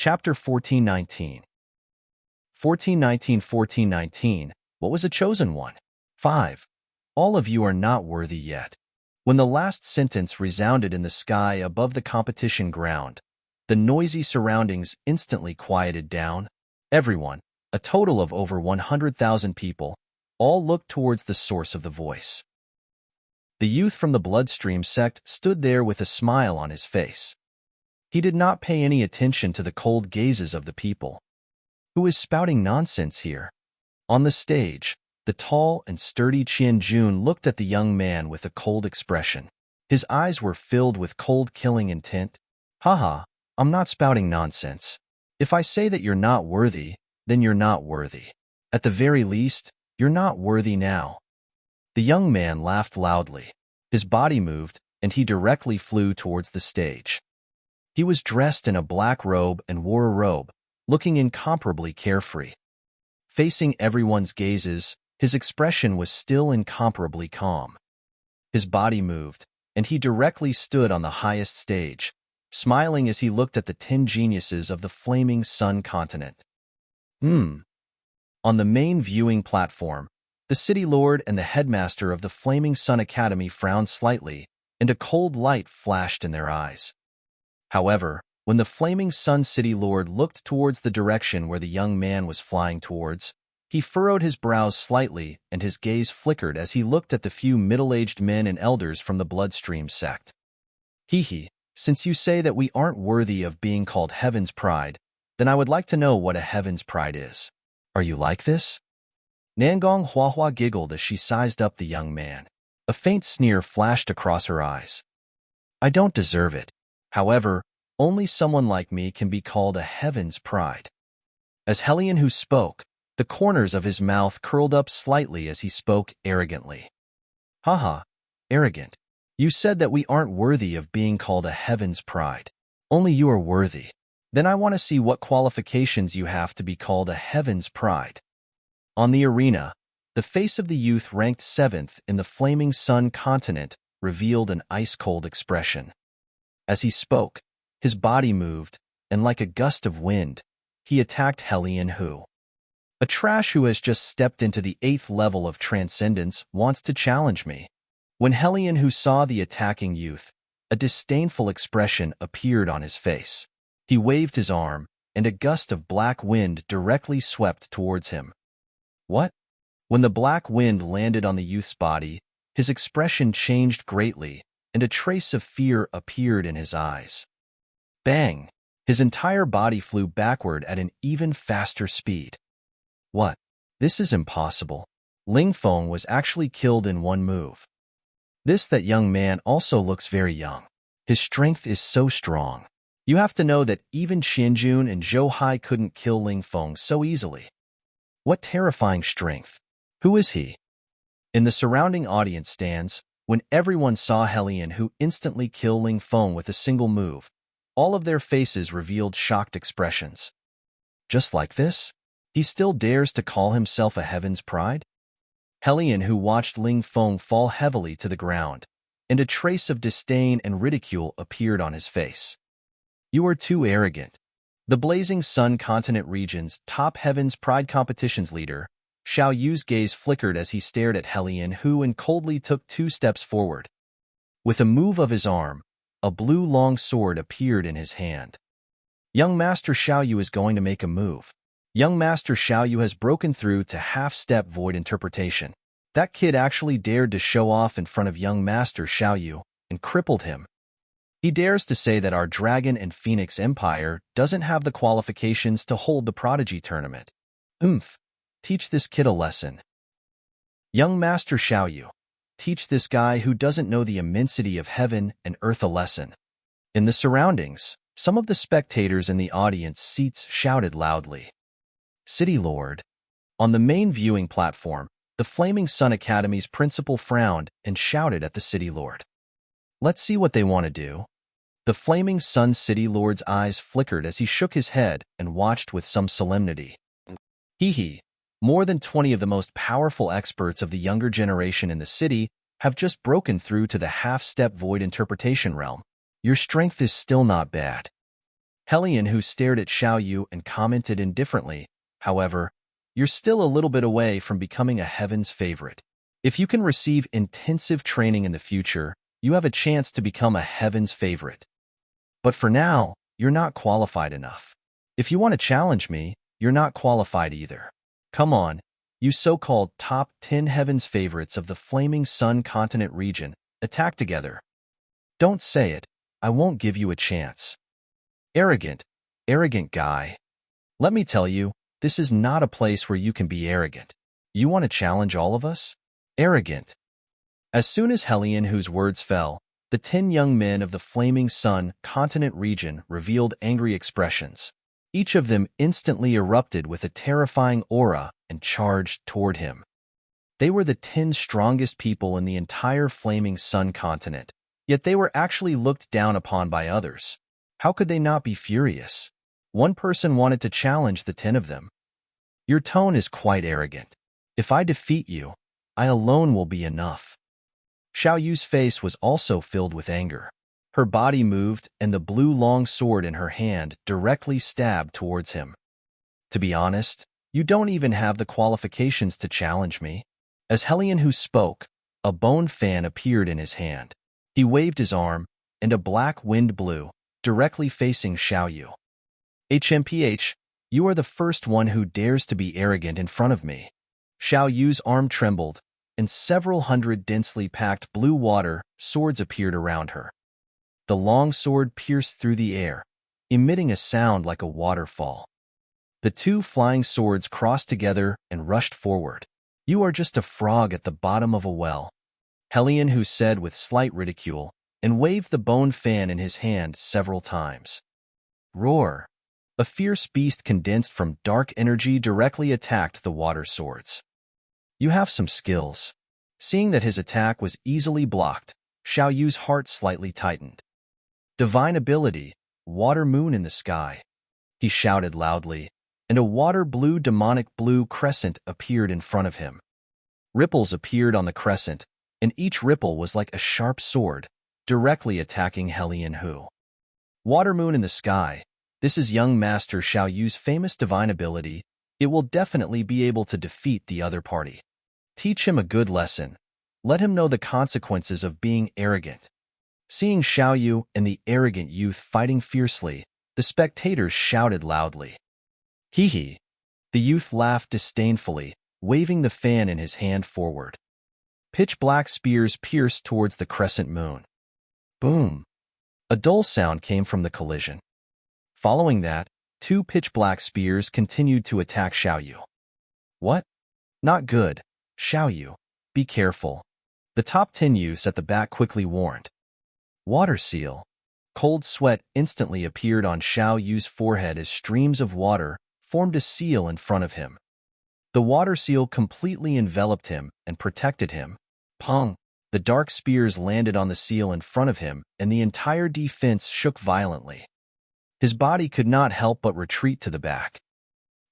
Chapter 1419. 1419. What was a chosen one? 5. All of you are not worthy yet. When the last sentence resounded in the sky above the competition ground, the noisy surroundings instantly quieted down. Everyone, a total of over 100,000 people, all looked towards the source of the voice. The youth from the bloodstream sect stood there with a smile on his face. He did not pay any attention to the cold gazes of the people. Who is spouting nonsense here? On the stage, the tall and sturdy Qian Jun looked at the young man with a cold expression. His eyes were filled with cold killing intent. Haha, I'm not spouting nonsense. If I say that you're not worthy, then you're not worthy. At the very least, you're not worthy now. The young man laughed loudly. His body moved, and he directly flew towards the stage. He was dressed in a black robe and wore a robe, looking incomparably carefree. Facing everyone's gazes, his expression was still incomparably calm. His body moved, and he directly stood on the highest stage, smiling as he looked at the 10 geniuses of the Flaming Sun continent. On the main viewing platform, the City Lord and the headmaster of the Flaming Sun Academy frowned slightly, and a cold light flashed in their eyes. However, when the Flaming Sun City Lord looked towards the direction where the young man was flying towards, he furrowed his brows slightly and his gaze flickered as he looked at the few middle-aged men and elders from the Bloodstream sect. Hee, since you say that we aren't worthy of being called Heaven's Pride, then I would like to know what a Heaven's Pride is. Are you like this? Nangong Huahua giggled as she sized up the young man. A faint sneer flashed across her eyes. I don't deserve it. However, only someone like me can be called a Heaven's Pride. As Helion who spoke, the corners of his mouth curled up slightly as he spoke arrogantly. Haha, arrogant. You said that we aren't worthy of being called a Heaven's Pride. Only you are worthy. Then I want to see what qualifications you have to be called a Heaven's Pride. On the arena, the face of the youth ranked 7th in the Flaming Sun continent revealed an ice-cold expression. As he spoke, his body moved, and like a gust of wind, he attacked Helion Hu. A trash who has just stepped into the 8th level of transcendence wants to challenge me. When Helion Hu saw the attacking youth, a disdainful expression appeared on his face. He waved his arm, and a gust of black wind directly swept towards him. What? When the black wind landed on the youth's body, his expression changed greatly, and a trace of fear appeared in his eyes. Bang! His entire body flew backward at an even faster speed. What? This is impossible. Ling Feng was actually killed in one move. That young man also looks very young. His strength is so strong. You have to know that even Qianjun and Zhou Hai couldn't kill Ling Feng so easily. What terrifying strength. Who is he? In the surrounding audience stands, when everyone saw Helion Hu instantly kill Ling Feng with a single move, all of their faces revealed shocked expressions. Just like this? He still dares to call himself a Heaven's Pride? Helion Hu watched Ling Feng fall heavily to the ground, and a trace of disdain and ridicule appeared on his face. You are too arrogant. The Blazing Sun Continent region's top Heaven's Pride competitions leader, Xiao Yu's gaze flickered as he stared at Helion Hu and coldly took 2 steps forward. With a move of his arm, a blue long sword appeared in his hand. Young Master Xiao Yu is going to make a move. Young Master Xiao Yu has broken through to half-step void interpretation. That kid actually dared to show off in front of young Master Xiao Yu and crippled him. He dares to say that our Dragon and Phoenix Empire doesn't have the qualifications to hold the Prodigy Tournament. Teach this kid a lesson. Young Master Xiao Yu, teach this guy who doesn't know the immensity of heaven and earth a lesson. In the surroundings, some of the spectators in the audience seats shouted loudly. City Lord. On the main viewing platform, the Flaming Sun Academy's principal frowned and shouted at the City Lord. Let's see what they want to do. The Flaming Sun City Lord's eyes flickered as he shook his head and watched with some solemnity. Hee. More than 20 of the most powerful experts of the younger generation in the city have just broken through to the half-step void interpretation realm. Your strength is still not bad. Helion, who stared at Xiao Yu and commented indifferently, however, you're still a little bit away from becoming a heaven's favorite. If you can receive intensive training in the future, you have a chance to become a heaven's favorite. But for now, you're not qualified enough. If you want to challenge me, you're not qualified either. Come on, you so-called top 10 heaven's favorites of the Flaming Sun continent region, attack together. Don't say it. I won't give you a chance. Arrogant guy. Let me tell you, this is not a place where you can be arrogant. You want to challenge all of us? Arrogant. As soon as Helion, whose words fell, the 10 young men of the Flaming Sun continent region revealed angry expressions. Each of them instantly erupted with a terrifying aura and charged toward him. They were the 10 strongest people in the entire Flaming Sun continent, yet they were actually looked down upon by others. How could they not be furious? One person wanted to challenge the 10 of them. Your tone is quite arrogant. If I defeat you, I alone will be enough. Xiao Yu's face was also filled with anger. Her body moved, and the blue long sword in her hand directly stabbed towards him. To be honest, you don't even have the qualifications to challenge me. As Helion, who spoke, a bone fan appeared in his hand. He waved his arm, and a black wind blew, directly facing Xiao Yu. HMPH, you are the first one who dares to be arrogant in front of me. Xiao Yu's arm trembled, and several hundred densely packed blue water swords appeared around her. The long sword pierced through the air, emitting a sound like a waterfall. The two flying swords crossed together and rushed forward. You are just a frog at the bottom of a well. Helion, who said with slight ridicule, and waved the bone fan in his hand several times. Roar! A fierce beast condensed from dark energy directly attacked the water swords. You have some skills. Seeing that his attack was easily blocked, Xiao Yu's heart slightly tightened. Divine ability, water moon in the sky. He shouted loudly, and a water-blue demonic blue crescent appeared in front of him. Ripples appeared on the crescent, and each ripple was like a sharp sword, directly attacking Helion Hu. Water moon in the sky. This is young Master Xiao Yu's famous divine ability. It will definitely be able to defeat the other party. Teach him a good lesson. Let him know the consequences of being arrogant. Seeing Xiao Yu and the arrogant youth fighting fiercely, the spectators shouted loudly. Hee hee. The youth laughed disdainfully, waving the fan in his hand forward. Pitch-black spears pierced towards the crescent moon. Boom. A dull sound came from the collision. Following that, two pitch-black spears continued to attack Xiao Yu. What? Not good. Xiao Yu, be careful. The top 10 youths at the back quickly warned. Water seal. Cold sweat instantly appeared on Xiao Yu's forehead as streams of water formed a seal in front of him. The water seal completely enveloped him and protected him. Pong! The dark spears landed on the seal in front of him, and the entire defense shook violently. His body could not help but retreat to the back.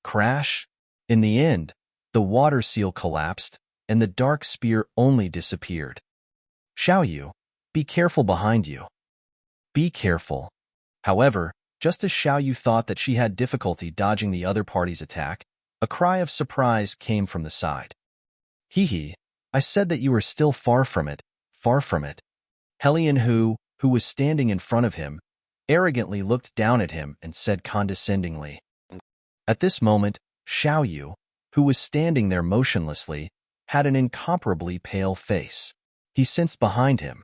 Crash! In the end, the water seal collapsed, and the dark spear only disappeared. Xiao Yu, be careful behind you. Be careful. However, just as Xiao Yu thought that she had difficulty dodging the other party's attack, a cry of surprise came from the side. Hee hee, I said that you were still far from it, far from it. Helion Hu, who was standing in front of him, arrogantly looked down at him and said condescendingly. At this moment, Xiao Yu, who was standing there motionlessly, had an incomparably pale face. He sensed behind him.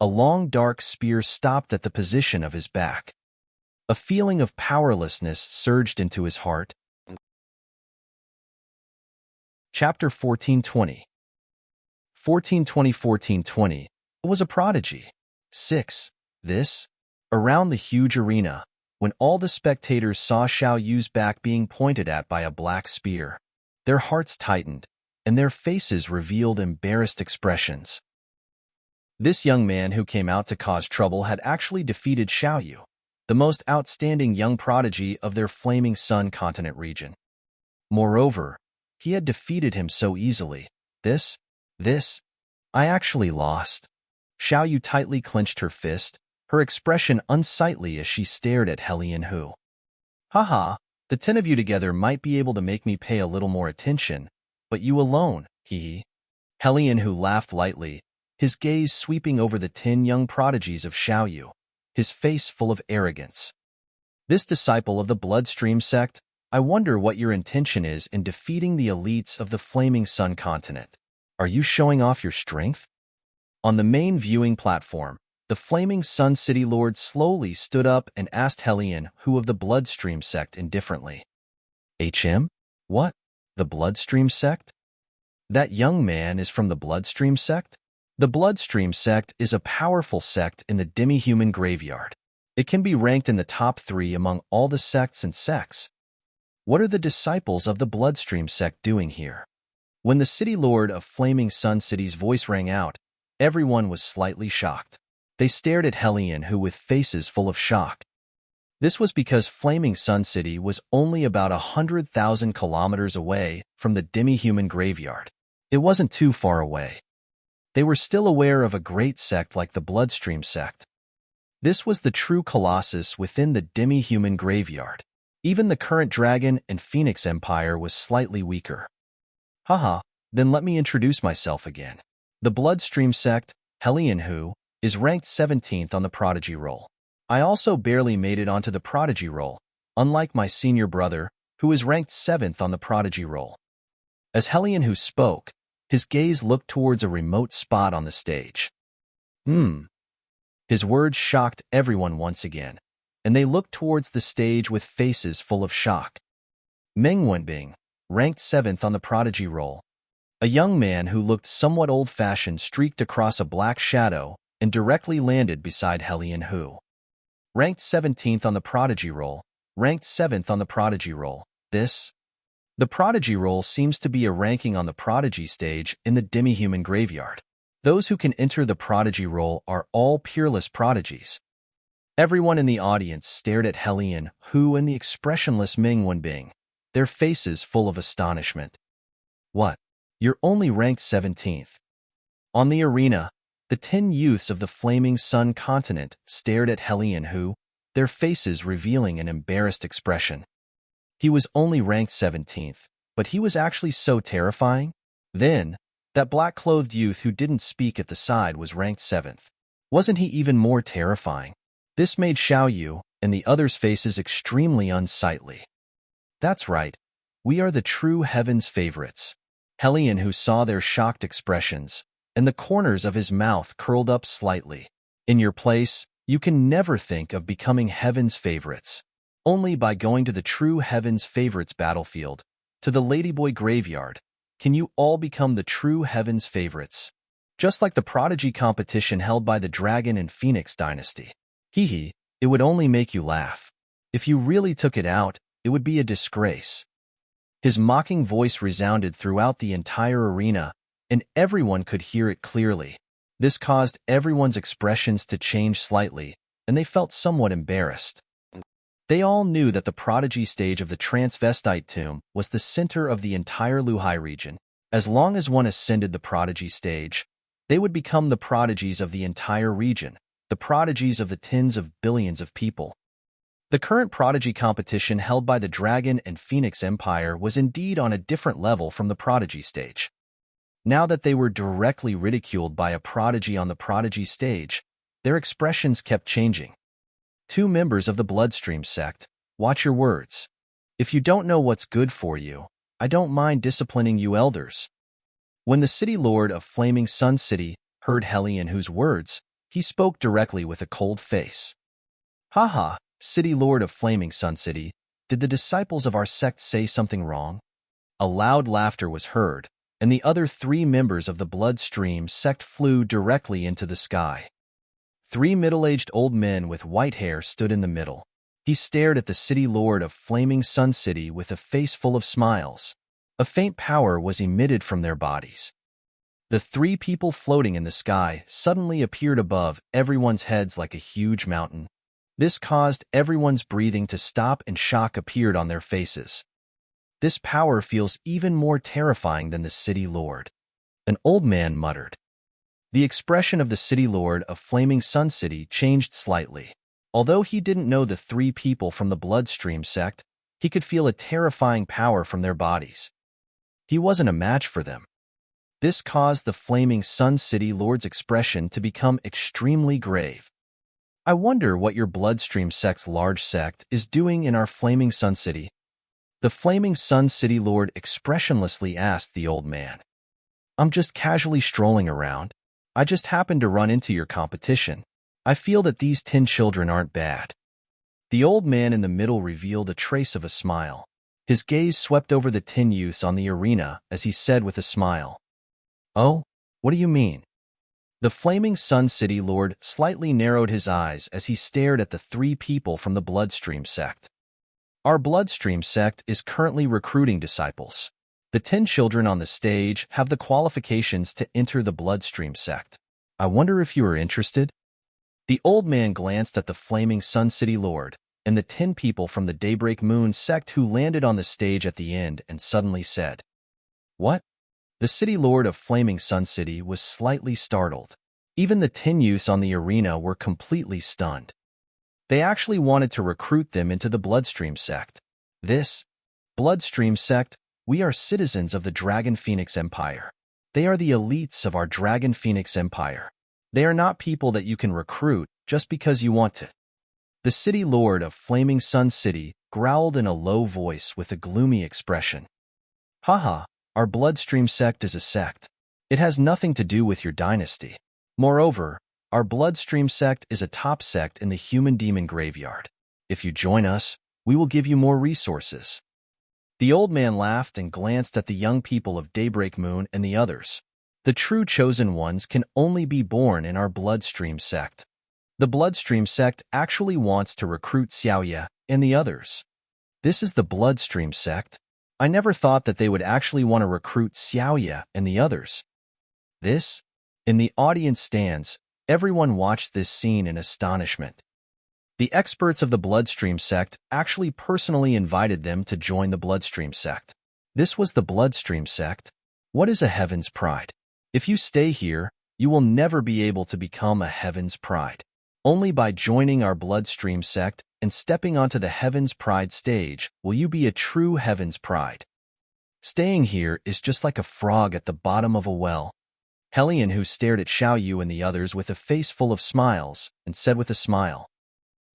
A long dark spear stopped at the position of his back. A feeling of powerlessness surged into his heart. Chapter 1420. 1420 was a prodigy. 6. This. Around the huge arena, when all the spectators saw Xiao Yu's back being pointed at by a black spear, their hearts tightened, and their faces revealed embarrassed expressions. This young man who came out to cause trouble had actually defeated Xiao Yu, the most outstanding young prodigy of their Flaming Sun continent region. Moreover, he had defeated him so easily. I actually lost. Xiao Yu tightly clenched her fist, her expression unsightly as she stared at Hellion Hu. Haha, the 10 of you together might be able to make me pay a little more attention, but you alone, hee. Hellion Hu laughed lightly, his gaze sweeping over the 10 young prodigies of Xiaoyu, his face full of arrogance. This disciple of the Bloodstream sect, I wonder what your intention is in defeating the elites of the Flaming Sun continent. Are you showing off your strength? On the main viewing platform, the Flaming Sun City Lord slowly stood up and asked Hellion Hu of the Bloodstream sect indifferently. HM? What? The Bloodstream sect? That young man is from the Bloodstream sect? The Bloodstream sect is a powerful sect in the demi-human graveyard. It can be ranked in the top 3 among all the sects and sects. What are the disciples of the Bloodstream sect doing here? When the City Lord of Flaming Sun City's voice rang out, everyone was slightly shocked. They stared at Hellion Hu with faces full of shock. This was because Flaming Sun City was only about 100,000 kilometers away from the demi-human graveyard. It wasn't too far away. They were still aware of a great sect like the Bloodstream sect. This was the true colossus within the demi-human graveyard. Even the current Dragon and Phoenix Empire was slightly weaker. Haha, then let me introduce myself again. The Bloodstream sect, Hellion Hu, is ranked 17th on the Prodigy roll. I also barely made it onto the Prodigy roll, unlike my senior brother, who is ranked 7th on the Prodigy roll. As Hellion Hu spoke, his gaze looked towards a remote spot on the stage. His words shocked everyone once again, and they looked towards the stage with faces full of shock. Meng Wenbing, ranked 7th on the Prodigy roll. A young man who looked somewhat old-fashioned streaked across a black shadow and directly landed beside Hellion Hu. Ranked 17th on the Prodigy roll, ranked 7th on the Prodigy roll. The Prodigy roll seems to be a ranking on the Prodigy stage in the demi-human graveyard. Those who can enter the Prodigy roll are all peerless prodigies. Everyone in the audience stared at Hellion Hu and the expressionless Meng Wenbing, their faces full of astonishment. What? You're only ranked 17th. On the arena, the 10 youths of the Flaming Sun continent stared at Hellion Hu, their faces revealing an embarrassed expression. He was only ranked 17th, but he was actually so terrifying. Then, that black-clothed youth who didn't speak at the side was ranked 7th. Wasn't he even more terrifying? This made Xiaoyu and the others' faces extremely unsightly. That's right, we are the true heaven's favorites. Hellion Hu saw their shocked expressions, and the corners of his mouth curled up slightly. In your place, you can never think of becoming heaven's favorites. Only by going to the true heaven's favorites battlefield, to the Ladyboy graveyard, can you all become the true heaven's favorites. Just like the prodigy competition held by the Dragon and Phoenix dynasty. Hee, it would only make you laugh. If you really took it out, it would be a disgrace. His mocking voice resounded throughout the entire arena, and everyone could hear it clearly. This caused everyone's expressions to change slightly, and they felt somewhat embarrassed. They all knew that the prodigy stage of the transvestite tomb was the center of the entire Luhai region. As long as one ascended the prodigy stage, they would become the prodigies of the entire region, the prodigies of the tens of billions of people. The current prodigy competition held by the Dragon and Phoenix Empire was indeed on a different level from the prodigy stage. Now that they were directly ridiculed by a prodigy on the prodigy stage, their expressions kept changing. 2 members of the Bloodstream sect, watch your words. If you don't know what's good for you, I don't mind disciplining you elders. When the City Lord of Flaming Sun City heard Hellion Hu's words, he spoke directly with a cold face. Haha, City Lord of Flaming Sun City, did the disciples of our sect say something wrong? A loud laughter was heard, and the other 3 members of the Bloodstream sect flew directly into the sky. 3 middle-aged old men with white hair stood in the middle. He stared at the City Lord of Flaming Sun City with a face full of smiles. A faint power was emitted from their bodies. The 3 people floating in the sky suddenly appeared above everyone's heads like a huge mountain. This caused everyone's breathing to stop and shock appeared on their faces. This power feels even more terrifying than the City Lord. An old man muttered. The expression of the city lord of Flaming Sun City changed slightly. Although he didn't know the three people from the Bloodstream sect, he could feel a terrifying power from their bodies. He wasn't a match for them. This caused the Flaming Sun City lord's expression to become extremely grave. I wonder what your Bloodstream sect's large sect is doing in our Flaming Sun City. The Flaming Sun City lord expressionlessly asked the old man. I'm just casually strolling around. I just happened to run into your competition. I feel that these 10 children aren't bad. The old man in the middle revealed a trace of a smile. His gaze swept over the 10 youths on the arena as he said with a smile, "Oh, what do you mean?" The Flaming Sun City lord slightly narrowed his eyes as he stared at the 3 people from the Bloodstream sect. Our Bloodstream sect is currently recruiting disciples. The 10 children on the stage have the qualifications to enter the Bloodstream sect. I wonder if you are interested? The old man glanced at the Flaming Sun City lord and the 10 people from the Daybreak Moon sect who landed on the stage at the end and suddenly said, "What?" The city lord of Flaming Sun City was slightly startled. Even the 10 youths on the arena were completely stunned. They actually wanted to recruit them into the Bloodstream sect. This Bloodstream sect, we are citizens of the Dragon Phoenix Empire. They are the elites of our Dragon Phoenix Empire. They are not people that you can recruit just because you want to. The city lord of Flaming Sun City growled in a low voice with a gloomy expression. Haha, our Bloodstream sect is a sect. It has nothing to do with your dynasty. Moreover, our Bloodstream sect is a top sect in the Human Demon Graveyard. If you join us, we will give you more resources. The old man laughed and glanced at the young people of Daybreak Moon and the others. The true chosen ones can only be born in our Bloodstream sect. The Bloodstream sect actually wants to recruit Xiaoya and the others. This is the Bloodstream sect. I never thought that they would actually want to recruit Xiaoya and the others. This? In the audience stands, everyone watched this scene in astonishment. The experts of the Bloodstream sect actually personally invited them to join the Bloodstream sect. This was the Bloodstream sect. What is a Heaven's Pride? If you stay here, you will never be able to become a Heaven's Pride. Only by joining our Bloodstream sect and stepping onto the Heaven's Pride stage will you be a true Heaven's Pride. Staying here is just like a frog at the bottom of a well. Hellion, who stared at Xiaoyu and the others with a face full of smiles, and said with a smile.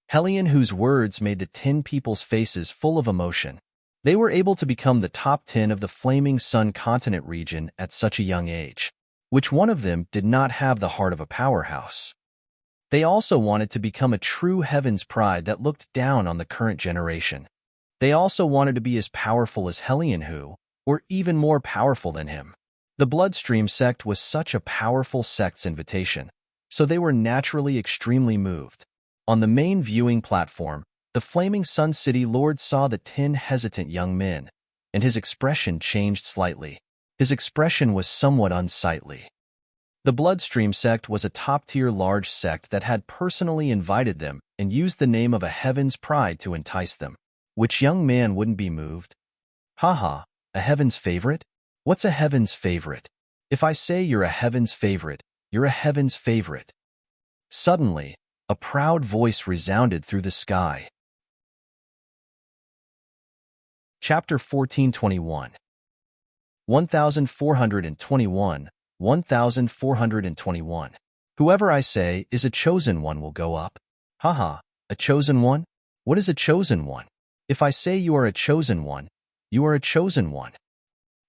Hellion, whose words made the 10 people's faces full of emotion. They were able to become the top 10 of the Flaming Sun continent region at such a young age. Which one of them did not have the heart of a powerhouse? They also wanted to become a true Heaven's Pride that looked down on the current generation. They also wanted to be as powerful as Hellion, who, or even more powerful than him. The Bloodstream sect was such a powerful sect's invitation, so they were naturally extremely moved. On the main viewing platform, the Flaming Sun City lord saw the 10 hesitant young men, and his expression changed slightly. His expression was somewhat unsightly. The Bloodstream sect was a top-tier large sect that had personally invited them and used the name of a Heaven's Pride to entice them. Which young man wouldn't be moved? Haha, a Heaven's Favorite? What's a Heaven's Favorite? If I say you're a Heaven's Favorite, you're a Heaven's Favorite. Suddenly, a proud voice resounded through the sky. Chapter 1421 1421 1421 Whoever I say is a chosen one will go up. Haha, a chosen one? What is a chosen one? If I say you are a chosen one, you are a chosen one.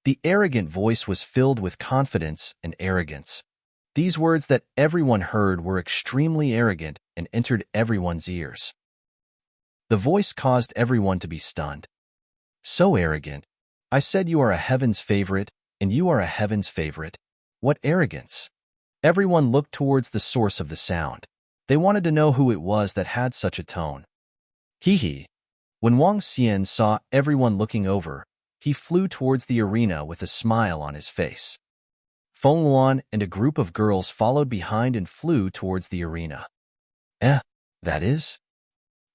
The arrogant voice was filled with confidence and arrogance. These words that everyone heard were extremely arrogant and entered everyone's ears. The voice caused everyone to be stunned. So arrogant. I said you are a Heaven's Favorite, and you are a Heaven's Favorite. What arrogance! Everyone looked towards the source of the sound. They wanted to know who it was that had such a tone. Hee. When Wang Xian saw everyone looking over, he flew towards the arena with a smile on his face. Feng Luan and a group of girls followed behind and flew towards the arena. That is?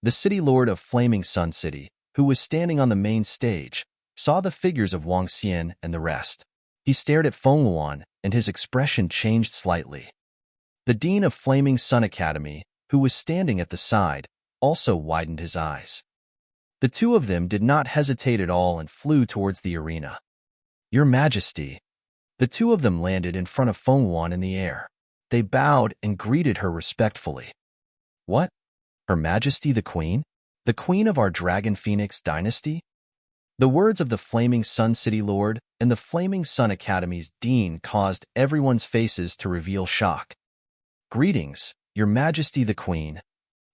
The city lord of Flaming Sun City, who was standing on the main stage, saw the figures of Wang Xian and the rest. He stared at Feng Luan, and his expression changed slightly. The dean of Flaming Sun Academy, who was standing at the side, also widened his eyes. The two of them did not hesitate at all and flew towards the arena. "Your Majesty." The two of them landed in front of Fenghuan in the air. They bowed and greeted her respectfully. "What? Her Majesty the Queen? The Queen of our Dragon Phoenix dynasty?" The words of the Flaming Sun City Lord and the Flaming Sun Academy's Dean caused everyone's faces to reveal shock. "Greetings, Your Majesty the Queen."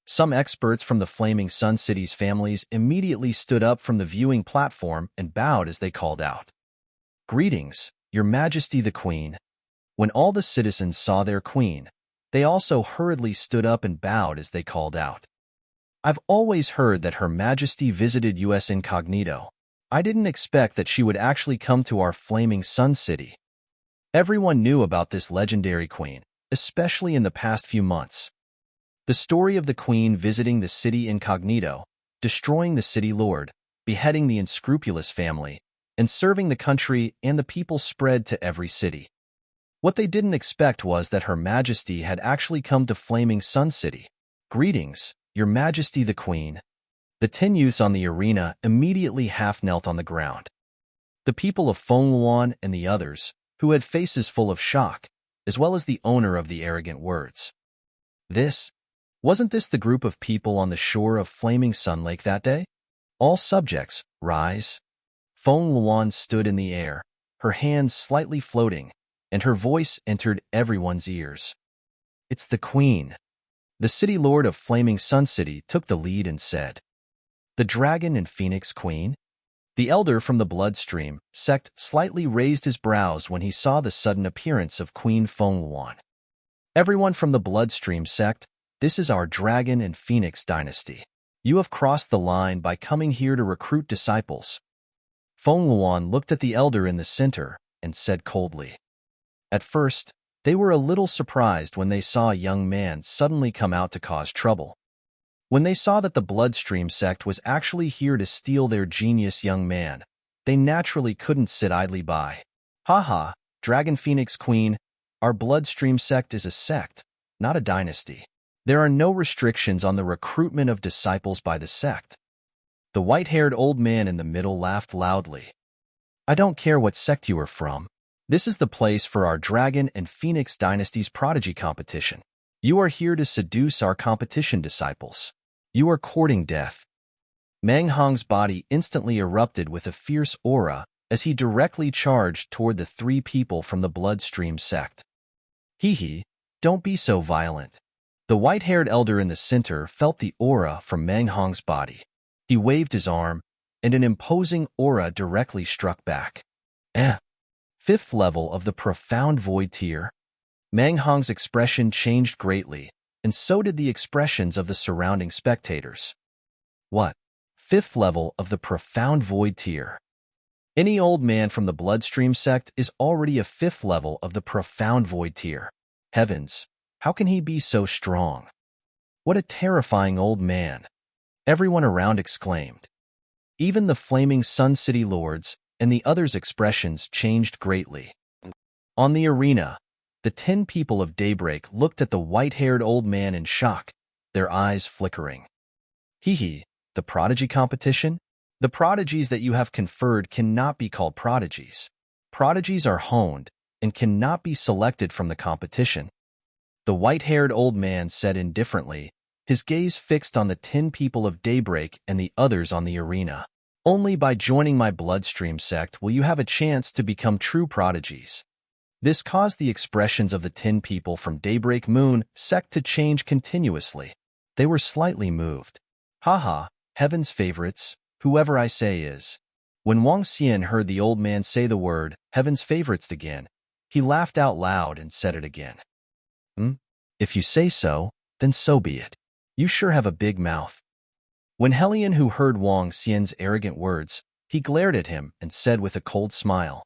Some experts from the Flaming Sun City's families immediately stood up from the viewing platform and bowed as they called out, "Greetings, Your Majesty the Queen." When all the citizens saw their queen, they also hurriedly stood up and bowed as they called out, "I've always heard that Her Majesty visited us incognito. I didn't expect that she would actually come to our Flaming Sun City." Everyone knew about this legendary queen, especially in the past few months. The story of the queen visiting the city incognito, destroying the city lord, beheading the unscrupulous family, and serving the country and the people spread to every city. What they didn't expect was that Her Majesty had actually come to Flaming Sun City. "Greetings, Your Majesty the Queen." The 10 youths on the arena immediately half-knelt on the ground. The people of Fenghuan and the others, who had faces full of shock, as well as the owner of the arrogant words. Wasn't this the group of people on the shore of Flaming Sun Lake that day? "All subjects, rise." Fenghuan stood in the air, her hands slightly floating, and her voice entered everyone's ears. "It's the Queen." The city lord of Flaming Sun City took the lead and said, "The Dragon and Phoenix Queen?" The elder from the Bloodstream sect slightly raised his brows when he saw the sudden appearance of Queen Fenghuan. "Everyone from the Bloodstream sect, this is our Dragon and Phoenix dynasty. You have crossed the line by coming here to recruit disciples." Fenghuan looked at the elder in the center and said coldly. At first, they were a little surprised when they saw a young man suddenly come out to cause trouble. When they saw that the Bloodstream sect was actually here to steal their genius young man, they naturally couldn't sit idly by. "Haha, Dragon Phoenix Queen, our Bloodstream sect is a sect, not a dynasty. There are no restrictions on the recruitment of disciples by the sect." The white-haired old man in the middle laughed loudly. "I don't care what sect you are from. This is the place for our Dragon and Phoenix Dynasty's prodigy competition. You are here to seduce our competition disciples. You are courting death." Meng Hong's body instantly erupted with a fierce aura as he directly charged toward the 3 people from the Bloodstream sect. "Hee, don't be so violent." The white-haired elder in the center felt the aura from Meng Hong's body. He waved his arm, and an imposing aura directly struck back. 5th level of the Profound Void tier. Meng Hong's expression changed greatly, and so did the expressions of the surrounding spectators. "What? 5th level of the Profound Void tier?" Any old man from the Bloodstream sect is already a 5th level of the Profound Void tier. Heavens, how can he be so strong? What a terrifying old man! Everyone around exclaimed. Even the Flaming Sun City Lords and the others' expressions changed greatly. On the arena, the 10 people of Daybreak looked at the white-haired old man in shock, their eyes flickering. "Hee, the prodigy competition? The prodigies that you have conferred cannot be called prodigies. Prodigies are honed and cannot be selected from the competition." The white-haired old man said indifferently, his gaze fixed on the 10 people of Daybreak and the others on the arena. "Only by joining my Bloodstream sect will you have a chance to become true prodigies." This caused the expressions of the 10 people from Daybreak Moon sect to change continuously. They were slightly moved. "Haha, heaven's favorites, whoever I say is." When Wang Xian heard the old man say the word heaven's favorites again, he laughed out loud and said it again. If you say so, then so be it. You sure have a big mouth." When Helion, who heard Wang Xian's arrogant words, he glared at him and said with a cold smile,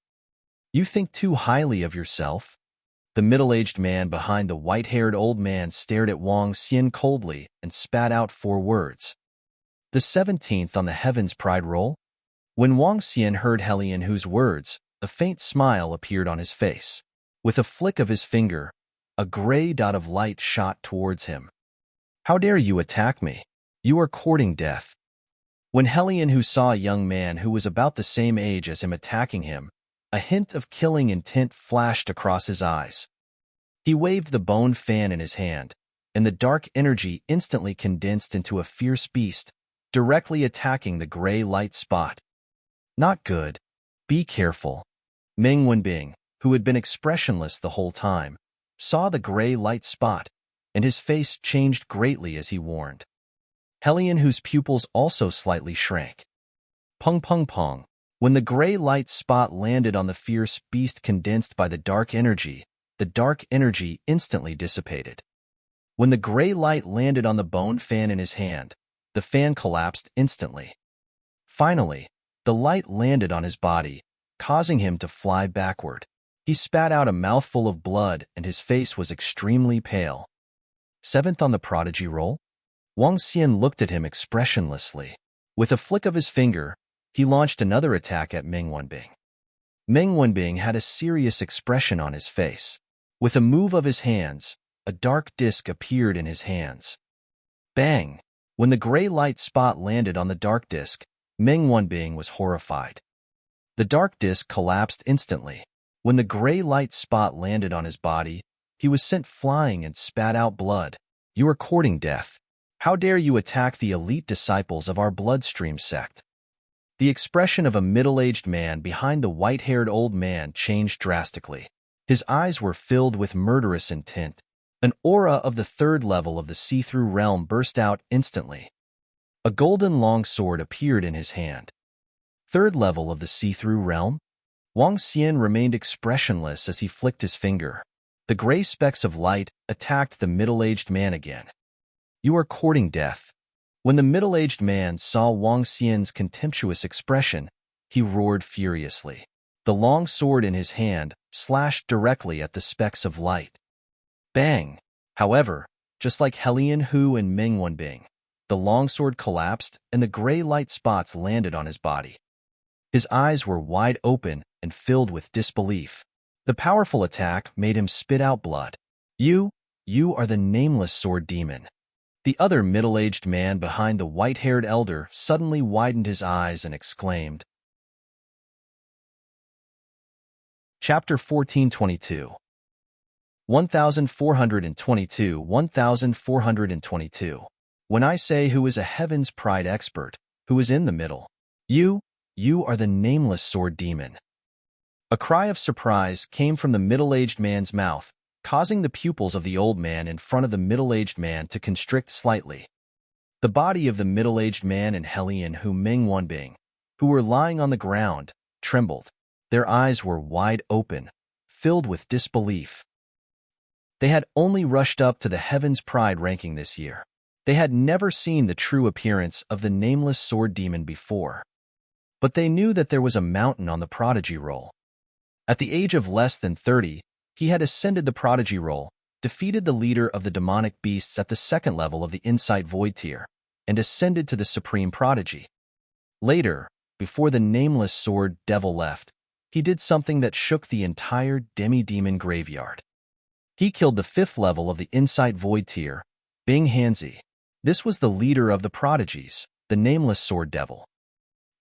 "You think too highly of yourself?" The middle-aged man behind the white-haired old man stared at Wang Xian coldly and spat out 4 words. The 17th on the Heaven's Pride roll? When Wang Xian heard Helion Hu's words, a faint smile appeared on his face. With a flick of his finger, a gray dot of light shot towards him. "How dare you attack me? You are courting death." When Helion, who saw a young man who was about the same age as him attacking him, a hint of killing intent flashed across his eyes. He waved the bone fan in his hand, and the dark energy instantly condensed into a fierce beast, directly attacking the gray light spot. "Not good. Be careful." Meng Wenbing, who had been expressionless the whole time, saw the gray light spot, and his face changed greatly as he warned. Helion, whose pupils also slightly shrank. Pung pung pung. When the gray light spot landed on the fierce beast condensed by the dark energy instantly dissipated. When the gray light landed on the bone fan in his hand, the fan collapsed instantly. Finally, the light landed on his body, causing him to fly backward. He spat out a mouthful of blood and his face was extremely pale. 7th on the prodigy roll? Wang Xian looked at him expressionlessly. With a flick of his finger, he launched another attack at Meng Wenbing. Meng Wenbing had a serious expression on his face. With a move of his hands, a dark disk appeared in his hands. Bang! When the gray light spot landed on the dark disk, Meng Wenbing was horrified. The dark disk collapsed instantly. When the gray light spot landed on his body, he was sent flying and spat out blood. "You are courting death. How dare you attack the elite disciples of our bloodstream sect?" The expression of a middle-aged man behind the white-haired old man changed drastically. His eyes were filled with murderous intent. An aura of the 3rd level of the see-through realm burst out instantly. A golden longsword appeared in his hand. 3rd level of the see-through realm? Wang Xian remained expressionless as he flicked his finger. The gray specks of light attacked the middle-aged man again. "You are courting death." When the middle-aged man saw Wang Xian's contemptuous expression, he roared furiously. The long sword in his hand slashed directly at the specks of light. Bang! However, just like Helion Hu and Meng Wenbing, the longsword collapsed and the gray light spots landed on his body. His eyes were wide open and filled with disbelief. The powerful attack made him spit out blood. You are the nameless sword demon." The other middle-aged man behind the white-haired elder suddenly widened his eyes and exclaimed. Chapter 1422. 1422. When I say who is a Heaven's Pride expert, who is in the middle? You are the nameless sword demon." A cry of surprise came from the middle-aged man's mouth, causing the pupils of the old man in front of the middle-aged man to constrict slightly. The body of the middle-aged man and Helion Hu Meng Wenbing, who were lying on the ground, trembled. Their eyes were wide open, filled with disbelief. They had only rushed up to the Heaven's Pride ranking this year. They had never seen the true appearance of the nameless sword demon before. But they knew that there was a mountain on the prodigy roll. At the age of less than 30, he had ascended the prodigy roll, defeated the leader of the demonic beasts at the 2nd level of the Insight Void tier, and ascended to the supreme prodigy. Later, before the nameless sword devil left, he did something that shook the entire demi-demon graveyard. He killed the 5th level of the Insight Void tier, Bing Hanzi. This was the leader of the prodigies, the nameless sword devil.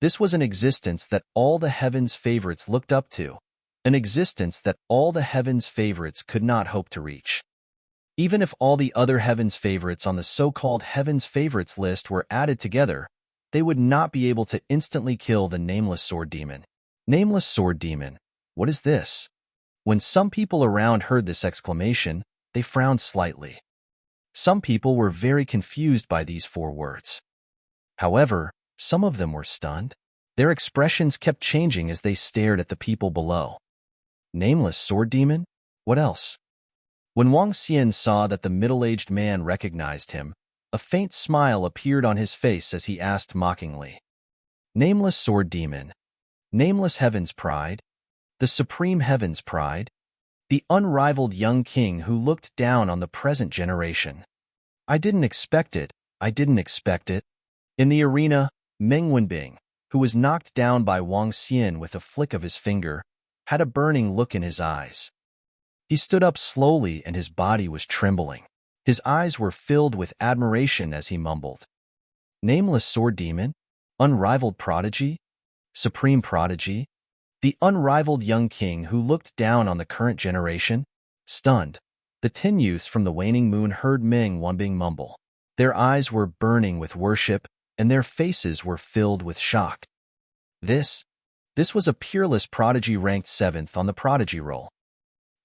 This was an existence that all the heavens' favorites looked up to, an existence that all the heavens' favorites could not hope to reach. Even if all the other heavens' favorites on the so-called heavens' favorites list were added together, they would not be able to instantly kill the nameless sword demon. Nameless sword demon, what is this? When some people around heard this exclamation, they frowned slightly. Some people were very confused by these 4 words. However, some of them were stunned. Their expressions kept changing as they stared at the people below. Nameless sword demon? What else? When Wang Xian saw that the middle-aged man recognized him, a faint smile appeared on his face as he asked mockingly. Nameless sword demon. Nameless heaven's pride. The supreme heaven's pride. The unrivaled young king who looked down on the present generation. I didn't expect it. In the arena, Meng Wenbing, who was knocked down by Wang Xian with a flick of his finger, had a burning look in his eyes. He stood up slowly and his body was trembling. His eyes were filled with admiration as he mumbled, "Nameless sword demon? Unrivaled prodigy? Supreme prodigy?" The unrivaled young king who looked down on the current generation? Stunned, the 10 youths from the waning moon heard Ming Wenbing mumble. Their eyes were burning with worship, and their faces were filled with shock. This was a peerless prodigy ranked 7th on the prodigy roll.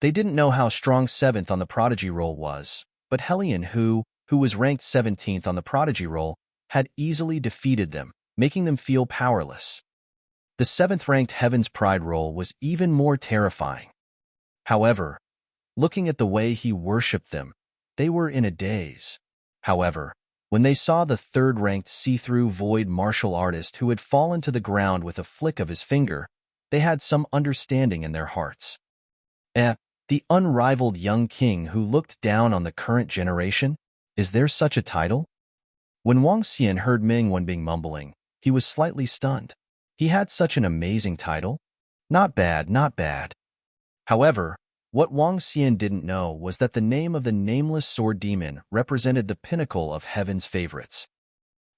They didn't know how strong 7th on the prodigy roll was, but Helion, who was ranked 17th on the prodigy roll, had easily defeated them, making them feel powerless. The 7th-ranked Heaven's Pride roll was even more terrifying. However, looking at the way he worshipped them, they were in a daze. However, when they saw the 3rd-ranked see-through void martial artist who had fallen to the ground with a flick of his finger, they had some understanding in their hearts. The unrivaled young king who looked down on the current generation? Is there such a title? When Wang Xian heard Ming Wenbing mumbling, he was slightly stunned. He had such an amazing title? Not bad, not bad. However, what Wang Xian didn't know was that the name of the nameless sword demon represented the pinnacle of Heaven's favorites.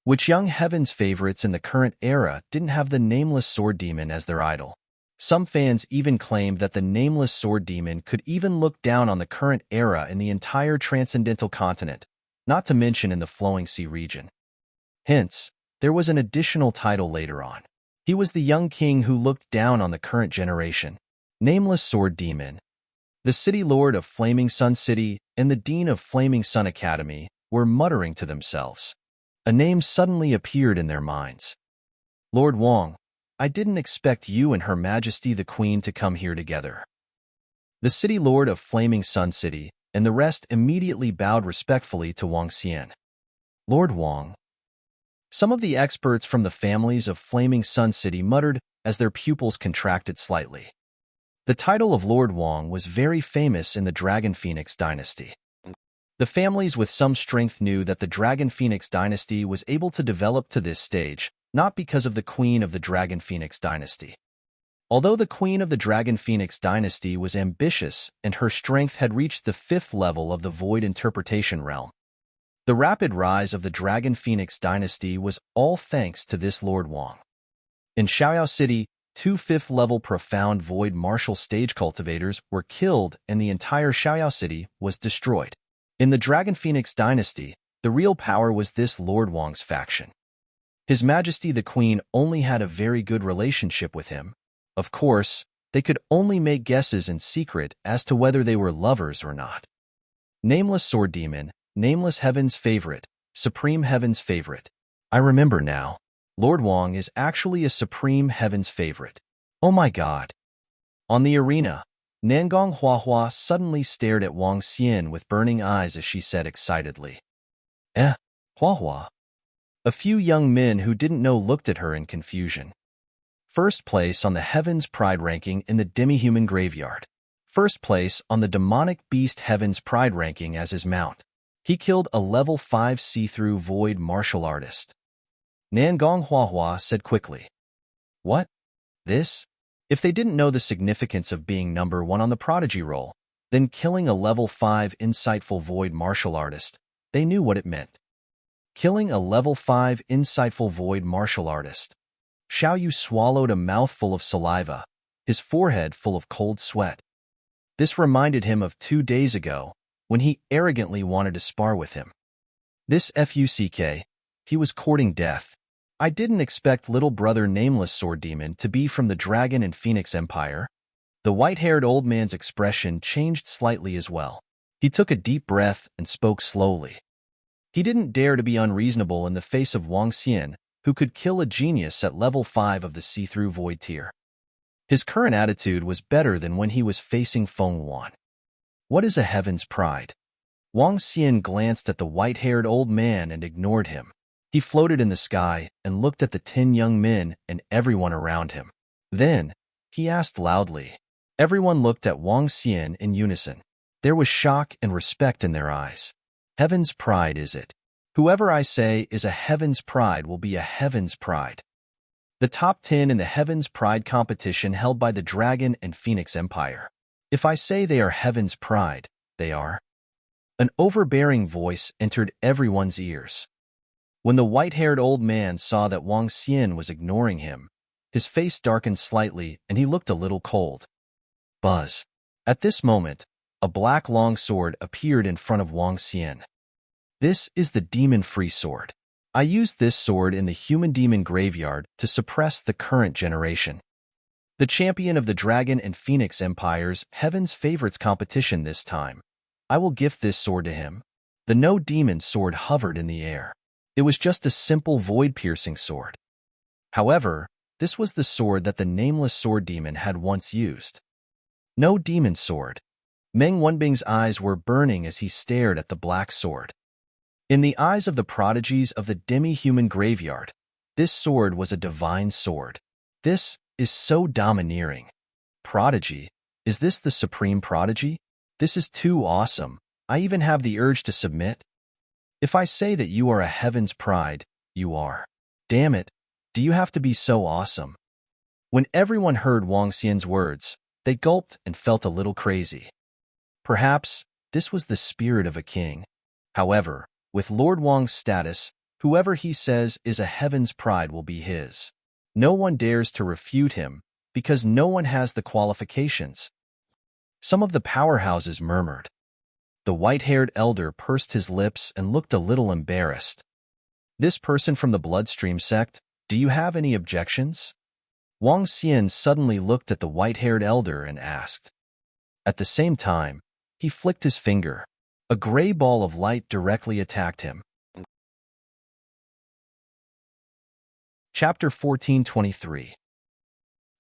Which young Heaven's favorites in the current era didn't have the nameless sword demon as their idol? Some fans even claimed that the nameless sword demon could even look down on the current era in the entire transcendental continent, not to mention in the Flowing Sea region. Hence, there was an additional title later on. He was the young king who looked down on the current generation. Nameless sword demon. The city lord of Flaming Sun City and the dean of Flaming Sun Academy were muttering to themselves. A name suddenly appeared in their minds. Lord Wang, I didn't expect you and Her Majesty the Queen to come here together. The city lord of Flaming Sun City and the rest immediately bowed respectfully to Wang Xian. Lord Wang. Some of the experts from the families of Flaming Sun City muttered as their pupils contracted slightly. The title of Lord Wang was very famous in the Dragon Phoenix dynasty. The families with some strength knew that the Dragon Phoenix dynasty was able to develop to this stage, not because of the Queen of the Dragon Phoenix dynasty. Although the Queen of the Dragon Phoenix dynasty was ambitious and her strength had reached the 5th level of the Void Interpretation realm, the rapid rise of the Dragon Phoenix dynasty was all thanks to this Lord Wang. In Xiaoyao City, 2 5th-level profound void martial stage cultivators were killed and the entire Xiaoyao City was destroyed. In the Dragon Phoenix dynasty, the real power was this Lord Wang's faction. His Majesty the Queen only had a very good relationship with him. Of course, they could only make guesses in secret as to whether they were lovers or not. Nameless sword demon, nameless heaven's favorite, supreme heaven's favorite. I remember now. Lord Wang is actually a supreme heaven's favorite. Oh my God. On the arena, Nangong Huahua suddenly stared at Wang Xian with burning eyes as she said excitedly, Huahua. A few young men who didn't know looked at her in confusion. First place on the Heaven's Pride ranking in the demi-human graveyard. First place on the demonic beast Heaven's Pride ranking as his mount. He killed a level 5 see-through void martial artist. Nangong Huahua said quickly. What? This? If they didn't know the significance of being number 1 on the prodigy roll, then killing a level 5 insightful void martial artist, they knew what it meant. Killing a level 5 insightful void martial artist. Xiao Yu swallowed a mouthful of saliva, his forehead full of cold sweat. This reminded him of 2 days ago, when he arrogantly wanted to spar with him. This fuck, he was courting death. I didn't expect little brother Nameless Sword Demon to be from the Dragon and Phoenix Empire. The white-haired old man's expression changed slightly as well. He took a deep breath and spoke slowly. He didn't dare to be unreasonable in the face of Wang Xian, who could kill a genius at level 5 of the see-through void tier. His current attitude was better than when he was facing Feng Wan. What is a heaven's pride? Wang Xian glanced at the white-haired old man and ignored him. He floated in the sky and looked at the 10 young men and everyone around him. Then, he asked loudly. Everyone looked at Wang Xian in unison. There was shock and respect in their eyes. Heaven's pride is it? Whoever I say is a heaven's pride will be a heaven's pride. The top 10 in the Heaven's Pride competition held by the Dragon and Phoenix Empire. If I say they are heaven's pride, they are. An overbearing voice entered everyone's ears. When the white-haired old man saw that Wang Xian was ignoring him, his face darkened slightly and he looked a little cold. Buzz. At this moment, a black long sword appeared in front of Wang Xian. This is the demon-free sword. I used this sword in the human-demon graveyard to suppress the current generation. The champion of the Dragon and Phoenix Empires, Heaven's Favorites competition this time. I will gift this sword to him. The no-demon sword hovered in the air. It was just a simple void-piercing sword. However, this was the sword that the nameless sword demon had once used. No demon sword. Meng Wenbing's eyes were burning as he stared at the black sword. In the eyes of the prodigies of the demi-human graveyard, this sword was a divine sword. This is so domineering. Prodigy? Is this the supreme prodigy? This is too awesome. I even have the urge to submit. If I say that you are a heaven's pride, you are. Damn it, do you have to be so awesome? When everyone heard Wang Xian's words, they gulped and felt a little crazy. Perhaps this was the spirit of a king. However, with Lord Wang's status, whoever he says is a heaven's pride will be his. No one dares to refute him, because no one has the qualifications. Some of the powerhouses murmured. The white-haired elder pursed his lips and looked a little embarrassed. This person from the Bloodstream sect, do you have any objections? Wang Xian suddenly looked at the white-haired elder and asked. At the same time, he flicked his finger. A gray ball of light directly attacked him. Chapter 1423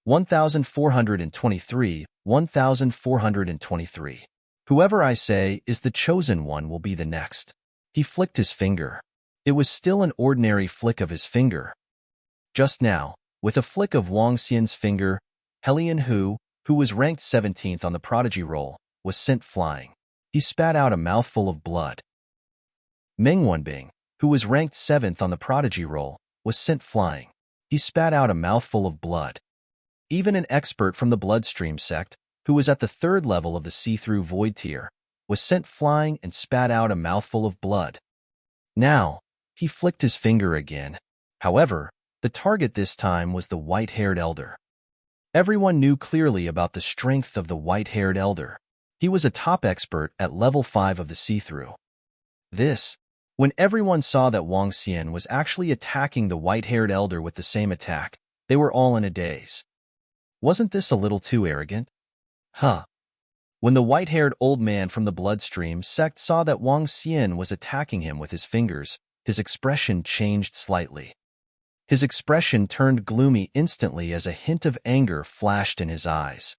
1423 1423 Whoever I say is the chosen one will be the next. He flicked his finger. It was still an ordinary flick of his finger. Just now, with a flick of Wang Xian's finger, Helian Hu, who was ranked 17th on the prodigy roll, was sent flying. He spat out a mouthful of blood. Meng Wenbing, who was ranked 7th on the prodigy roll, was sent flying. He spat out a mouthful of blood. Even an expert from the Bloodstream sect, who was at the 3rd level of the see-through void tier, was sent flying and spat out a mouthful of blood. Now, he flicked his finger again. However, the target this time was the white-haired elder. Everyone knew clearly about the strength of the white-haired elder. He was a top expert at level 5 of the see-through. When everyone saw that Wang Xian was actually attacking the white-haired elder with the same attack, they were all in a daze. Wasn't this a little too arrogant? Huh. When the white-haired old man from the Bloodstream sect saw that Wang Xian was attacking him with his fingers, his expression changed slightly. His expression turned gloomy instantly as a hint of anger flashed in his eyes.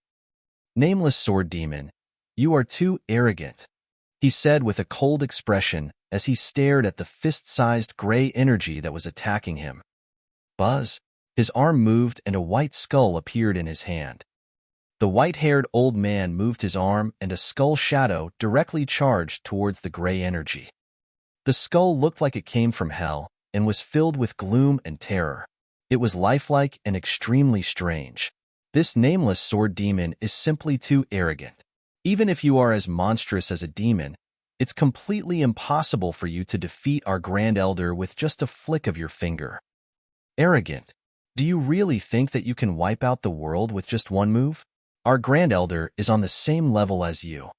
Nameless sword demon, you are too arrogant, he said with a cold expression as he stared at the fist-sized gray energy that was attacking him. Buzz, his arm moved and a white skull appeared in his hand. The white-haired old man moved his arm and a skull shadow directly charged towards the gray energy. The skull looked like it came from hell and was filled with gloom and terror. It was lifelike and extremely strange. This nameless sword demon is simply too arrogant. Even if you are as monstrous as a demon, it's completely impossible for you to defeat our Grand Elder with just a flick of your finger. Arrogant. Do you really think that you can wipe out the world with just one move? Our Grand Elder is on the same level as you.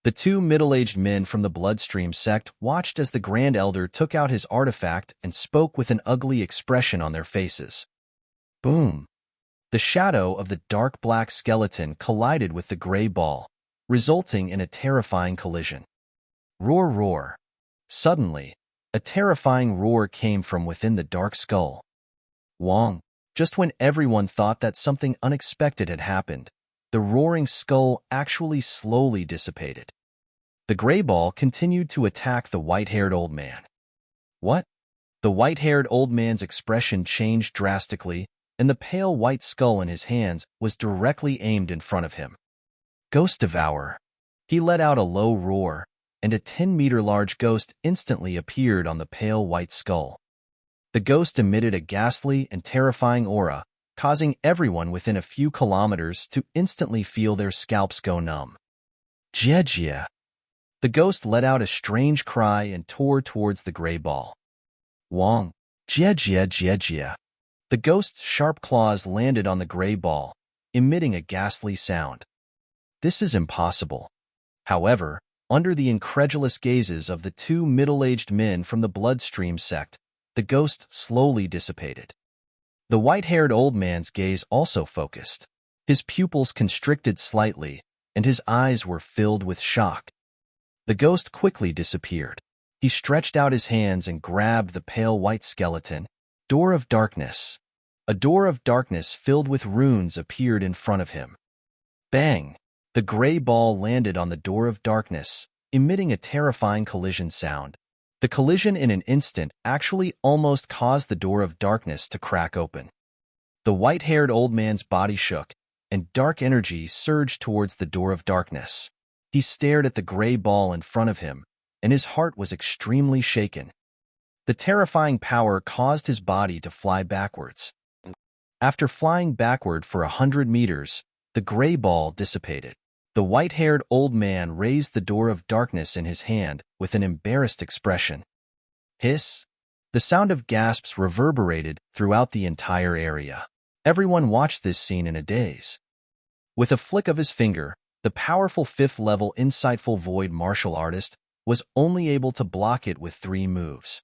The two middle-aged men from the Bloodstream sect watched as the Grand Elder took out his artifact and spoke with an ugly expression on their faces. Boom! The shadow of the dark black skeleton collided with the gray ball, resulting in a terrifying collision. Roar, roar. Suddenly, a terrifying roar came from within the dark skull. Wang, just when everyone thought that something unexpected had happened, the roaring skull actually slowly dissipated. The gray ball continued to attack the white-haired old man. What? The white-haired old man's expression changed drastically, and the pale white skull in his hands was directly aimed in front of him. Ghost Devourer. He let out a low roar, and a 10-meter large ghost instantly appeared on the pale white skull. The ghost emitted a ghastly and terrifying aura, causing everyone within a few kilometers to instantly feel their scalps go numb. Jie. The ghost let out a strange cry and tore towards the gray ball. Wang. Jie. The ghost's sharp claws landed on the gray ball, emitting a ghastly sound. This is impossible. However, under the incredulous gazes of the two middle-aged men from the bloodstream sect, the ghost slowly dissipated. The white-haired old man's gaze also focused. His pupils constricted slightly, and his eyes were filled with shock. The ghost quickly disappeared. He stretched out his hands and grabbed the pale white skeleton. Door of darkness. A door of darkness filled with runes appeared in front of him. Bang! The gray ball landed on the door of darkness, emitting a terrifying collision sound. The collision in an instant actually almost caused the door of darkness to crack open. The white-haired old man's body shook, and dark energy surged towards the door of darkness. He stared at the gray ball in front of him, and his heart was extremely shaken. The terrifying power caused his body to fly backwards. After flying backward for 100 meters, the gray ball dissipated. The white-haired old man raised the door of darkness in his hand with an embarrassed expression. Hiss! The sound of gasps reverberated throughout the entire area. Everyone watched this scene in a daze. With a flick of his finger, the powerful 5th-level insightful void martial artist was only able to block it with 3 moves.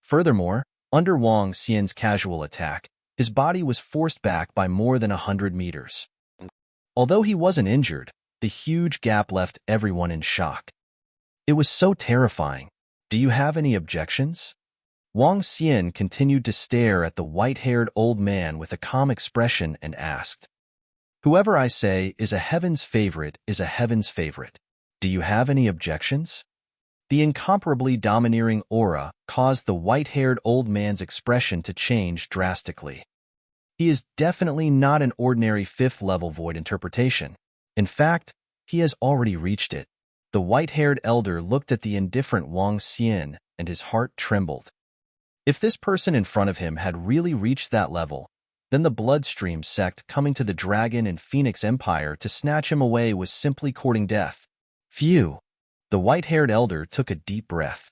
Furthermore, under Wang Xian's casual attack, his body was forced back by more than 100 meters. Although he wasn't injured, the huge gap left everyone in shock. It was so terrifying. Do you have any objections? Wang Xian continued to stare at the white-haired old man with a calm expression and asked, "Whoever I say is a heaven's favorite is a heaven's favorite. Do you have any objections?" The incomparably domineering aura caused the white-haired old man's expression to change drastically. He is definitely not an ordinary 5th-level void interpretation. In fact, he has already reached it. The white-haired elder looked at the indifferent Wang Xian, and his heart trembled. If this person in front of him had really reached that level, then the bloodstream sect coming to the Dragon and Phoenix Empire to snatch him away was simply courting death. Phew! The white-haired elder took a deep breath.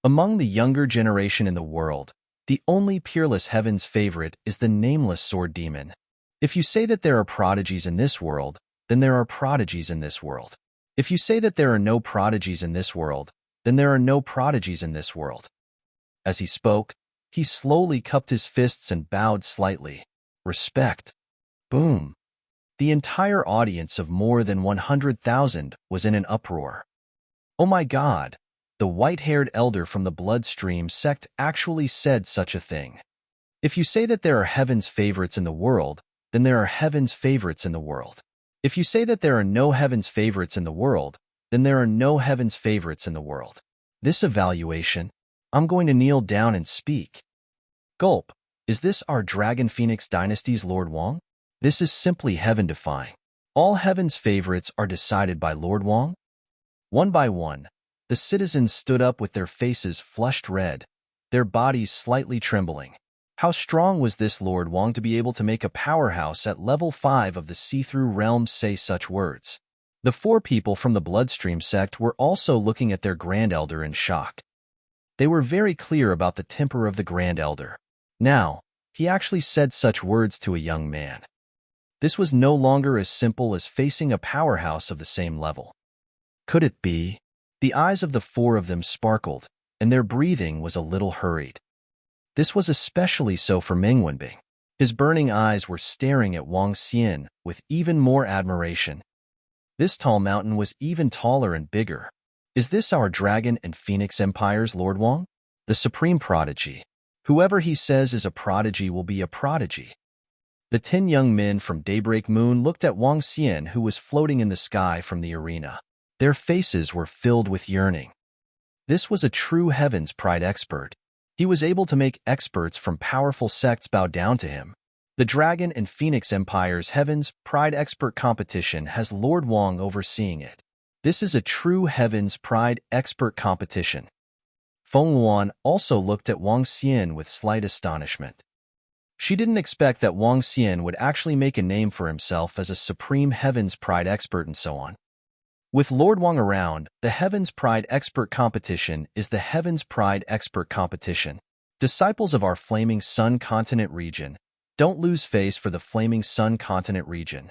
Among the younger generation in the world, the only peerless heaven's favorite is the nameless sword demon. If you say that there are prodigies in this world, then there are prodigies in this world. If you say that there are no prodigies in this world, then there are no prodigies in this world. As he spoke, he slowly cupped his fists and bowed slightly. Respect. Boom. The entire audience of more than 100,000 was in an uproar. Oh my God, the white-haired elder from the bloodstream sect actually said such a thing. If you say that there are heaven's favorites in the world, then there are heaven's favorites in the world. If you say that there are no heaven's favorites in the world, then there are no heaven's favorites in the world. This evaluation, I'm going to kneel down and speak. Gulp, is this our Dragon Phoenix Dynasty's Lord Wang? This is simply heaven-defying. All heaven's favorites are decided by Lord Wang? One by one, the citizens stood up with their faces flushed red, their bodies slightly trembling. How strong was this Lord Wang to be able to make a powerhouse at level 5 of the see-through realm say such words? The 4 people from the bloodstream sect were also looking at their Grand Elder in shock. They were very clear about the temper of the Grand Elder. Now, he actually said such words to a young man. This was no longer as simple as facing a powerhouse of the same level. Could it be? The eyes of the 4 of them sparkled, and their breathing was a little hurried. This was especially so for Meng Wenbing. His burning eyes were staring at Wang Xian with even more admiration. This tall mountain was even taller and bigger. Is this our Dragon and Phoenix Empire's Lord Wang? The supreme prodigy. Whoever he says is a prodigy will be a prodigy. The 10 young men from Daybreak Moon looked at Wang Xian, who was floating in the sky from the arena. Their faces were filled with yearning. This was a true Heaven's Pride expert. He was able to make experts from powerful sects bow down to him. The Dragon and Phoenix Empire's Heaven's Pride expert competition has Lord Wang overseeing it. This is a true Heaven's Pride expert competition. Feng Luan also looked at Wang Xian with slight astonishment. She didn't expect that Wang Xian would actually make a name for himself as a supreme Heaven's Pride expert and so on. With Lord Wang around, the Heaven's Pride Expert Competition is the Heaven's Pride Expert Competition. Disciples of our Flaming Sun Continent region, don't lose face for the Flaming Sun Continent region.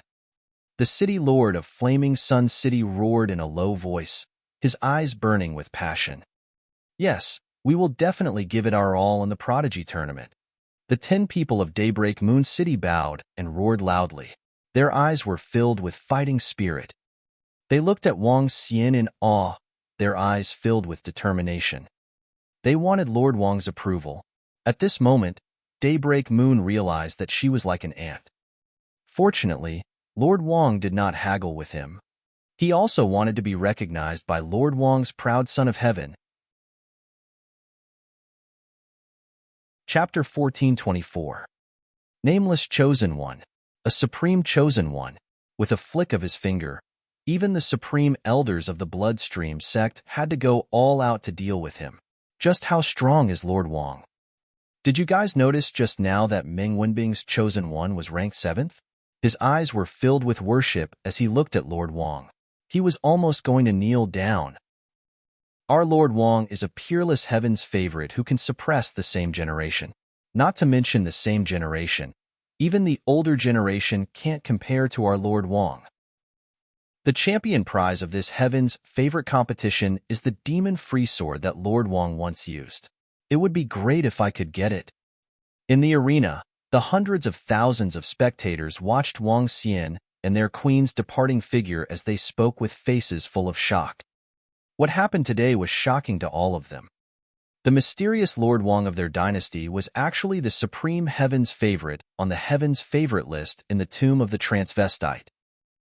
The city lord of Flaming Sun City roared in a low voice, his eyes burning with passion. Yes, we will definitely give it our all in the Prodigy Tournament. The 10 people of Daybreak Moon City bowed and roared loudly. Their eyes were filled with fighting spirit. They looked at Wang Xian in awe, their eyes filled with determination. They wanted Lord Wang's approval. At this moment, Daybreak Moon realized that she was like an ant. Fortunately, Lord Wang did not haggle with him. He also wanted to be recognized by Lord Wang's proud son of heaven. Chapter 1424. Nameless Chosen One. A Supreme Chosen One. With a flick of his finger, even the Supreme Elders of the Bloodstream sect had to go all out to deal with him. Just how strong is Lord Wang? Did you guys notice just now that Ming Wenbing's Chosen One was ranked 7th? His eyes were filled with worship as he looked at Lord Wang. He was almost going to kneel down. Our Lord Wang is a peerless heaven's favorite who can suppress the same generation. Not to mention the same generation. Even the older generation can't compare to our Lord Wang. The champion prize of this heaven's favorite competition is the demon-free sword that Lord Wang once used. It would be great if I could get it. In the arena, the hundreds of thousands of spectators watched Wang Xian and their queen's departing figure as they spoke with faces full of shock. What happened today was shocking to all of them. The mysterious Lord Wang of their dynasty was actually the supreme heaven's favorite on the heaven's favorite list in the tomb of the transvestite.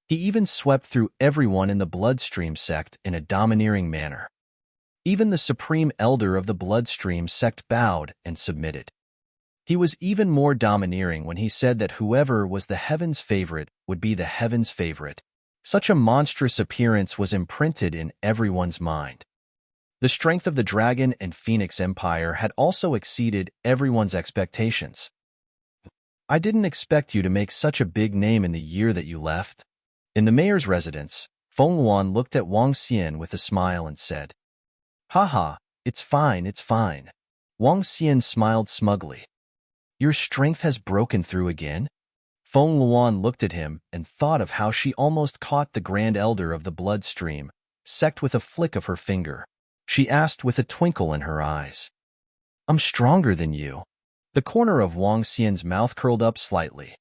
He even swept through everyone in the Bloodstream sect in a domineering manner. Even the supreme elder of the Bloodstream sect bowed and submitted. He was even more domineering when he said that whoever was the heaven's favorite would be the heaven's favorite. Such a monstrous appearance was imprinted in everyone's mind. The strength of the Dragon and Phoenix Empire had also exceeded everyone's expectations. I didn't expect you to make such a big name in the year that you left. In the mayor's residence, Feng Luan looked at Wang Xian with a smile and said, "Haha, it's fine, it's fine." Wang Xian smiled smugly. "Your strength has broken through again?" Feng Luan looked at him and thought of how she almost caught the Grand Elder of the Bloodstream sect with a flick of her finger. She asked with a twinkle in her eyes, "I'm stronger than you." The corner of Wang Xian's mouth curled up slightly.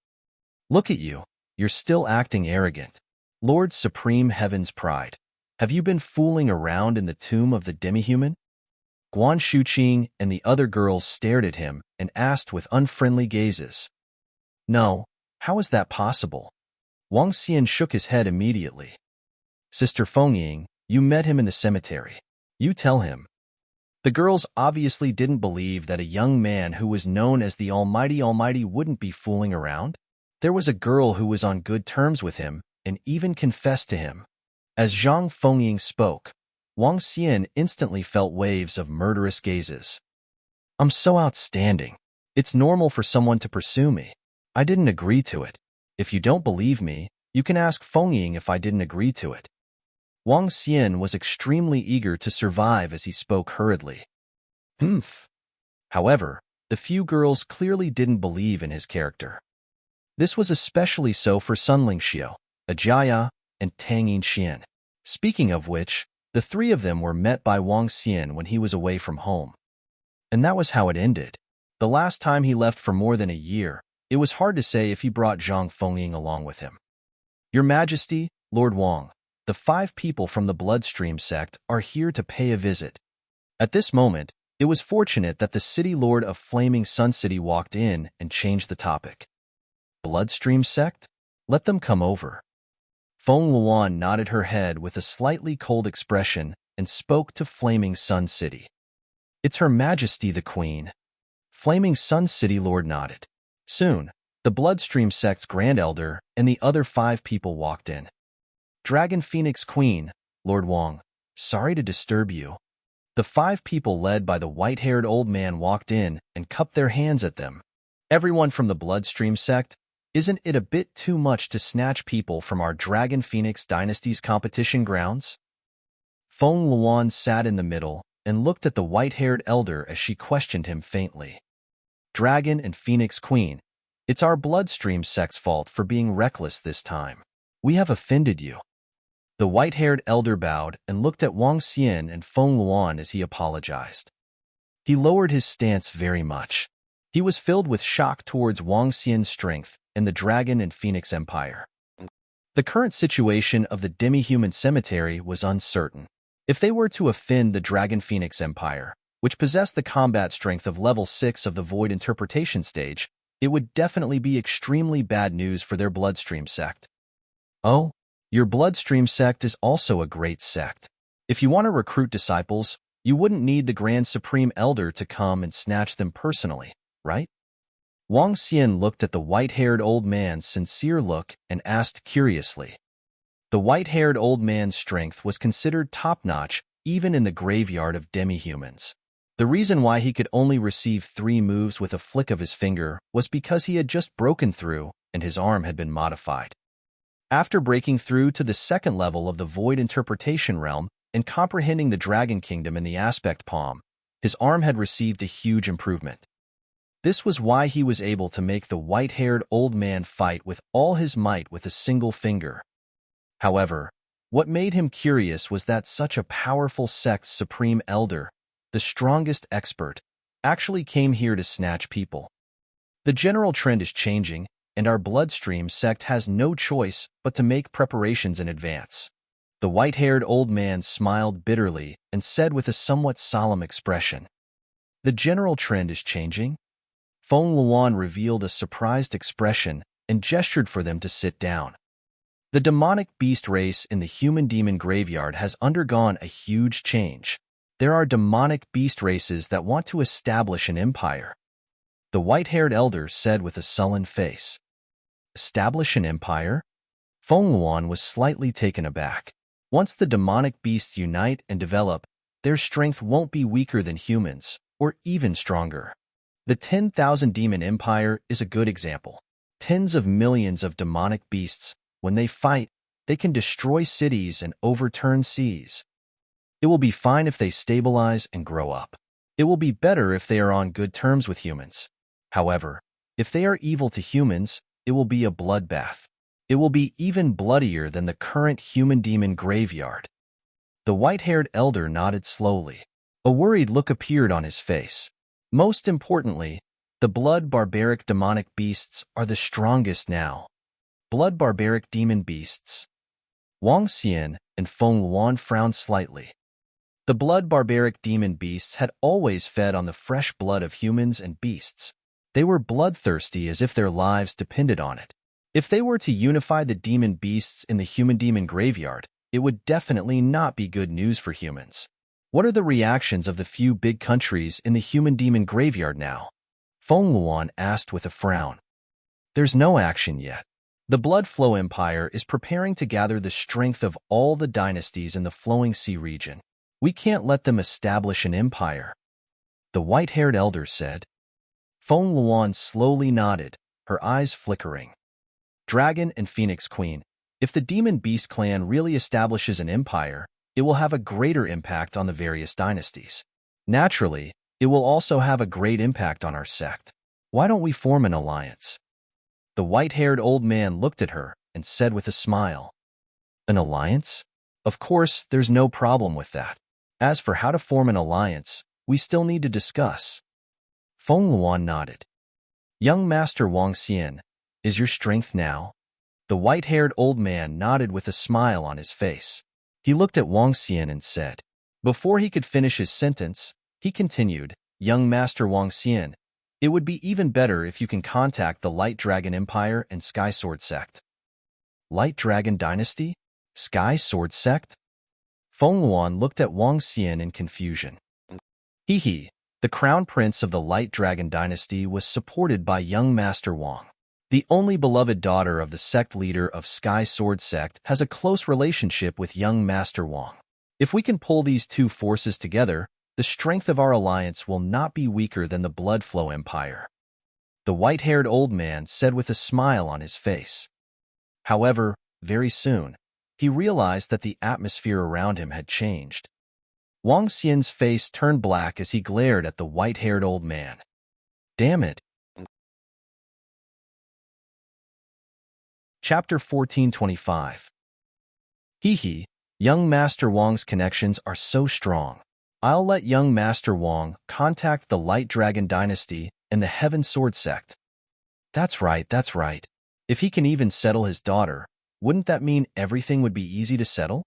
"Look at you, you're still acting arrogant. Lord Supreme Heaven's Pride, have you been fooling around in the tomb of the demi-human?" Guan Shuqing and the other girls stared at him and asked with unfriendly gazes. "No, how is that possible?" Wang Xian shook his head immediately. "Sister Fengying, you met him in the cemetery. You tell him." The girls obviously didn't believe that a young man who was known as the Almighty wouldn't be fooling around. There was a girl who was on good terms with him and even confessed to him. As Zhang Fengying spoke, Wang Xian instantly felt waves of murderous gazes. "I'm so outstanding. It's normal for someone to pursue me. I didn't agree to it. If you don't believe me, you can ask Fengying if I didn't agree to it." Wang Xian was extremely eager to survive as he spoke hurriedly. Humph. However, the few girls clearly didn't believe in his character. This was especially so for Sunling Xiao, Ajaya, and Tang Yinxian. Speaking of which, the three of them were met by Wang Xian when he was away from home. And that was how it ended. The last time he left for more than a year, it was hard to say if he brought Zhang Fengying along with him. "Your Majesty, Lord Wang, the 5 people from the Bloodstream sect are here to pay a visit." At this moment, it was fortunate that the city lord of Flaming Sun City walked in and changed the topic. "Bloodstream sect? Let them come over." Feng Luan nodded her head with a slightly cold expression and spoke to Flaming Sun City. "It's Her Majesty the Queen." Flaming Sun City Lord nodded. Soon, the Bloodstream sect's Grand Elder and the other 5 people walked in. "Dragon Phoenix Queen, Lord Wang, sorry to disturb you." The 5 people led by the white-haired old man walked in and cupped their hands at them. Everyone from the Bloodstream sect, isn't it a bit too much to snatch people from our Dragon Phoenix Dynasty's competition grounds? Feng Luan sat in the middle and looked at the white-haired elder as she questioned him faintly. Dragon and Phoenix Queen, it's our Bloodstream sect's fault for being reckless this time. We have offended you. The white-haired elder bowed and looked at Wang Xian and Feng Luan as he apologized. He lowered his stance very much. He was filled with shock towards Wang Xian's strength and the Dragon and Phoenix Empire. The current situation of the demi-human cemetery was uncertain. If they were to offend the Dragon Phoenix Empire, which possessed the combat strength of level 6 of the Void Interpretation stage, it would definitely be extremely bad news for their Bloodstream sect. Oh, your Bloodstream sect is also a great sect. If you want to recruit disciples, you wouldn't need the Grand Supreme Elder to come and snatch them personally, right? Wang Xian looked at the white-haired old man's sincere look and asked curiously. The white-haired old man's strength was considered top-notch even in the graveyard of demi-humans. The reason why he could only receive 3 moves with a flick of his finger was because he had just broken through and his arm had been modified. After breaking through to the second level of the Void Interpretation realm and comprehending the Dragon Kingdom in the Aspect Palm, his arm had received a huge improvement. This was why he was able to make the white-haired old man fight with all his might with a single finger. However, what made him curious was that such a powerful sect's supreme elder, the strongest expert, actually came here to snatch people. The general trend is changing, and our Bloodstream sect has no choice but to make preparations in advance. The white-haired old man smiled bitterly and said with a somewhat solemn expression, "The general trend is changing?" Feng Luan revealed a surprised expression and gestured for them to sit down. The demonic beast race in the human-demon graveyard has undergone a huge change. There are demonic beast races that want to establish an empire. The white-haired elder said with a sullen face. Establish an empire? Feng Luan was slightly taken aback. Once the demonic beasts unite and develop, their strength won't be weaker than humans, or even stronger. The 10,000 Demon Empire is a good example. Tens of millions of demonic beasts, when they fight, they can destroy cities and overturn seas. It will be fine if they stabilize and grow up. It will be better if they are on good terms with humans. However, if they are evil to humans, it will be a bloodbath. It will be even bloodier than the current human-demon graveyard. The white-haired elder nodded slowly. A worried look appeared on his face. Most importantly, the blood-barbaric demonic beasts are the strongest now. Blood-barbaric demon beasts. Wang Xian and Feng Luan frowned slightly. The blood-barbaric demon beasts had always fed on the fresh blood of humans and beasts. They were bloodthirsty as if their lives depended on it. If they were to unify the demon beasts in the human-demon graveyard, it would definitely not be good news for humans. What are the reactions of the few big countries in the human-demon graveyard now? Feng Luan asked with a frown. There's no action yet. The Blood Flow Empire is preparing to gather the strength of all the dynasties in the Flowing Sea region. We can't let them establish an empire. The white-haired elder said. Feng Luan slowly nodded, her eyes flickering. Dragon and Phoenix Queen, if the Demon Beast clan really establishes an empire, it will have a greater impact on the various dynasties. Naturally, it will also have a great impact on our sect. Why don't we form an alliance? The white-haired old man looked at her and said with a smile. An alliance? Of course, there's no problem with that. As for how to form an alliance, we still need to discuss. Feng Luan nodded. Young Master Wang Xian, is your strength now? The white-haired old man nodded with a smile on his face. He looked at Wang Xian and said. Before he could finish his sentence, he continued, Young Master Wang Xian, it would be even better if you can contact the Light Dragon Empire and Sky Sword Sect. Light Dragon Dynasty? Sky Sword Sect? Feng Luan looked at Wang Xian in confusion. He, the Crown Prince of the Light Dragon Dynasty, was supported by young Master Wang. The only beloved daughter of the sect leader of Sky Sword Sect has a close relationship with young Master Wang. If we can pull these two forces together, the strength of our alliance will not be weaker than the Blood Flow Empire. the white-haired old man said with a smile on his face. However, very soon, he realized that the atmosphere around him had changed. Wang Xian's face turned black as he glared at the white-haired old man. Damn it! Chapter 1425. Hee, young Master Wang's connections are so strong. I'll let young Master Wang contact the Light Dragon Dynasty and the Heaven Sword Sect. That's right, that's right. If he can even settle his daughter, wouldn't that mean everything would be easy to settle?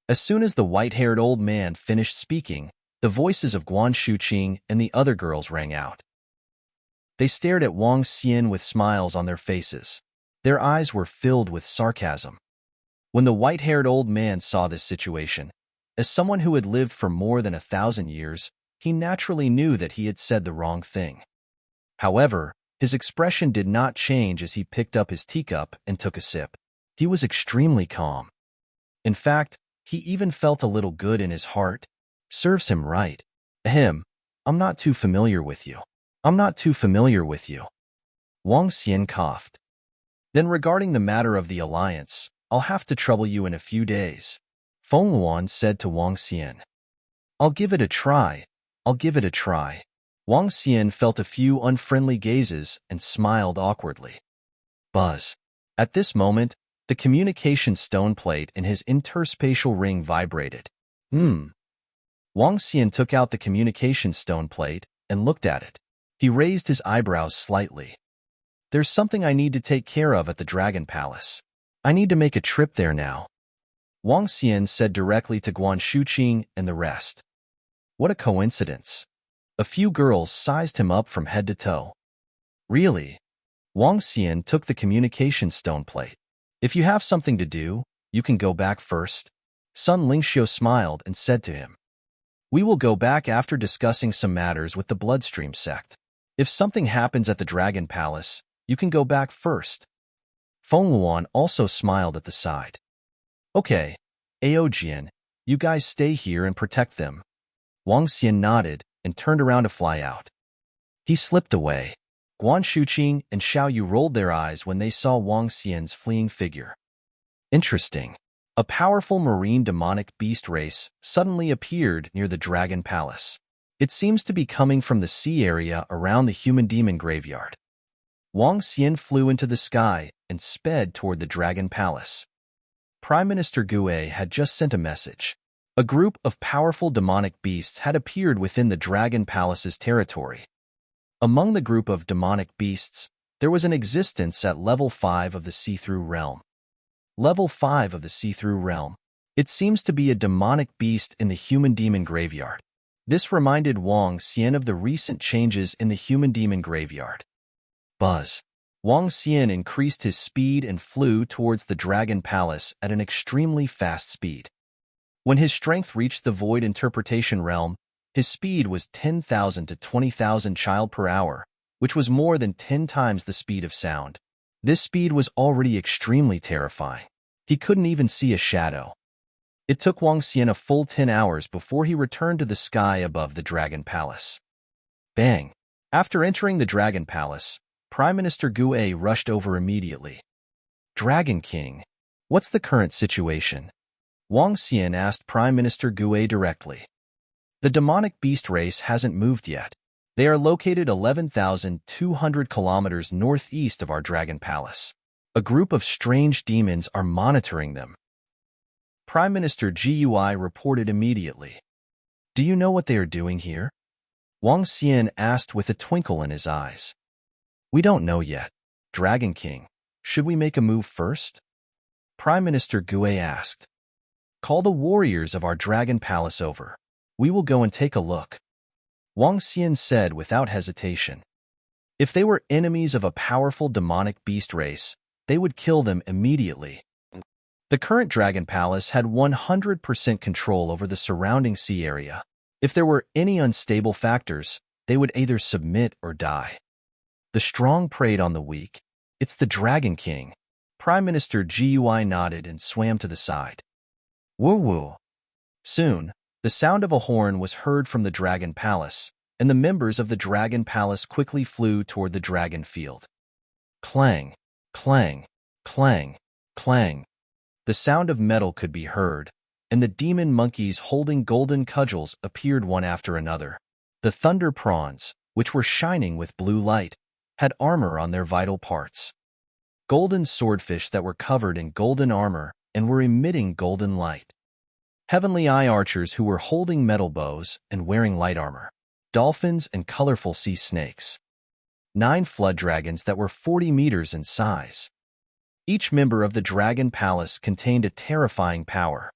As soon as the white-haired old man finished speaking, the voices of Guan Shuqing and the other girls rang out. They stared at Wang Xian with smiles on their faces. Their eyes were filled with sarcasm. When the white-haired old man saw this situation, as someone who had lived for more than 1,000 years, he naturally knew that he had said the wrong thing. However, his expression did not change as he picked up his teacup and took a sip. He was extremely calm. In fact, he even felt a little good in his heart. Serves him right. Ahem, I'm not too familiar with you. I'm not too familiar with you. Wang Xian coughed. Then regarding the matter of the alliance, I'll have to trouble you in a few days. Feng Luan said to Wang Xian. I'll give it a try. I'll give it a try. Wang Xian felt a few unfriendly gazes and smiled awkwardly. Buzz. At this moment, the communication stone plate in his interspatial ring vibrated. Wang Xian took out the communication stone plate and looked at it. He raised his eyebrows slightly. There's something I need to take care of at the Dragon Palace. I need to make a trip there now. Wang Xian said directly to Guan Shuqing and the rest. What a coincidence. A few girls sized him up from head to toe. Really? Wang Xian took the communication stone plate. If you have something to do, you can go back first. Sun Lingxiu smiled and said to him. We will go back after discussing some matters with the Bloodstream sect. If something happens at the Dragon Palace, you can go back first. Feng Luan also smiled at the side. Okay, Aojian, you guys stay here and protect them. Wang Xian nodded and turned around to fly out. He slipped away. Guan Shuqing and Xiao Yu rolled their eyes when they saw Wang Xian's fleeing figure. Interesting. A powerful marine demonic beast race suddenly appeared near the Dragon Palace. It seems to be coming from the sea area around the human demon graveyard. Wang Xian flew into the sky and sped toward the Dragon Palace. Prime Minister Gue had just sent a message. A group of powerful demonic beasts had appeared within the Dragon Palace's territory. Among the group of demonic beasts, there was an existence at level 5 of the see-through realm. Level 5 of the see-through realm. It seems to be a demonic beast in the human demon graveyard. This reminded Wang Xian of the recent changes in the human demon graveyard. Buzz. Wang Xian increased his speed and flew towards the Dragon Palace at an extremely fast speed. When his strength reached the void interpretation realm, his speed was 10,000 to 20,000 child per hour, which was more than 10 times the speed of sound. This speed was already extremely terrifying. He couldn't even see a shadow. It took Wang Xian a full 10 hours before he returned to the sky above the Dragon Palace. Bang! After entering the Dragon Palace, Prime Minister Gue rushed over immediately. Dragon King, what's the current situation? Wang Xian asked Prime Minister Gue directly. The demonic beast race hasn't moved yet. They are located 11,200 kilometers northeast of our Dragon Palace. A group of strange demons are monitoring them. Prime Minister Gui reported immediately. Do you know what they are doing here? Wang Xian asked with a twinkle in his eyes. We don't know yet. Dragon King, should we make a move first? Prime Minister Gue asked. Call the warriors of our Dragon Palace over. We will go and take a look. Wang Xian said without hesitation. If they were enemies of a powerful demonic beast race, they would kill them immediately. The current Dragon Palace had 100% control over the surrounding sea area. If there were any unstable factors, they would either submit or die. The strong preyed on the weak. It's the Dragon King. Prime Minister Gui nodded and swam to the side. Woo-woo. Soon, the sound of a horn was heard from the Dragon Palace, and the members of the Dragon Palace quickly flew toward the dragon field. Clang, clang, clang, clang. The sound of metal could be heard, and the demon monkeys holding golden cudgels appeared one after another. The thunder prawns, which were shining with blue light, had armor on their vital parts. Golden swordfish that were covered in golden armor and were emitting golden light. Heavenly eye archers who were holding metal bows and wearing light armor. Dolphins and colorful sea snakes. 9 flood dragons that were 40 meters in size. Each member of the Dragon Palace contained a terrifying power.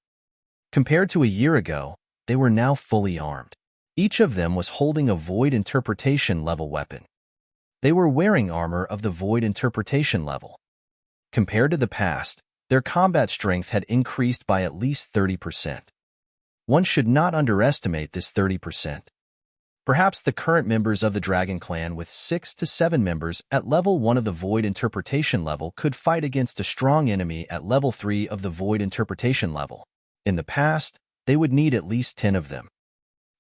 Compared to a year ago, they were now fully armed. Each of them was holding a Void Interpretation level weapon. They were wearing armor of the Void Interpretation level. Compared to the past, their combat strength had increased by at least 30%. One should not underestimate this 30%. Perhaps the current members of the Dragon Clan with 6 to 7 members at level 1 of the Void Interpretation level could fight against a strong enemy at level 3 of the Void Interpretation level. In the past, they would need at least 10 of them.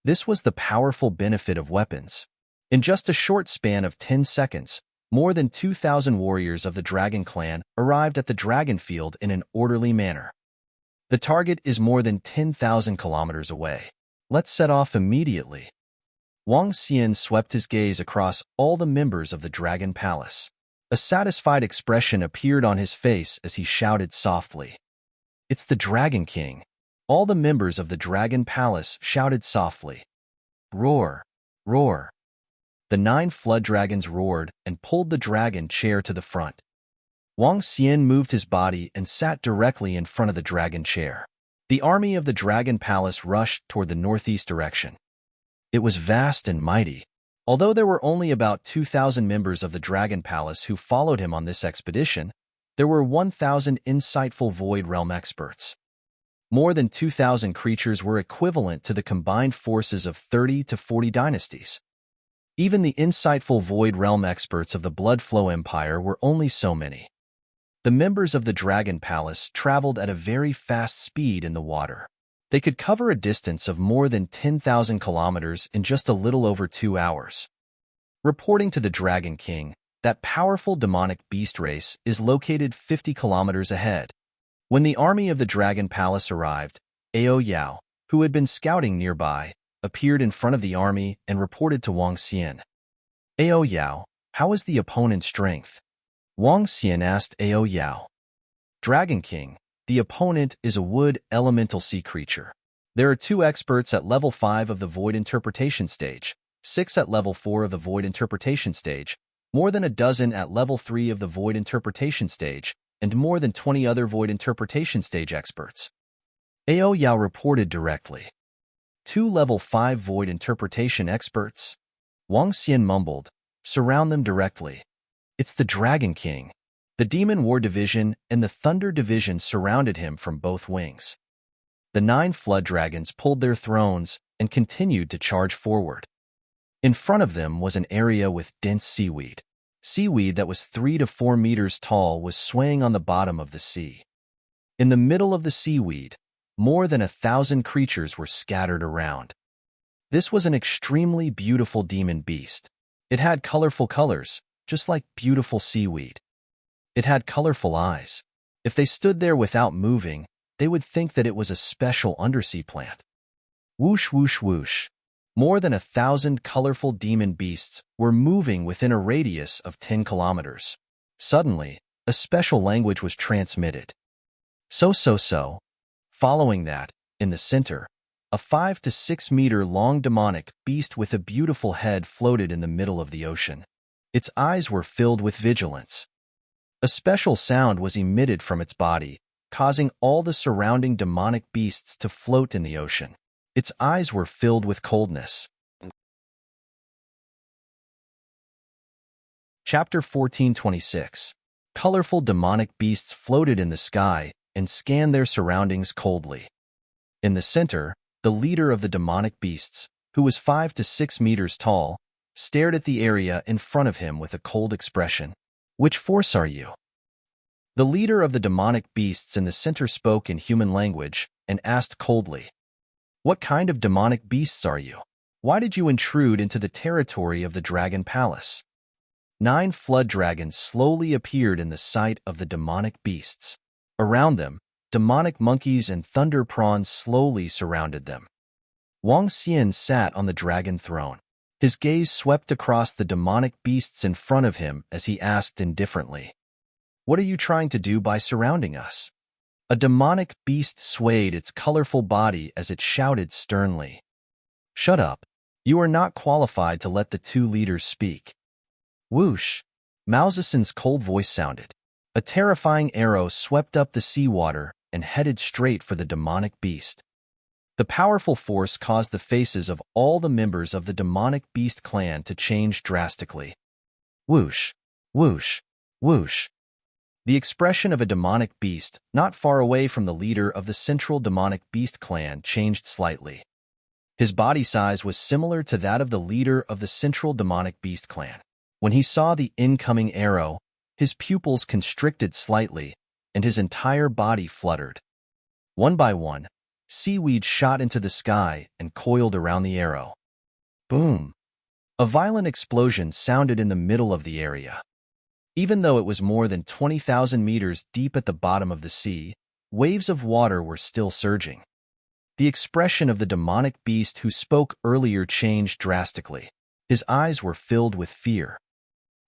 This was the powerful benefit of weapons. In just a short span of 10 seconds, more than 2,000 warriors of the Dragon Clan arrived at the Dragon Field in an orderly manner. The target is more than 10,000 kilometers away. Let's set off immediately. Wang Xian swept his gaze across all the members of the Dragon Palace. A satisfied expression appeared on his face as he shouted softly. "It's the Dragon King." All the members of the Dragon Palace shouted softly. Roar! Roar! The 9 flood dragons roared and pulled the dragon chair to the front. Wang Xian moved his body and sat directly in front of the dragon chair. The army of the Dragon Palace rushed toward the northeast direction. It was vast and mighty. Although there were only about 2,000 members of the Dragon Palace who followed him on this expedition, there were 1,000 insightful Void Realm experts. More than 2,000 creatures were equivalent to the combined forces of 30 to 40 dynasties. Even the insightful Void Realm experts of the Blood Flow Empire were only so many. The members of the Dragon Palace traveled at a very fast speed in the water. They could cover a distance of more than 10,000 kilometers in just a little over 2 hours. Reporting to the Dragon King, that powerful demonic beast race is located 50 kilometers ahead. When the army of the Dragon Palace arrived, Ao Yao, who had been scouting nearby, appeared in front of the army and reported to Wang Xian. Ao Yao, how is the opponent's strength? Wang Xian asked Ao Yao. Dragon King, the opponent is a wood elemental sea creature. There are 2 experts at level 5 of the Void Interpretation stage, 6 at level 4 of the Void Interpretation stage, more than a dozen at level 3 of the Void Interpretation stage, and more than 20 other Void Interpretation stage experts. Ao Yao reported directly. 2 level 5 Void Interpretation experts? Wang Xian mumbled. Surround them directly. It's the Dragon King. The Demon War Division and the Thunder Division surrounded him from both wings. The 9 flood dragons pulled their thrones and continued to charge forward. In front of them was an area with dense seaweed. Seaweed that was 3 to 4 meters tall was swaying on the bottom of the sea. In the middle of the seaweed, more than 1,000 creatures were scattered around. This was an extremely beautiful demon beast. It had colorful colors, just like beautiful seaweed. It had colorful eyes. If they stood there without moving, they would think that it was a special undersea plant. Whoosh, whoosh, whoosh. More than 1,000 colorful demon beasts were moving within a radius of 10 kilometers. Suddenly, a special language was transmitted. So. Following that, in the center, a 5 to 6 meter long demonic beast with a beautiful head floated in the middle of the ocean. Its eyes were filled with vigilance. A special sound was emitted from its body, causing all the surrounding demonic beasts to float in the ocean. Its eyes were filled with coldness. Chapter 1426. Colorful demonic beasts floated in the sky and scanned their surroundings coldly. In the center, the leader of the demonic beasts, who was 5 to 6 meters tall, stared at the area in front of him with a cold expression. Which force are you? The leader of the demonic beasts in the center spoke in human language and asked coldly, What kind of demonic beasts are you? Why did you intrude into the territory of the Dragon Palace? 9 flood dragons slowly appeared in the sight of the demonic beasts. Around them, demonic monkeys and thunder prawns slowly surrounded them. Wang Xian sat on the dragon throne. His gaze swept across the demonic beasts in front of him as he asked indifferently, "What are you trying to do by surrounding us?" A demonic beast swayed its colorful body as it shouted sternly, "Shut up. You are not qualified to let the 2 leaders speak." Whoosh! Mao Zedong's cold voice sounded. A terrifying arrow swept up the seawater and headed straight for the demonic beast. The powerful force caused the faces of all the members of the demonic beast clan to change drastically. Whoosh! Whoosh! Whoosh! The expression of a demonic beast not far away from the leader of the central demonic beast clan changed slightly. His body size was similar to that of the leader of the central demonic beast clan. When he saw the incoming arrow, his pupils constricted slightly, and his entire body fluttered. One by one, seaweed shot into the sky and coiled around the arrow. Boom! A violent explosion sounded in the middle of the area. Even though it was more than 20,000 meters deep at the bottom of the sea, waves of water were still surging. The expression of the demonic beast who spoke earlier changed drastically. His eyes were filled with fear.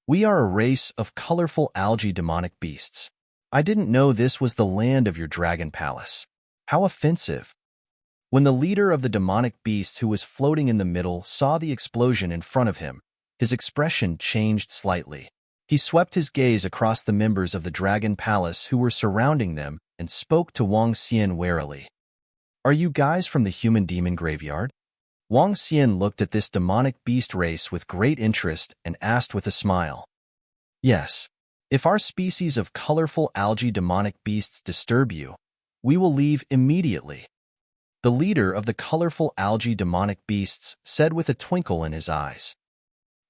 "We are a race of colorful algae demonic beasts. I didn't know this was the land of your dragon palace. How offensive." When the leader of the demonic beast who was floating in the middle saw the explosion in front of him, his expression changed slightly. He swept his gaze across the members of the dragon palace who were surrounding them and spoke to Wang Xian warily. "Are you guys from the human demon graveyard?" Wang Xian looked at this demonic beast race with great interest and asked with a smile. "Yes. If our species of colorful algae demonic beasts disturb you, we will leave immediately." The leader of the colorful algae demonic beasts said with a twinkle in his eyes.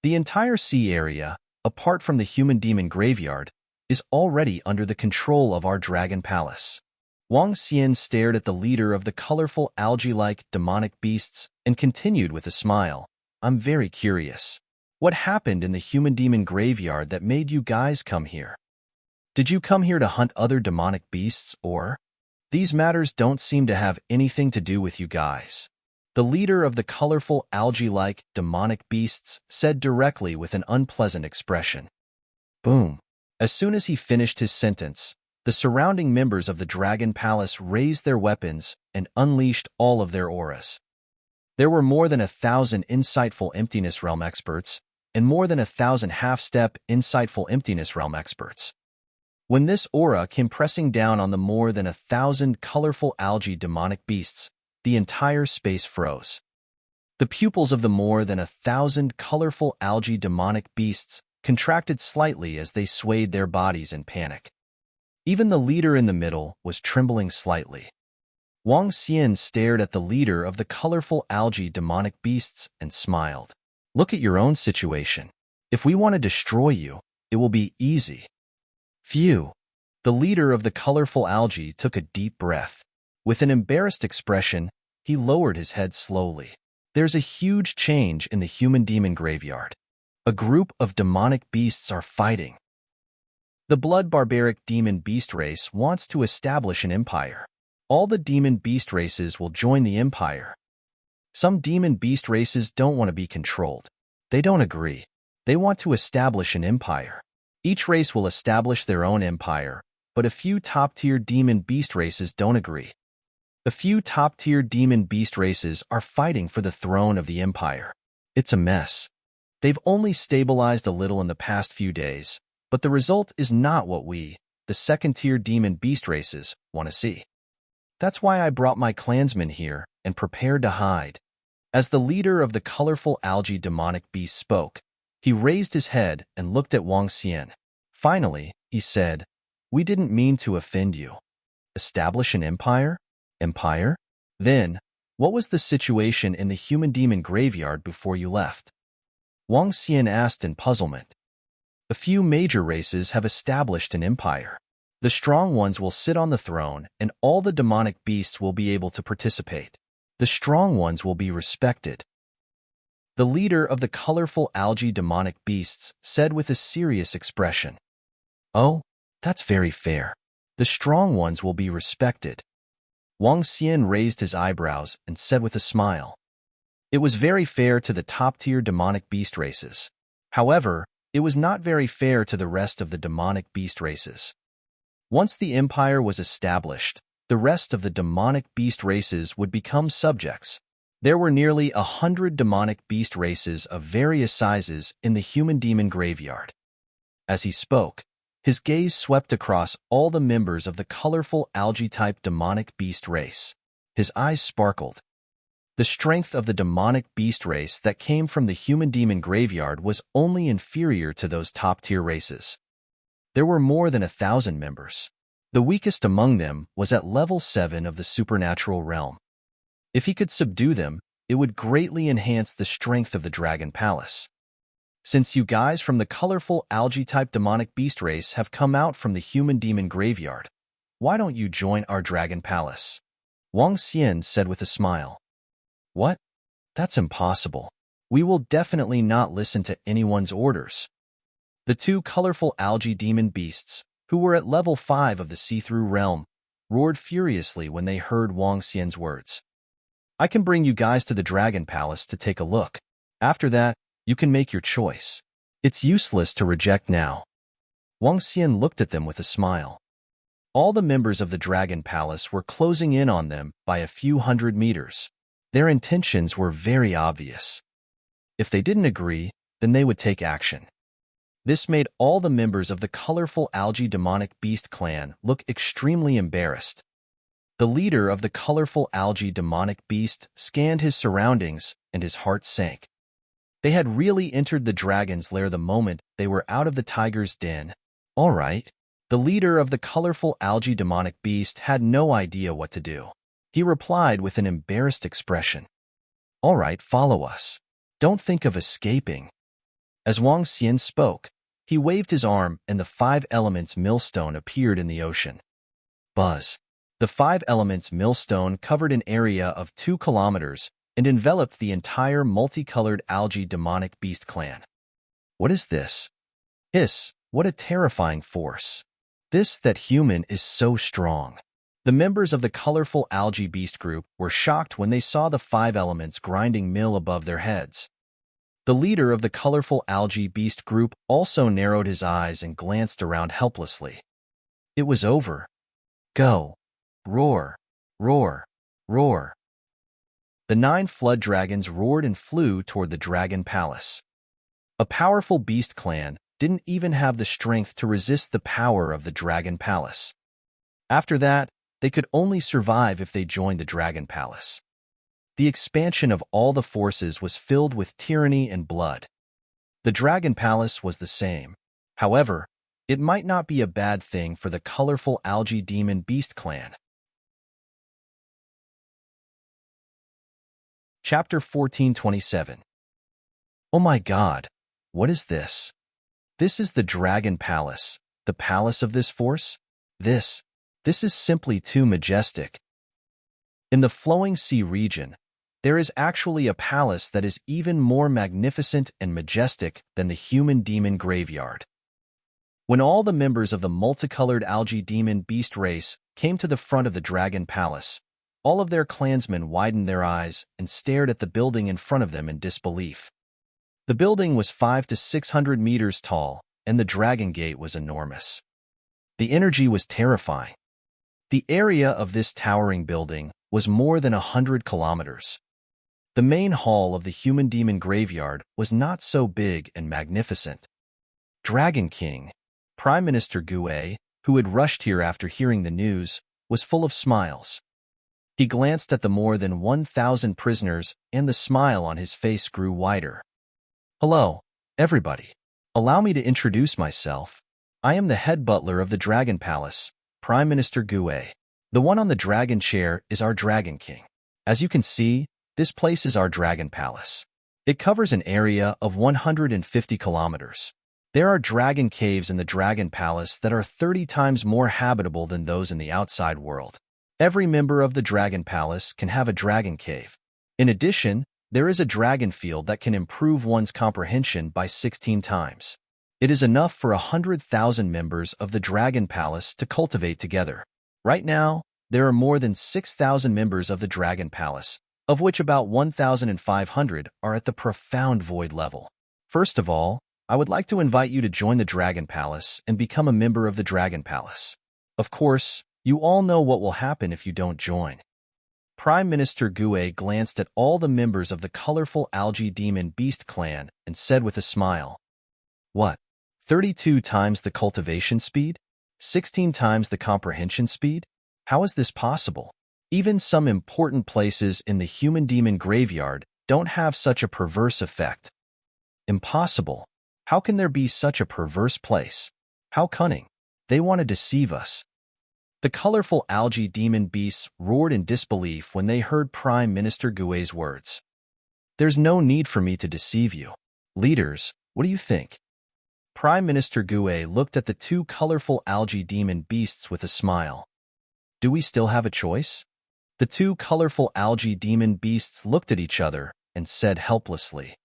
The entire sea area, apart from the human demon graveyard, is already under the control of our dragon palace. Wang Xian stared at the leader of the colorful algae-like demonic beasts and continued with a smile. "I'm very curious. What happened in the human demon graveyard that made you guys come here? Did you come here to hunt other demonic beasts, or? These matters don't seem to have anything to do with you guys." The leader of the colorful algae-like demonic beasts said directly with an unpleasant expression. Boom! As soon as he finished his sentence, the surrounding members of the Dragon Palace raised their weapons and unleashed all of their auras. There were more than 1,000 insightful Emptiness Realm experts and more than 1,000 half-step insightful Emptiness Realm experts. When this aura came pressing down on the more than 1,000 colorful algae demonic beasts, the entire space froze. The pupils of the more than 1,000 colorful algae demonic beasts contracted slightly as they swayed their bodies in panic. Even the leader in the middle was trembling slightly. Wang Xian stared at the leader of the colorful algae demonic beasts and smiled. "Look at your own situation. If we want to destroy you, it will be easy." Phew! The leader of the colorful algae took a deep breath. With an embarrassed expression, he lowered his head slowly. There's a huge change in the human demon graveyard. A group of demonic beasts are fighting. The blood barbaric demon beast race wants to establish an empire. All the demon beast races will join the empire. Some demon beast races don't want to be controlled. They don't agree. They want to establish an empire. Each race will establish their own empire, but a few top-tier demon beast races don't agree. A few top-tier demon beast races are fighting for the throne of the empire. It's a mess. They've only stabilized a little in the past few days, but the result is not what we, the second-tier demon beast races, want to see. That's why I brought my clansmen here and prepared to hide. As the leader of the colorful algae demonic beast spoke, he raised his head and looked at Wang Xian. Finally, he said, "We didn't mean to offend you. Establish an empire? Empire? Then, what was the situation in the human demon graveyard before you left?" Wang Xian asked in puzzlement. "A few major races have established an empire. The strong ones will sit on the throne, and all the demonic beasts will be able to participate. The strong ones will be respected." The leader of the colorful algae demonic beasts said with a serious expression. Oh, that's very fair. The strong ones will be respected. Wang Xian raised his eyebrows and said with a smile. It was very fair to the top-tier demonic beast races. However, it was not very fair to the rest of the demonic beast races. Once the empire was established, the rest of the demonic beast races would become subjects. There were nearly 100 demonic beast races of various sizes in the human demon graveyard. As he spoke, his gaze swept across all the members of the colorful algae-type demonic beast race. His eyes sparkled. The strength of the demonic beast race that came from the human demon graveyard was only inferior to those top-tier races. There were more than 1,000 members. The weakest among them was at level 7 of the supernatural realm. If he could subdue them, it would greatly enhance the strength of the Dragon Palace. Since you guys from the colorful algae-type demonic beast race have come out from the human demon graveyard, why don't you join our Dragon Palace? Wang Xian said with a smile. What? That's impossible. We will definitely not listen to anyone's orders. The two colorful algae demon beasts, who were at level 5 of the see-through realm, roared furiously when they heard Wang Xian's words. I can bring you guys to the Dragon Palace to take a look. After that, you can make your choice. It's useless to reject now. Wang Xian looked at them with a smile. All the members of the Dragon Palace were closing in on them by a few hundred meters. Their intentions were very obvious. If they didn't agree, then they would take action. This made all the members of the colorful algae demonic beast clan look extremely embarrassed. The leader of the colorful algae demonic beast scanned his surroundings and his heart sank. They had really entered the dragon's lair the moment they were out of the tiger's den. All right. The leader of the colorful algae demonic beast had no idea what to do. He replied with an embarrassed expression. All right, follow us. Don't think of escaping. As Wang Xian spoke, he waved his arm and the 5 elements millstone appeared in the ocean. Buzz. The 5 elements millstone covered an area of 2 kilometers and enveloped the entire multicolored algae demonic beast clan. What is this? Hiss, what a terrifying force. That human is so strong. The members of the colorful algae beast group were shocked when they saw the 5 elements grinding mill above their heads. The leader of the colorful algae beast group also narrowed his eyes and glanced around helplessly. It was over. Go. Roar. Roar. Roar. The 9 flood dragons roared and flew toward the Dragon Palace. A powerful beast clan didn't even have the strength to resist the power of the Dragon Palace. After that, they could only survive if they joined the Dragon Palace. The expansion of all the forces was filled with tyranny and blood. The Dragon Palace was the same. However, it might not be a bad thing for the colorful algae demon beast clan. Chapter 1427. Oh my God, what is this? This is the Dragon Palace, the palace of this force? This is simply too majestic. In the flowing sea region, there is actually a palace that is even more magnificent and majestic than the human demon graveyard. When all the members of the multicolored algae demon beast race came to the front of the Dragon Palace, all of their clansmen widened their eyes and stared at the building in front of them in disbelief. The building was 500 to 600 meters tall, and the Dragon Gate was enormous. The energy was terrifying. The area of this towering building was more than 100 kilometers. The main hall of the human demon graveyard was not so big and magnificent. Dragon King, Prime Minister Gue, who had rushed here after hearing the news, was full of smiles. He glanced at the more than 1,000 prisoners, and the smile on his face grew wider. Hello, everybody. Allow me to introduce myself. I am the head butler of the Dragon Palace, Prime Minister Gue. The one on the dragon chair is our Dragon King. As you can see, this place is our Dragon Palace. It covers an area of 150 kilometers. There are dragon caves in the Dragon Palace that are 30 times more habitable than those in the outside world. Every member of the Dragon Palace can have a dragon cave. In addition, There is a dragon field that can improve one's comprehension by 16 times. It is enough for 100,000 members of the Dragon Palace to cultivate together. Right now, there are more than 6,000 members of the Dragon Palace, of which about 1,500 are at the profound void level. First of all, I would like to invite you to join the Dragon Palace and become a member of the Dragon Palace. Of course, you all know what will happen if you don't join. Prime Minister Gue glanced at all the members of the colorful algae demon beast clan and said with a smile, "What? 32 times the cultivation speed? 16 times the comprehension speed? How is this possible? Even some important places in the human demon graveyard don't have such a perverse effect. Impossible. How can there be such a perverse place? How cunning. They want to deceive us." The colorful algae demon beasts roared in disbelief when they heard Prime Minister Gue's words. "There's no need for me to deceive you. Leaders, what do you think?" Prime Minister Gue looked at the two colorful algae demon beasts with a smile. "Do we still have a choice?" The two colorful algae demon beasts looked at each other and said helplessly.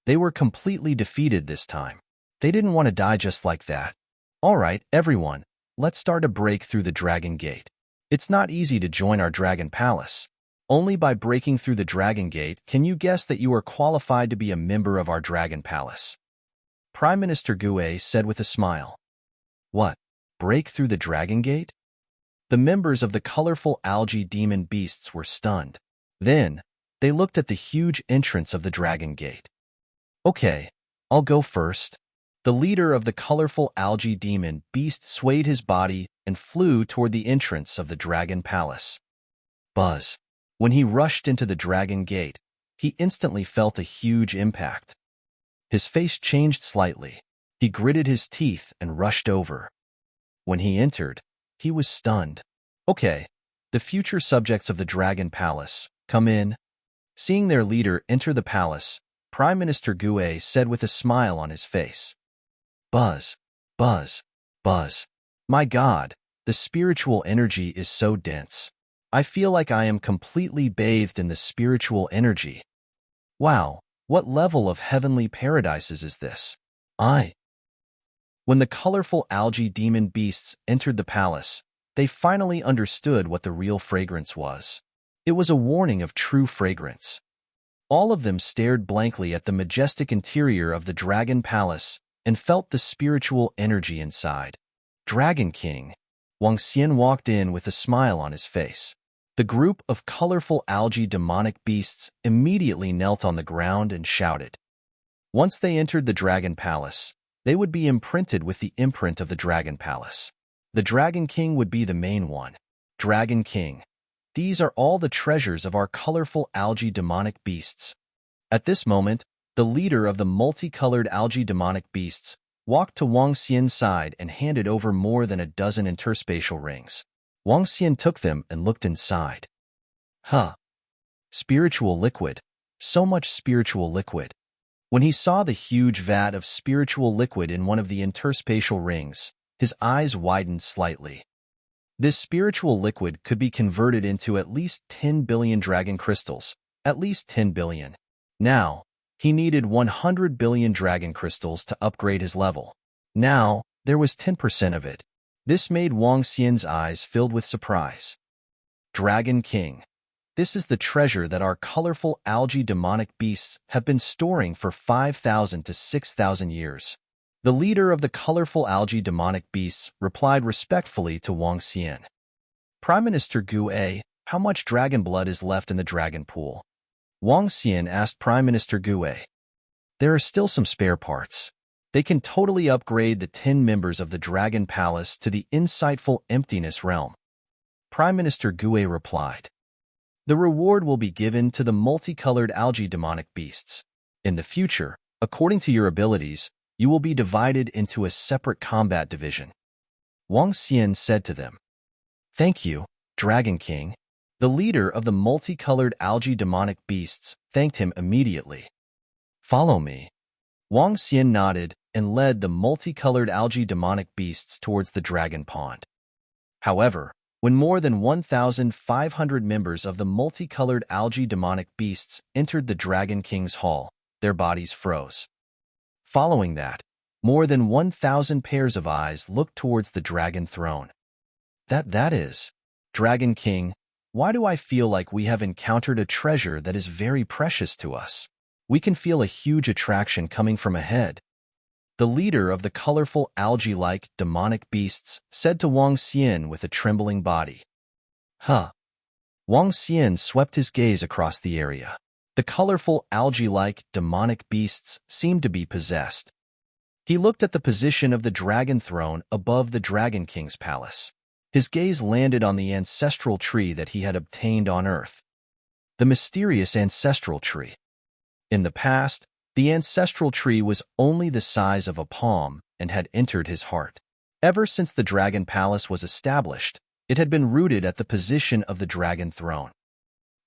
They were completely defeated this time. They didn't want to die just like that. "All right, everyone, let's start a break through the Dragon Gate. It's not easy to join our Dragon Palace. Only by breaking through the Dragon Gate can you guess that you are qualified to be a member of our Dragon Palace." Prime Minister Gue said with a smile. "What? Break through the Dragon Gate?" The members of the colorful algae demon beasts were stunned. Then, they looked at the huge entrance of the Dragon Gate. "Okay, I'll go first." The leader of the colorful algae demon beast swayed his body and flew toward the entrance of the Dragon Palace. Buzz. When he rushed into the Dragon Gate, he instantly felt a huge impact. His face changed slightly. He gritted his teeth and rushed over. When he entered, he was stunned. "Okay, the future subjects of the Dragon Palace, come in." Seeing their leader enter the palace, Prime Minister Gue said with a smile on his face. "Buzz, buzz, buzz. My God, the spiritual energy is so dense. I feel like I am completely bathed in the spiritual energy. Wow, what level of heavenly paradises is this?" When the colorful algae demon beasts entered the palace, they finally understood what the real fragrance was. It was a warning of true fragrance. All of them stared blankly at the majestic interior of the Dragon Palace and felt the spiritual energy inside. "Dragon King." Wang Xian walked in with a smile on his face. The group of colorful algae demonic beasts immediately knelt on the ground and shouted. Once they entered the Dragon Palace, they would be imprinted with the imprint of the Dragon Palace. The Dragon King would be the main one. Dragon King. These are all the treasures of our colorful algae demonic beasts. At this moment, the leader of the multicolored algae demonic beasts walked to Wang Xian's side and handed over more than a dozen interspatial rings. Wang Xian took them and looked inside. Huh. Spiritual liquid. So much spiritual liquid. When he saw the huge vat of spiritual liquid in one of the interspatial rings, his eyes widened slightly. This spiritual liquid could be converted into at least 10 billion dragon crystals, at least 10 billion. Now, he needed 100 billion dragon crystals to upgrade his level. Now, there was 10% of it. This made Wang Xian's eyes filled with surprise. Dragon King. This is the treasure that our colorful algae demonic beasts have been storing for 5,000 to 6,000 years. The leader of the colorful algae demonic beasts replied respectfully to Wang Xian. Prime Minister Gue, how much dragon blood is left in the dragon pool? Wang Xian asked Prime Minister Gue. There are still some spare parts. They can totally upgrade the 10 members of the Dragon Palace to the insightful emptiness realm. Prime Minister Gue replied. The reward will be given to the multicolored algae demonic beasts. In the future, according to your abilities, you will be divided into a separate combat division. Wang Xian said to them. Thank you, Dragon King. The leader of the multicolored algae demonic beasts thanked him immediately. Follow me. Wang Xian nodded and led the multicolored algae demonic beasts towards the dragon pond. However, When more than 1,500 members of the multicolored algae demonic beasts entered the Dragon King's hall, their bodies froze. Following that, more than 1,000 pairs of eyes looked towards the dragon throne. That is, Dragon King, why do I feel like we have encountered a treasure that is very precious to us? We can feel a huge attraction coming from ahead. The leader of the colorful algae-like demonic beasts said to Wang Xian with a trembling body. Huh. Wang Xian swept his gaze across the area. The colorful algae-like demonic beasts seemed to be possessed. He looked at the position of the dragon throne above the Dragon King's palace. His gaze landed on the ancestral tree that he had obtained on Earth. The mysterious ancestral tree. In the past, the ancestral tree was only the size of a palm and had entered his heart. Ever since the Dragon Palace was established, it had been rooted at the position of the dragon throne.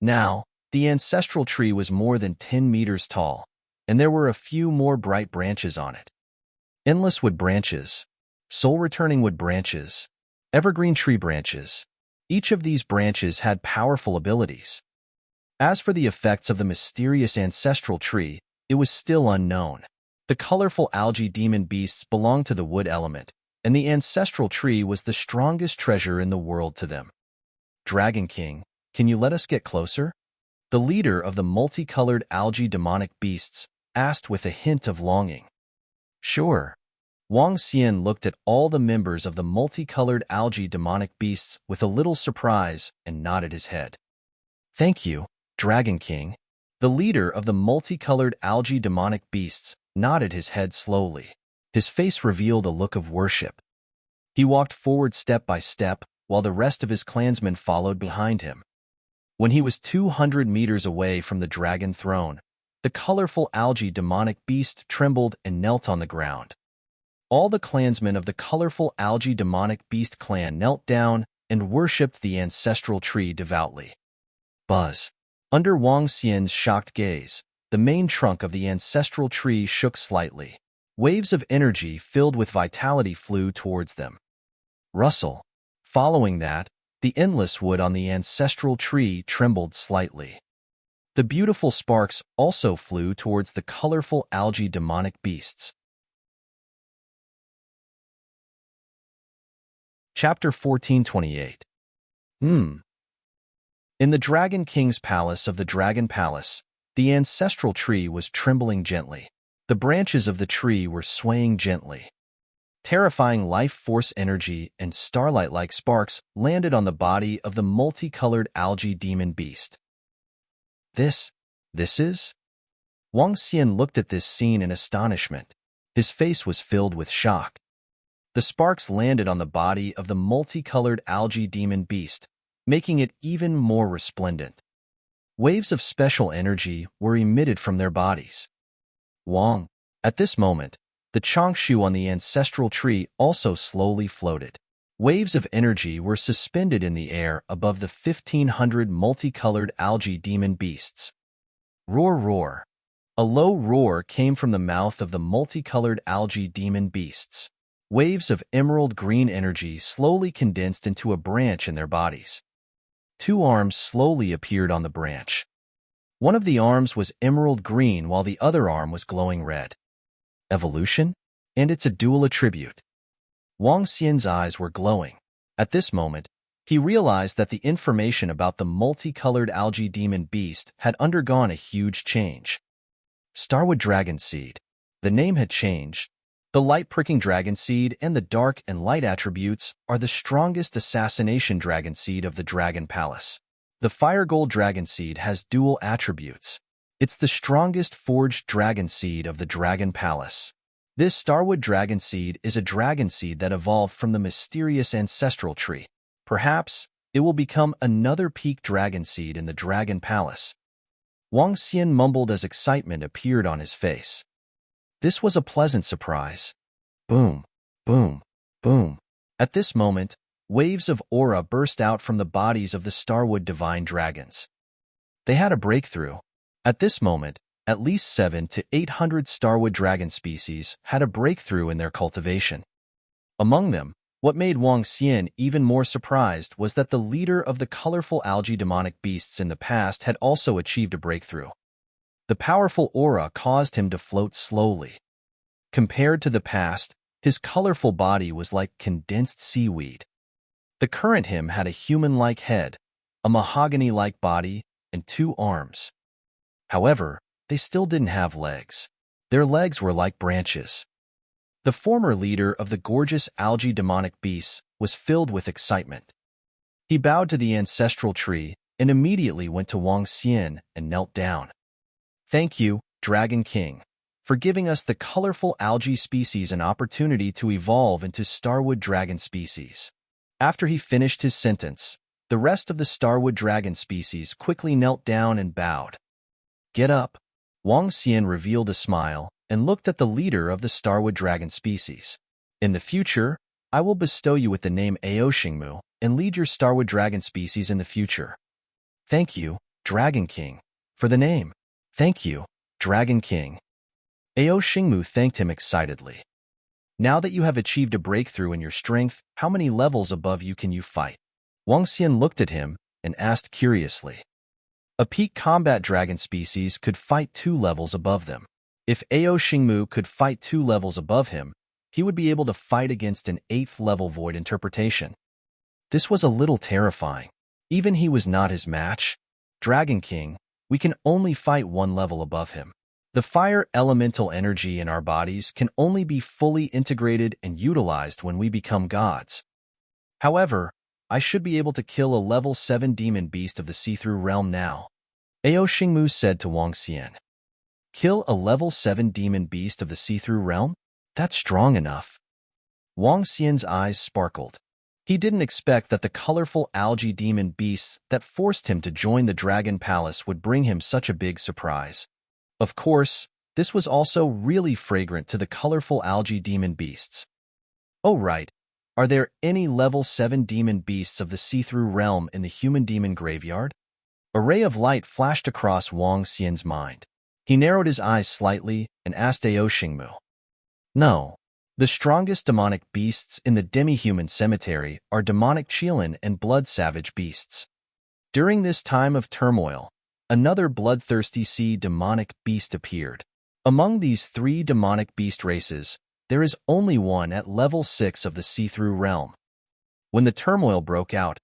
Now, the ancestral tree was more than 10 meters tall, and there were a few more bright branches on it. Endless wood branches, soul-returning wood branches, evergreen tree branches. Each of these branches had powerful abilities. As for the effects of the mysterious ancestral tree, it was still unknown. The colorful algae demon beasts belonged to the wood element, and the ancestral tree was the strongest treasure in the world to them. Dragon King, can you let us get closer? The leader of the multicolored algae demonic beasts asked with a hint of longing. Sure. Wang Xian looked at all the members of the multicolored algae demonic beasts with a little surprise and nodded his head. Thank you, Dragon King. The leader of the multicolored algae demonic beasts nodded his head slowly. His face revealed a look of worship. He walked forward step by step, while the rest of his clansmen followed behind him. When he was 200 meters away from the dragon throne, the colorful algae demonic beast trembled and knelt on the ground. All the clansmen of the colorful algae demonic beast clan knelt down and worshipped the ancestral tree devoutly. Buzz. Under Wang Xian's shocked gaze, the main trunk of the ancestral tree shook slightly. Waves of energy filled with vitality flew towards them. Rustle. Following that, the endless wood on the ancestral tree trembled slightly. The beautiful sparks also flew towards the colorful algae demonic beasts. Chapter 1428. In the Dragon King's palace of the Dragon Palace, the ancestral tree was trembling gently. The branches of the tree were swaying gently. Terrifying life force energy and starlight-like sparks landed on the body of the multicolored algae demon beast. This is? Wang Xian looked at this scene in astonishment. His face was filled with shock. The sparks landed on the body of the multicolored algae demon beast, making it even more resplendent. Waves of special energy were emitted from their bodies. Wang. At this moment, the Changshu on the ancestral tree also slowly floated. Waves of energy were suspended in the air above the 1,500 multicolored algae demon beasts. Roar, roar. A low roar came from the mouth of the multicolored algae demon beasts. Waves of emerald green energy slowly condensed into a branch in their bodies. 2 arms slowly appeared on the branch. One of the arms was emerald green while the other arm was glowing red. Evolution? And it's a dual attribute. Wang Xian's eyes were glowing. At this moment, he realized that the information about the multicolored algae demon beast had undergone a huge change. Starwood Dragon Seed. The name had changed. The light-pricking dragon seed and the dark and light attributes are the strongest assassination dragon seed of the Dragon Palace. The fire gold dragon seed has dual attributes. It's the strongest forged dragon seed of the Dragon Palace. This Starwood dragon seed is a dragon seed that evolved from the mysterious ancestral tree. Perhaps it will become another peak dragon seed in the Dragon Palace. Wang Xian mumbled as excitement appeared on his face. This was a pleasant surprise. Boom, boom, boom. At this moment, waves of aura burst out from the bodies of the Starwood divine dragons. They had a breakthrough. At this moment, at least 700 to 800 Starwood dragon species had a breakthrough in their cultivation. Among them, What made Wang Xian even more surprised was that the leader of the colorful algae demonic beasts in the past had also achieved a breakthrough. The powerful aura caused him to float slowly. Compared to the past, his colorful body was like condensed seaweed. The current him had a human-like head, a mahogany-like body, and 2 arms. However, they still didn't have legs. Their legs were like branches. The former leader of the gorgeous algae demonic beasts was filled with excitement. He bowed to the ancestral tree and immediately went to Wang Xian and knelt down. "Thank you, Dragon King, for giving us the colorful algae species an opportunity to evolve into Starwood dragon species." After he finished his sentence, the rest of the Starwood dragon species quickly knelt down and bowed. "Get up." Wang Xian revealed a smile and looked at the leader of the Starwood dragon species. "In the future, I will bestow you with the name Aoshingmu and lead your Starwood dragon species in the future." "Thank you, Dragon King, for the name." "Thank you, Dragon King." Aoshingmu thanked him excitedly. "Now that you have achieved a breakthrough in your strength, how many levels above you can you fight?" Wang Xian looked at him and asked curiously. A peak combat dragon species could fight 2 levels above them. If Aoshingmu could fight 2 levels above him, he would be able to fight against an 8th level void interpretation. This was a little terrifying. Even he was not his match. "Dragon King, we can only fight 1 level above him. The fire elemental energy in our bodies can only be fully integrated and utilized when we become gods. However, I should be able to kill a level 7 demon beast of the see-through realm now," Aoshingmu said to Wang Xian. "Kill a level 7 demon beast of the see-through realm? That's strong enough." Wang Xian's eyes sparkled. He didn't expect that the colorful algae demon beasts that forced him to join the Dragon Palace would bring him such a big surprise. Of course, this was also really fragrant to the colorful algae demon beasts. "Oh right, are there any level 7 demon beasts of the see-through realm in the human demon graveyard?" A ray of light flashed across Wang Xian's mind. He narrowed his eyes slightly and asked Aoshingmu. "No. The strongest demonic beasts in the demi-human cemetery are demonic Qilin and blood savage beasts. During this time of turmoil, another bloodthirsty sea demonic beast appeared. Among these 3 demonic beast races, there is only one at level 6 of the see-through realm. When the turmoil broke out,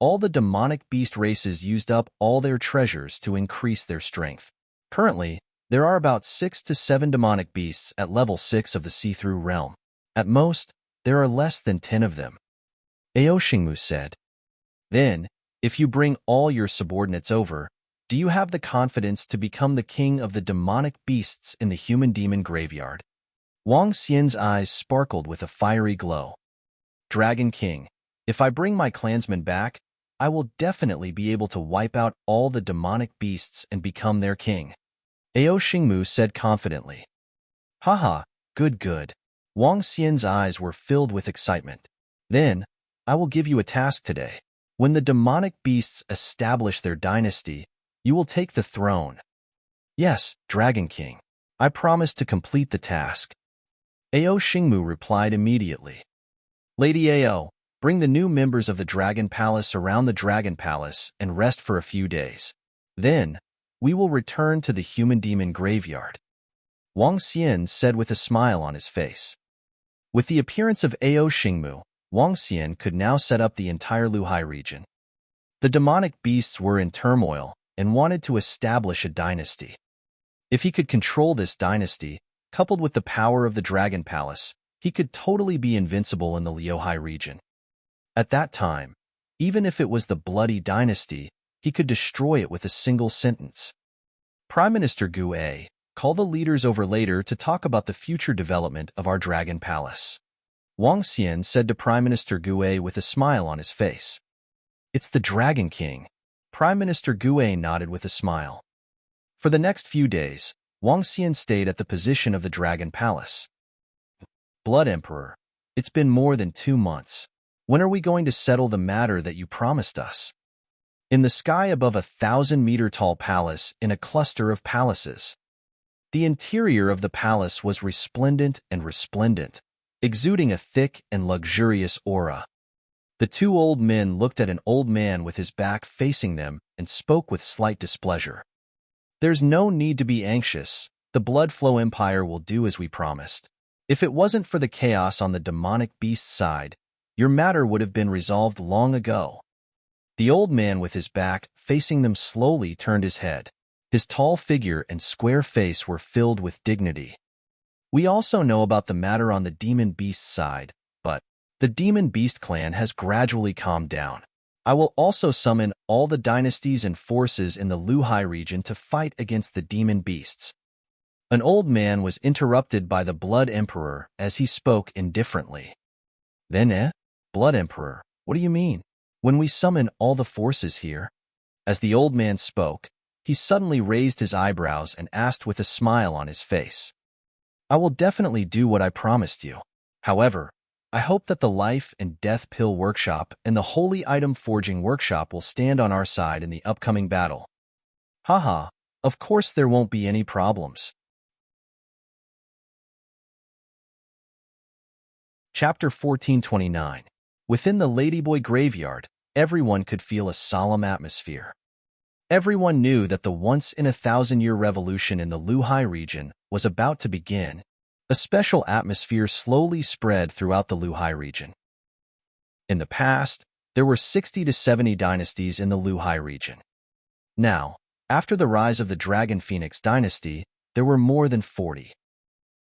all the demonic beast races used up all their treasures to increase their strength. Currently, there are about 6 to 7 demonic beasts at level 6 of the see-through realm. At most, there are less than 10 of them," Aoshingmu said. "Then, if you bring all your subordinates over, do you have the confidence to become the king of the demonic beasts in the human demon graveyard?" Wang Xian's eyes sparkled with a fiery glow. "Dragon King, if I bring my clansmen back, I will definitely be able to wipe out all the demonic beasts and become their king," Aoshingmu said confidently. "Haha, good. Wang Xian's eyes were filled with excitement. "Then, I will give you a task today. When the demonic beasts establish their dynasty, you will take the throne." "Yes, Dragon King. I promise to complete the task," Aoshingmu replied immediately. "Lady Ao, bring the new members of the Dragon Palace around the Dragon Palace and rest for a few days. Then, we will return to the human demon graveyard," Wang Xian said with a smile on his face. With the appearance of Aoshingmu, Wang Xian could now set up the entire Luhai region. The demonic beasts were in turmoil and wanted to establish a dynasty. If he could control this dynasty, coupled with the power of the Dragon Palace, he could totally be invincible in the Liuhai region. At that time, even if it was the Bloody Dynasty, he could destroy it with a single sentence. "Prime Minister Gu A, call the leaders over later to talk about the future development of our Dragon Palace," Wang Xian said to Prime Minister Gu A with a smile on his face. "It's the Dragon King." Prime Minister Gu A nodded with a smile. For the next few days, Wang Xian stayed at the position of the Dragon Palace. "Blood Emperor, it's been more than 2 months. When are we going to settle the matter that you promised us?" In the sky above a 1,000-meter-tall palace in a cluster of palaces. The interior of the palace was resplendent and resplendent. exuding a thick and luxurious aura. The two old men looked at an old man with his back facing them and spoke with slight displeasure. There's no need to be anxious. The Blood Flow Empire will do as we promised. If it wasn't for the chaos on the demonic beast side, your matter would have been resolved long ago. The old man with his back facing them slowly turned his head. His tall figure and square face were filled with dignity. We also know about the matter on the demon beast side, but the demon beast clan has gradually calmed down. I will also summon all the dynasties and forces in the Luhai region to fight against the demon beasts. An old man was interrupted by the Blood Emperor as he spoke indifferently. Then, Blood Emperor, what do you mean? When we summon all the forces here? As the old man spoke, he suddenly raised his eyebrows and asked with a smile on his face. I will definitely do what I promised you. However, I hope that the Life and Death Pill Workshop and the Holy Item Forging Workshop will stand on our side in the upcoming battle. Haha, of course there won't be any problems. Chapter 1429. Within the Ladyboy Graveyard, everyone could feel a solemn atmosphere. Everyone knew that the once-in-a-thousand-year revolution in the Luhai region was about to begin. A special atmosphere slowly spread throughout the Luhai region. In the past, there were 60 to 70 dynasties in the Luhai region. Now, after the rise of the Dragon Phoenix dynasty, there were more than 40.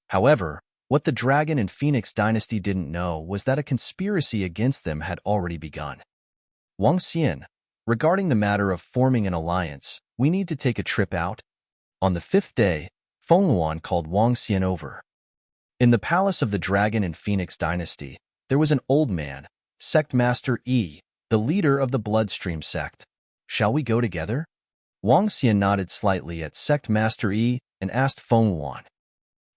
However, what the Dragon and Phoenix dynasty didn't know was that a conspiracy against them had already begun. Wang Xian, regarding the matter of forming an alliance, we need to take a trip out. On the 5th day, Feng Yuan called Wang Xian over. In the palace of the Dragon and Phoenix dynasty, there was an old man, Sect Master Yi, the leader of the Bloodstream sect. Shall we go together? Wang Xian nodded slightly at Sect Master Yi and asked Feng Yuan.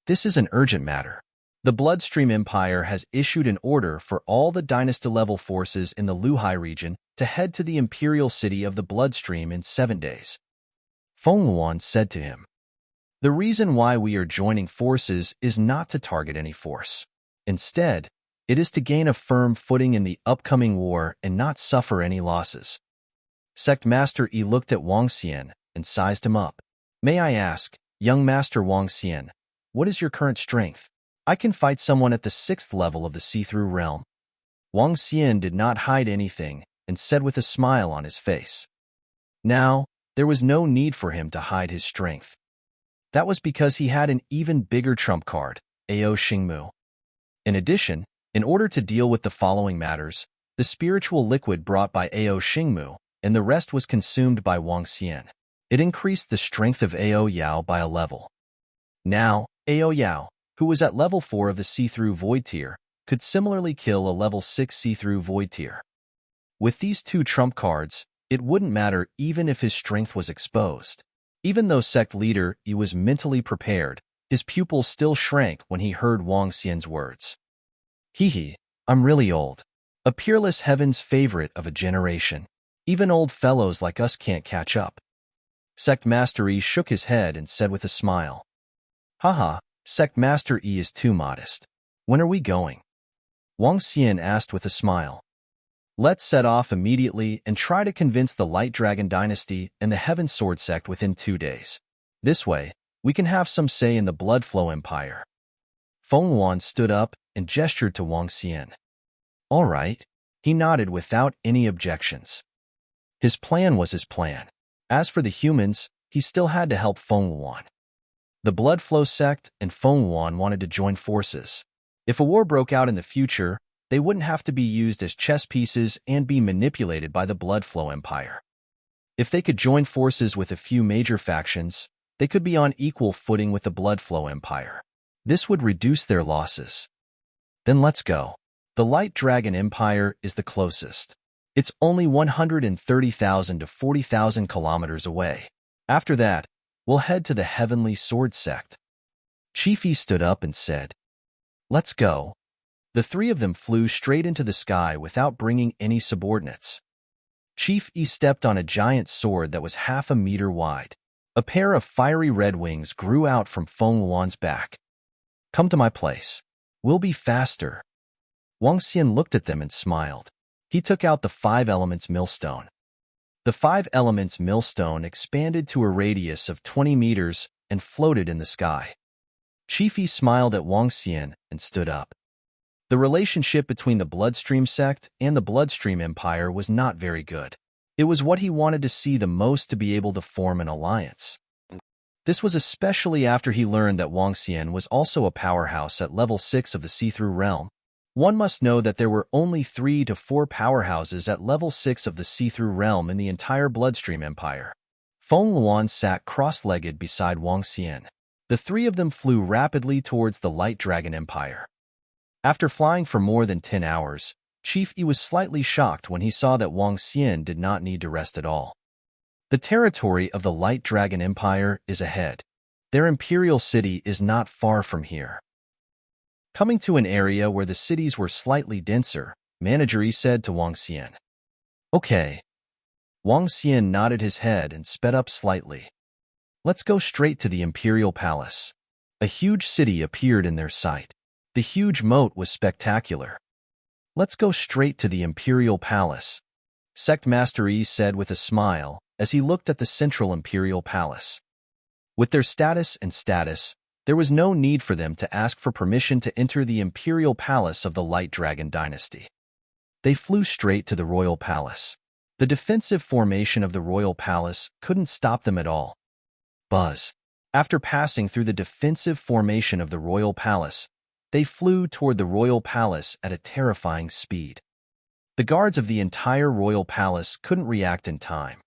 This is an urgent matter. The Bloodstream Empire has issued an order for all the dynasty-level forces in the Luhai region to head to the imperial city of the Bloodstream in 7 days. Feng Yuan said to him, the reason why we are joining forces is not to target any force. Instead, it is to gain a firm footing in the upcoming war and not suffer any losses. Sect Master Yi looked at Wang Xian and sized him up. May I ask, young Master Wang Xian, what is your current strength? I can fight someone at the 6th level of the see-through realm. Wang Xian did not hide anything and said with a smile on his face. Now, there was no need for him to hide his strength. That was because he had an even bigger trump card, Ao Xingmu. In addition, in order to deal with the following matters, the spiritual liquid brought by Ao Xingmu, and the rest was consumed by Wang Xian. It increased the strength of Ao Yao by a level. Now, Ao Yao, who was at level 4 of the see-through void tier, could similarly kill a level 6 see-through void tier. With these two trump cards, it wouldn't matter even if his strength was exposed. Even though sect leader Yi was mentally prepared, his pupils still shrank when he heard Wang Xian's words. Hee, I'm really old. A peerless heaven's favorite of a generation. Even old fellows like us can't catch up. Sect Master Yi shook his head and said with a smile. Haha, Sect Master Yi is too modest. When are we going? Wang Xian asked with a smile. Let's set off immediately and try to convince the Light Dragon Dynasty and the Heaven Sword Sect within 2 days. This way, we can have some say in the Blood Flow Empire. Feng Yuan stood up and gestured to Wang Xian. All right, he nodded without any objections. His plan was his plan. As for the humans, he still had to help Feng Yuan. The Blood Flow sect and Feng Yuan wanted to join forces. If a war broke out in the future, they wouldn't have to be used as chess pieces and be manipulated by the Blood Flow Empire. If they could join forces with a few major factions, they could be on equal footing with the Blood Flow Empire. This would reduce their losses. Then let's go. The Light Dragon Empire is the closest. It's only 130,000 to 40,000 kilometers away. After that, we'll head to the Heavenly Sword Sect. Chief Yi stood up and said, Let's go. The three of them flew straight into the sky without bringing any subordinates. Chief Yi stepped on a giant sword that was half a meter wide. A pair of fiery red wings grew out from Feng Yuan's back. Come to my place. We'll be faster. Wang Xian looked at them and smiled. He took out the 5 elements millstone. The 5 elements millstone expanded to a radius of 20 meters and floated in the sky. Chiefy smiled at Wang Xian and stood up. The relationship between the Bloodstream sect and the Bloodstream Empire was not very good. It was what he wanted to see the most to be able to form an alliance. This was especially after he learned that Wang Xian was also a powerhouse at level 6 of the See-Through Realm. One must know that there were only 3 to 4 powerhouses at level 6 of the See-Through Realm in the entire Bloodstream Empire. Feng Luan sat cross-legged beside Wang Xian. The 3 of them flew rapidly towards the Light Dragon Empire. After flying for more than 10 hours, Chief Yi was slightly shocked when he saw that Wang Xian did not need to rest at all. The territory of the Light Dragon Empire is ahead. Their imperial city is not far from here. Coming to an area where the cities were slightly denser, Manager Yi said to Wang Xian. Okay. Wang Xian nodded his head and sped up slightly. Let's go straight to the Imperial Palace. A huge city appeared in their sight. The huge moat was spectacular. Let's go straight to the Imperial Palace, Sect Master Yi said with a smile as he looked at the central Imperial Palace. With their status, there was no need for them to ask for permission to enter the Imperial Palace of the Light Dragon Dynasty. They flew straight to the Royal Palace. The defensive formation of the Royal Palace couldn't stop them at all. Buzz. After passing through the defensive formation of the Royal Palace, they flew toward the Royal Palace at a terrifying speed. The guards of the entire Royal Palace couldn't react in time.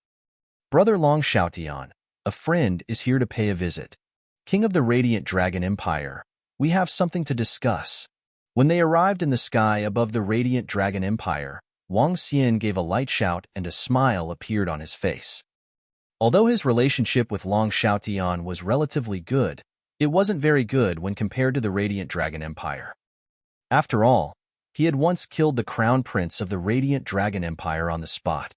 Brother Long Xiaotian, a friend, is here to pay a visit. King of the Radiant Dragon Empire, we have something to discuss. When they arrived in the sky above the Radiant Dragon Empire, Wang Xian gave a light shout and a smile appeared on his face. Although his relationship with Long Xiaotian was relatively good, it wasn't very good when compared to the Radiant Dragon Empire. After all, he had once killed the Crown Prince of the Radiant Dragon Empire on the spot.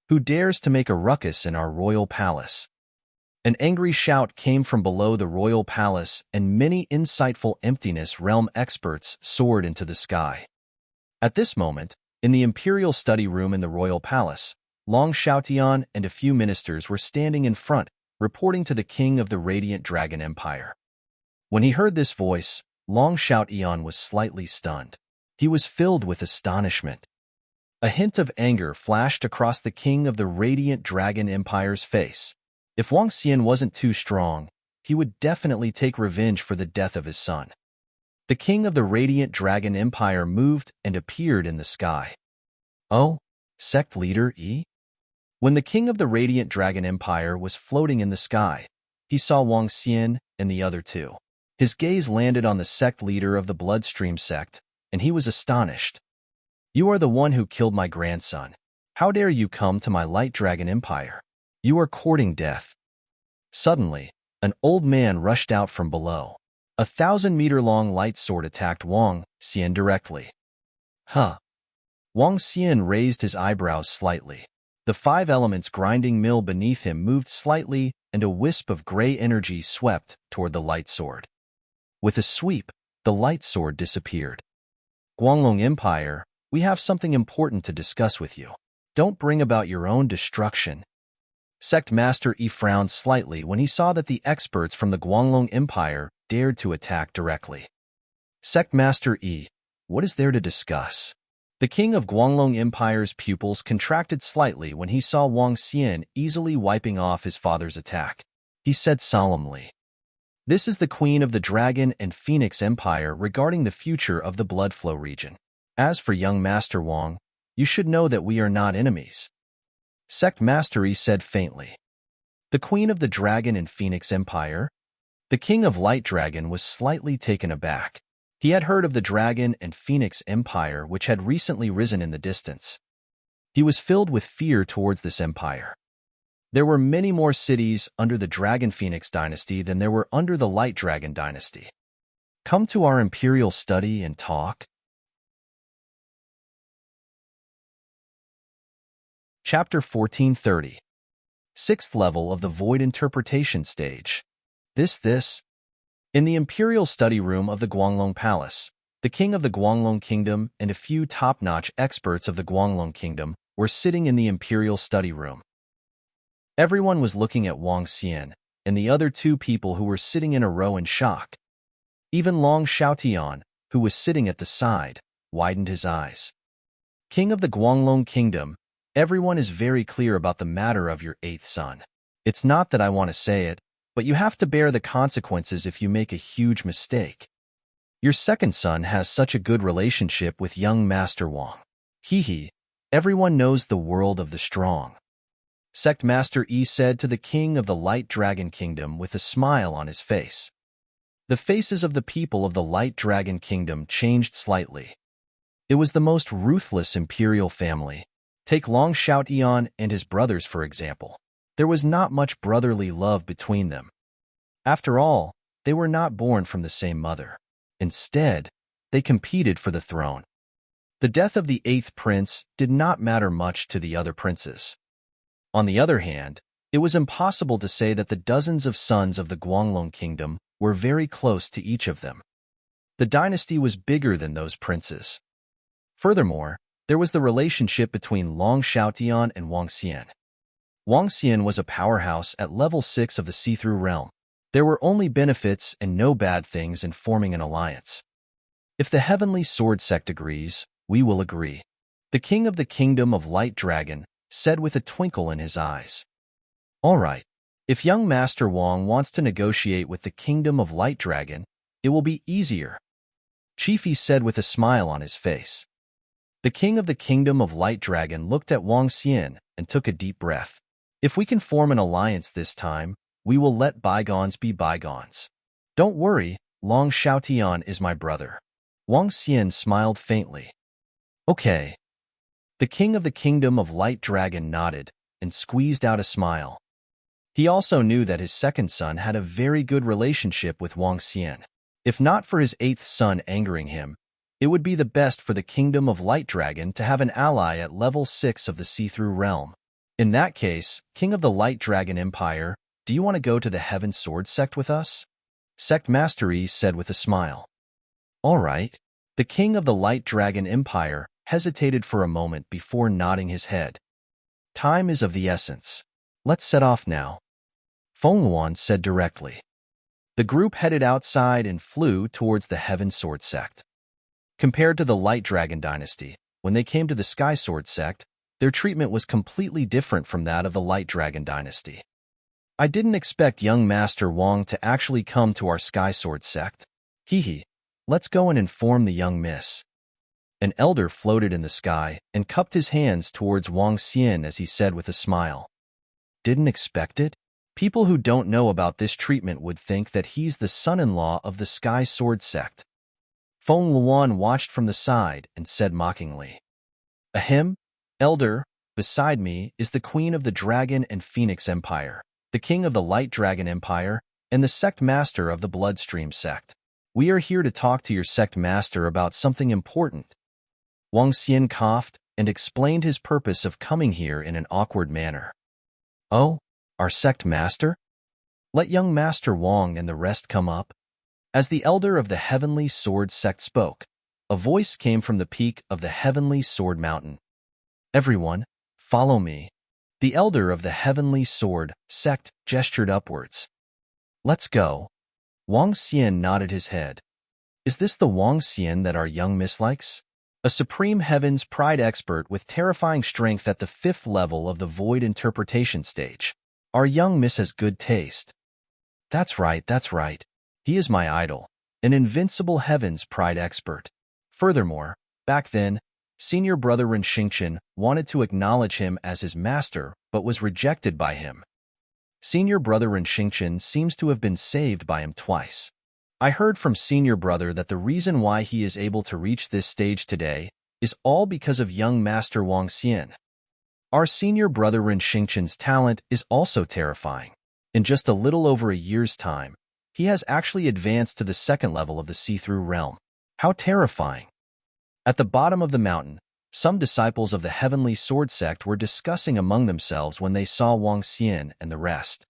Who dares to make a ruckus in our royal palace? An angry shout came from below the royal palace, and many insightful emptiness realm experts soared into the sky. At this moment, in the imperial study room in the royal palace, Long Xiaotian and a few ministers were standing in front, reporting to the king of the Radiant Dragon Empire. When he heard this voice, Long Xiaotian was slightly stunned. He was filled with astonishment. A hint of anger flashed across the king of the Radiant Dragon Empire's face. If Wang Xian wasn't too strong, he would definitely take revenge for the death of his son. The king of the Radiant Dragon Empire moved and appeared in the sky. Oh, sect leader Yi? When the king of the Radiant Dragon Empire was floating in the sky, he saw Wang Xian and the other 2. His gaze landed on the sect leader of the Bloodstream sect, and he was astonished. You are the one who killed my grandson. How dare you come to my Light Dragon Empire? You are courting death. Suddenly, an old man rushed out from below. A 1,000-meter-long light sword attacked Wang Xian directly. Huh. Wang Xian raised his eyebrows slightly. The 5 elements grinding mill beneath him moved slightly, and a wisp of gray energy swept toward the light sword. With a sweep, the light sword disappeared. Guanglong Empire, we have something important to discuss with you. Don't bring about your own destruction. Sect Master Yi frowned slightly when he saw that the experts from the Guanglong Empire dared to attack directly. Sect Master Yi, what is there to discuss? The king of Guanglong Empire's pupils contracted slightly when he saw Wang Xian easily wiping off his father's attack. He said solemnly, "This is the Queen of the Dragon and Phoenix Empire regarding the future of the Blood Flow region. As for young Master Wang, you should know that we are not enemies." Sect Master Yi said faintly. The Queen of the Dragon and Phoenix Empire? The King of Light Dragon was slightly taken aback. He had heard of the Dragon and Phoenix Empire, which had recently risen in the distance. He was filled with fear towards this empire. There were many more cities under the Dragon Phoenix dynasty than there were under the Light Dragon dynasty. Come to our imperial study and talk. Chapter 1430. 6th level of the Void Interpretation Stage. This. In the imperial study room of the Guanglong Palace, the king of the Guanglong Kingdom and a few top-notch experts of the Guanglong Kingdom were sitting in the imperial study room. Everyone was looking at Wang Xian and the other two people who were sitting in a row in shock. Even Long Xiaotian, who was sitting at the side, widened his eyes. King of the Guanglong Kingdom, everyone is very clear about the matter of your eighth son. It's not that I want to say it, but you have to bear the consequences if you make a huge mistake. Your second son has such a good relationship with young Master Wang. Hee, everyone knows the world of the strong. Sect Master Yi said to the king of the Light Dragon Kingdom with a smile on his face. The faces of the people of the Light Dragon Kingdom changed slightly. It was the most ruthless imperial family. Take Long Xiaotian and his brothers, for example. There was not much brotherly love between them. After all, they were not born from the same mother. Instead, they competed for the throne. The death of the eighth prince did not matter much to the other princes. On the other hand, it was impossible to say that the dozens of sons of the Guanglong Kingdom were very close to each of them. The dynasty was bigger than those princes. Furthermore, there was the relationship between Long Xiaotian and Wang Xian. Wang Xian was a powerhouse at level 6 of the see-through realm. There were only benefits and no bad things in forming an alliance. If the Heavenly Sword Sect agrees, we will agree. The king of the Kingdom of Light Dragon said with a twinkle in his eyes. All right. If young Master Wang wants to negotiate with the Kingdom of Light Dragon, it will be easier. Chiefy said with a smile on his face. The king of the Kingdom of Light Dragon looked at Wang Xian and took a deep breath. If we can form an alliance this time, we will let bygones be bygones. Don't worry, Long Xiaotian is my brother. Wang Xian smiled faintly. Okay. The king of the Kingdom of Light Dragon nodded and squeezed out a smile. He also knew that his second son had a very good relationship with Wang Xian. If not for his eighth son angering him, it would be the best for the Kingdom of Light Dragon to have an ally at level 6 of the see-through realm. In that case, King of the Light Dragon Empire, do you want to go to the Heaven Sword Sect with us? Sect Master Yi said with a smile. All right. The King of the Light Dragon Empire hesitated for a moment before nodding his head. Time is of the essence. Let's set off now. Feng Luan said directly. The group headed outside and flew towards the Heaven Sword Sect. Compared to the Light Dragon Dynasty, when they came to the Sky Sword Sect, their treatment was completely different from that of the Light Dragon Dynasty. I didn't expect young Master Wang to actually come to our Sky Sword Sect. Hee, let's go and inform the young miss. An elder floated in the sky and cupped his hands towards Wang Xian as he said with a smile. Didn't expect it? People who don't know about this treatment would think that he's the son-in-law of the Sky Sword Sect. Feng Luan watched from the side and said mockingly. Ahem, elder, beside me is the Queen of the Dragon and Phoenix Empire, the King of the Light Dragon Empire, and the Sect Master of the Bloodstream Sect. We are here to talk to your Sect Master about something important. Wang Xian coughed and explained his purpose of coming here in an awkward manner. Oh, our Sect Master? Let young Master Wang and the rest come up. As the elder of the Heavenly Sword Sect spoke, a voice came from the peak of the Heavenly Sword Mountain. Everyone, follow me. The elder of the Heavenly Sword Sect gestured upwards. Let's go. Wang Xian nodded his head. Is this the Wang Xian that our young miss likes? A Supreme Heavens Pride expert with terrifying strength at the 5th level of the Void Interpretation stage. Our young miss has good taste. That's right. He is my idol, an invincible Heavens Pride expert. Furthermore, back then, senior brother Ren Xingchen wanted to acknowledge him as his master but was rejected by him. Senior brother Ren Xingchen seems to have been saved by him twice. I heard from senior brother that the reason why he is able to reach this stage today is all because of young Master Wang Xian. Our senior brother Ren Xingchen's talent is also terrifying. In just a little over a year's time, he has actually advanced to the 2nd level of the see-through realm. How terrifying! At the bottom of the mountain, some disciples of the Heavenly Sword Sect were discussing among themselves when they saw Wang Xian and the rest.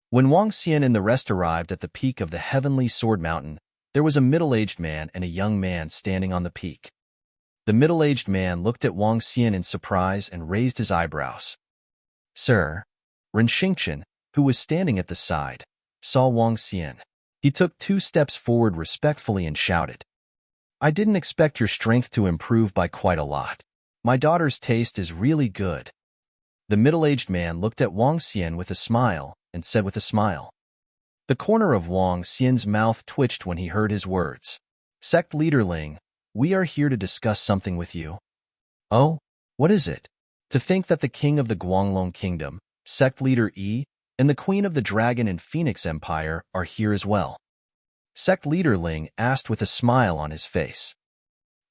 When Wang Xian and the rest arrived at the peak of the heavenly sword mountain, there was a middle-aged man and a young man standing on the peak. The middle-aged man looked at Wang Xian in surprise and raised his eyebrows. Sir, Ren Xingqian, who was standing at the side, saw Wang Xian. He took 2 steps forward respectfully and shouted, I didn't expect your strength to improve by quite a lot. My daughter's taste is really good. The middle-aged man looked at Wang Xian with a smile and said with a smile. The corner of Wang Xian's mouth twitched when he heard his words. Sect Leader Ling, we are here to discuss something with you. Oh, what is it? To think that the king of the Guanglong Kingdom, Sect Leader Yi, and the queen of the Dragon and Phoenix Empire are here as well. Sect Leader Ling asked with a smile on his face.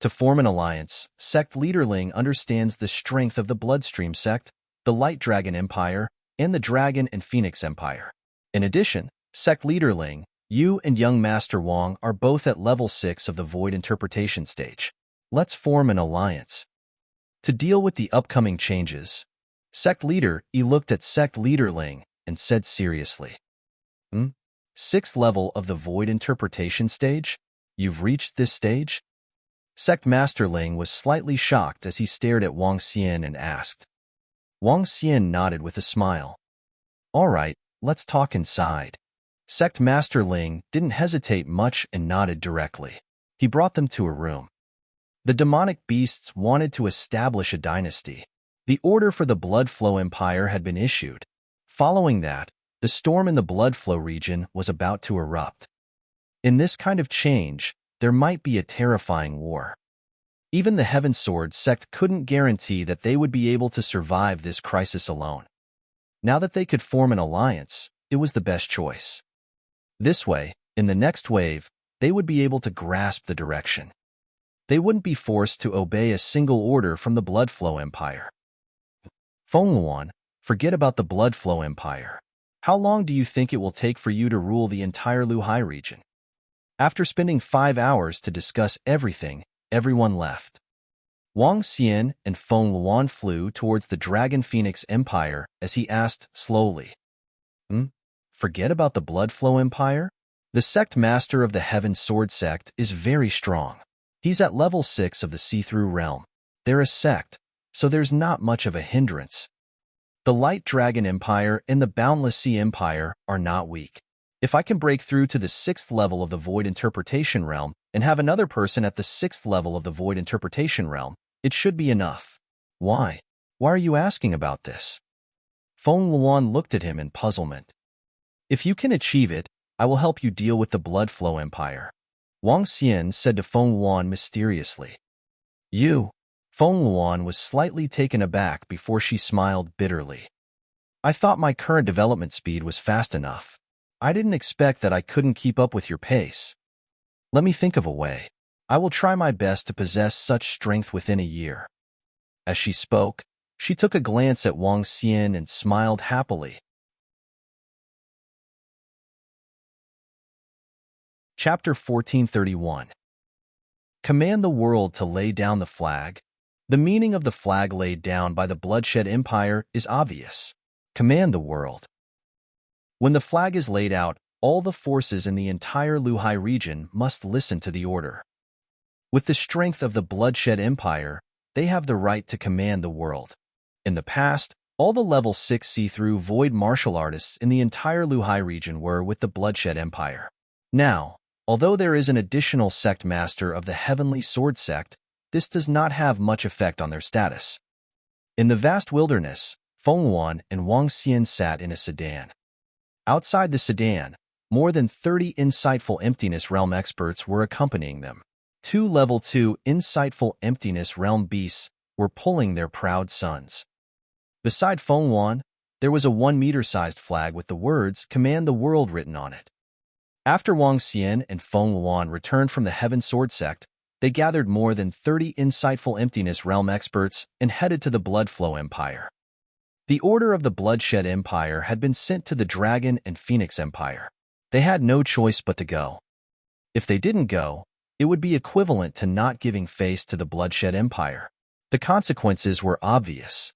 To form an alliance, Sect Leader Ling understands the strength of the Bloodstream Sect, the Light Dragon Empire, and the Dragon and Phoenix Empire. In addition, Sect Leader Ling, you and young Master Wang are both at level 6 of the Void Interpretation stage. Let's form an alliance. To deal with the upcoming changes, Sect Leader Yi looked at Sect Leader Ling and said seriously, 6th level of the Void Interpretation stage? You've reached this stage? Sect Master Ling was slightly shocked as he stared at Wang Xian and asked. Wang Xian nodded with a smile. All right, let's talk inside. Sect Master Ling didn't hesitate much and nodded directly. He brought them to a room. The demonic beasts wanted to establish a dynasty. The order for the Blood Flow Empire had been issued. Following that, the storm in the Blood Flow region was about to erupt. In this kind of change, there might be a terrifying war. Even the Heaven Sword sect couldn't guarantee that they would be able to survive this crisis alone. Now that they could form an alliance, it was the best choice. This way, in the next wave, they would be able to grasp the direction. They wouldn't be forced to obey a single order from the Blood Flow Empire. Fengluan, forget about the Blood Flow Empire. How long do you think it will take for you to rule the entire Luhai region? After spending 5 hours to discuss everything, everyone left. Wang Xian and Fengluan flew towards the Dragon Phoenix Empire as he asked slowly. Forget about the Blood Flow Empire? The sect master of the Heaven Sword sect is very strong. He's at level 6 of the See-Through realm. They're a sect, so there's not much of a hindrance. The Light Dragon Empire and the Boundless Sea Empire are not weak. If I can break through to the 6th level of the Void Interpretation realm and have another person at the 6th level of the Void Interpretation realm, it should be enough. Why? Why are you asking about this? Fengluan looked at him in puzzlement. If you can achieve it, I will help you deal with the Blood Flow Empire. Wang Xian said to Fengluan mysteriously. You? Fengluan was slightly taken aback before she smiled bitterly. I thought my current development speed was fast enough. I didn't expect that I couldn't keep up with your pace. Let me think of a way. I will try my best to possess such strength within a year. As she spoke, she took a glance at Wang Xian and smiled happily. Chapter 1431. Command the world to lay down the flag. The meaning of the flag laid down by the Bloodshed Empire is obvious. Command the world. When the flag is laid out, all the forces in the entire Luhai region must listen to the order. With the strength of the Bloodshed Empire, they have the right to command the world. In the past, all the level 6 see-through void martial artists in the entire Luhai region were with the Bloodshed Empire. Now, although there is an additional sect master of the Heavenly Sword sect, this does not have much effect on their status. In the vast wilderness, Fengluan and Wang Xian sat in a sedan. Outside the sedan, more than 30 insightful Emptiness Realm experts were accompanying them. 2 level 2 insightful Emptiness Realm beasts were pulling their proud sons. Beside Fengluan, there was a 1-meter-sized flag with the words "Command the World" written on it. After Wang Xian and Fengluan returned from the Heaven Sword sect, they gathered more than 30 insightful Emptiness Realm experts and headed to the Blood Flow Empire. The order of the Bloodshed Empire had been sent to the Dragon and Phoenix Empire. They had no choice but to go. If they didn't go, it would be equivalent to not giving face to the Bloodshed Empire. The consequences were obvious.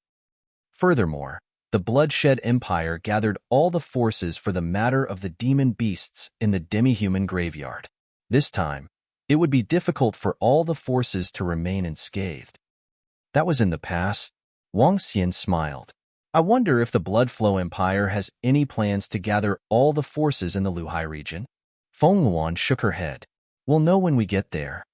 Furthermore, the Bloodshed Empire gathered all the forces for the matter of the demon beasts in the demi-human graveyard. This time, it would be difficult for all the forces to remain unscathed. That was in the past. Wang Xian smiled. I wonder if the Bloodflow Empire has any plans to gather all the forces in the Luhai region? Feng Luan shook her head. We'll know when we get there.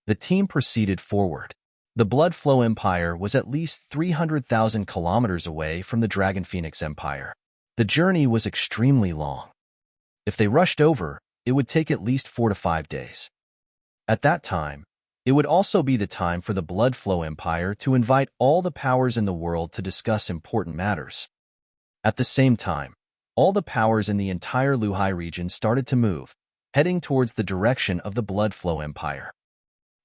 The team proceeded forward. The Bloodflow Empire was at least 300,000 kilometers away from the Dragon Phoenix Empire. The journey was extremely long. If they rushed over, it would take at least 4 to 5 days. At that time, it would also be the time for the Bloodflow Empire to invite all the powers in the world to discuss important matters. At the same time, all the powers in the entire Luhai region started to move, heading towards the direction of the Bloodflow Empire.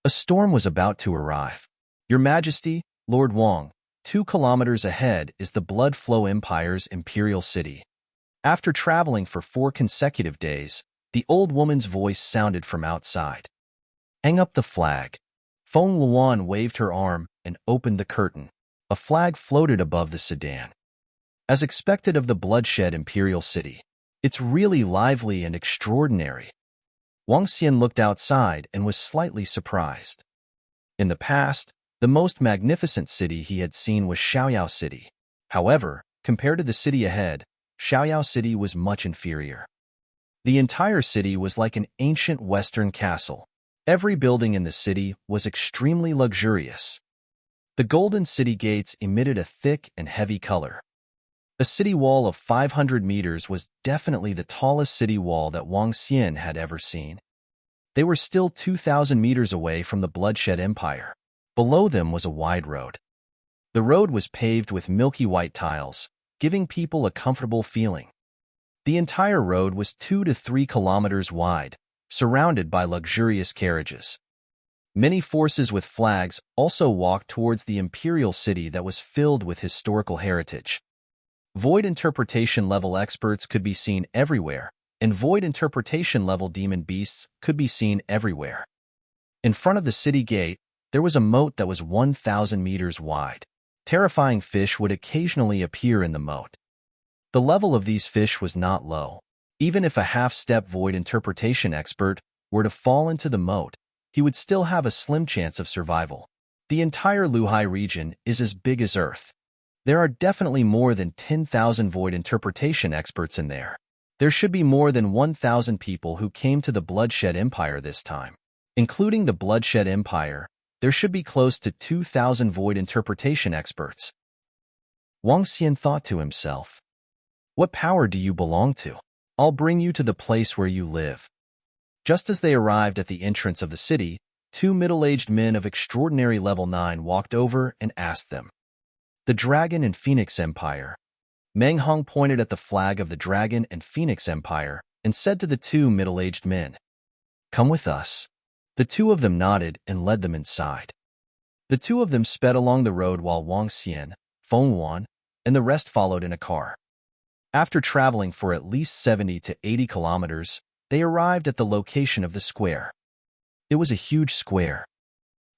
A storm was about to arrive. Your Majesty, Lord Wang, 2 kilometers ahead is the Bloodflow Empire's imperial city. After traveling for 4 consecutive days, the old woman's voice sounded from outside. Hang up the flag. Feng Luan waved her arm and opened the curtain. A flag floated above the sedan. As expected of the Bloodshed Imperial City, it's really lively and extraordinary. Wang Xian looked outside and was slightly surprised. In the past, the most magnificent city he had seen was Xiaoyao City. However, compared to the city ahead, Xiaoyao City was much inferior. The entire city was like an ancient Western castle. Every building in the city was extremely luxurious. The golden city gates emitted a thick and heavy color. A city wall of 500 meters was definitely the tallest city wall that Wang Xian had ever seen. They were still 2,000 meters away from the Bloodshed Empire. Below them was a wide road. The road was paved with milky white tiles, giving people a comfortable feeling. The entire road was 2 to 3 kilometers wide, surrounded by luxurious carriages. Many forces with flags also walked towards the imperial city that was filled with historical heritage. Void interpretation level experts could be seen everywhere, and void interpretation level demon beasts could be seen everywhere. In front of the city gate, there was a moat that was 1,000 meters wide. Terrifying fish would occasionally appear in the moat. The level of these fish was not low. Even if a half-step void interpretation expert were to fall into the moat, he would still have a slim chance of survival. The entire Luhai region is as big as Earth. There are definitely more than 10,000 void interpretation experts in there. There should be more than 1,000 people who came to the Bloodshed Empire this time. Including the Bloodshed Empire, there should be close to 2,000 void interpretation experts. Wang Xian thought to himself, what power do you belong to? I'll bring you to the place where you live. Just as they arrived at the entrance of the city, 2 middle-aged men of extraordinary level 9 walked over and asked them. The Dragon and Phoenix Empire. Meng Hong pointed at the flag of the Dragon and Phoenix Empire and said to the 2 middle-aged men, Come with us. The 2 of them nodded and led them inside. The 2 of them sped along the road while Wang Xian, Feng Luan, and the rest followed in a car. After traveling for at least 70 to 80 kilometers, they arrived at the location of the square. It was a huge square.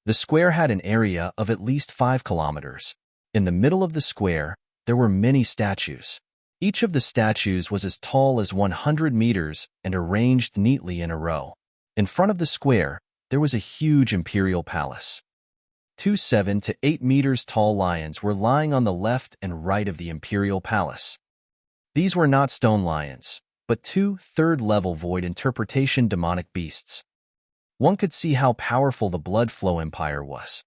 The square had an area of at least 5 kilometers. In the middle of the square, there were many statues. Each of the statues was as tall as 100 meters and arranged neatly in a row. In front of the square, there was a huge imperial palace. 2 7 to 8 meters tall lions were lying on the left and right of the imperial palace. These were not stone lions, but 2 third-level void interpretation demonic beasts. One could see how powerful the Bloodflow Empire was.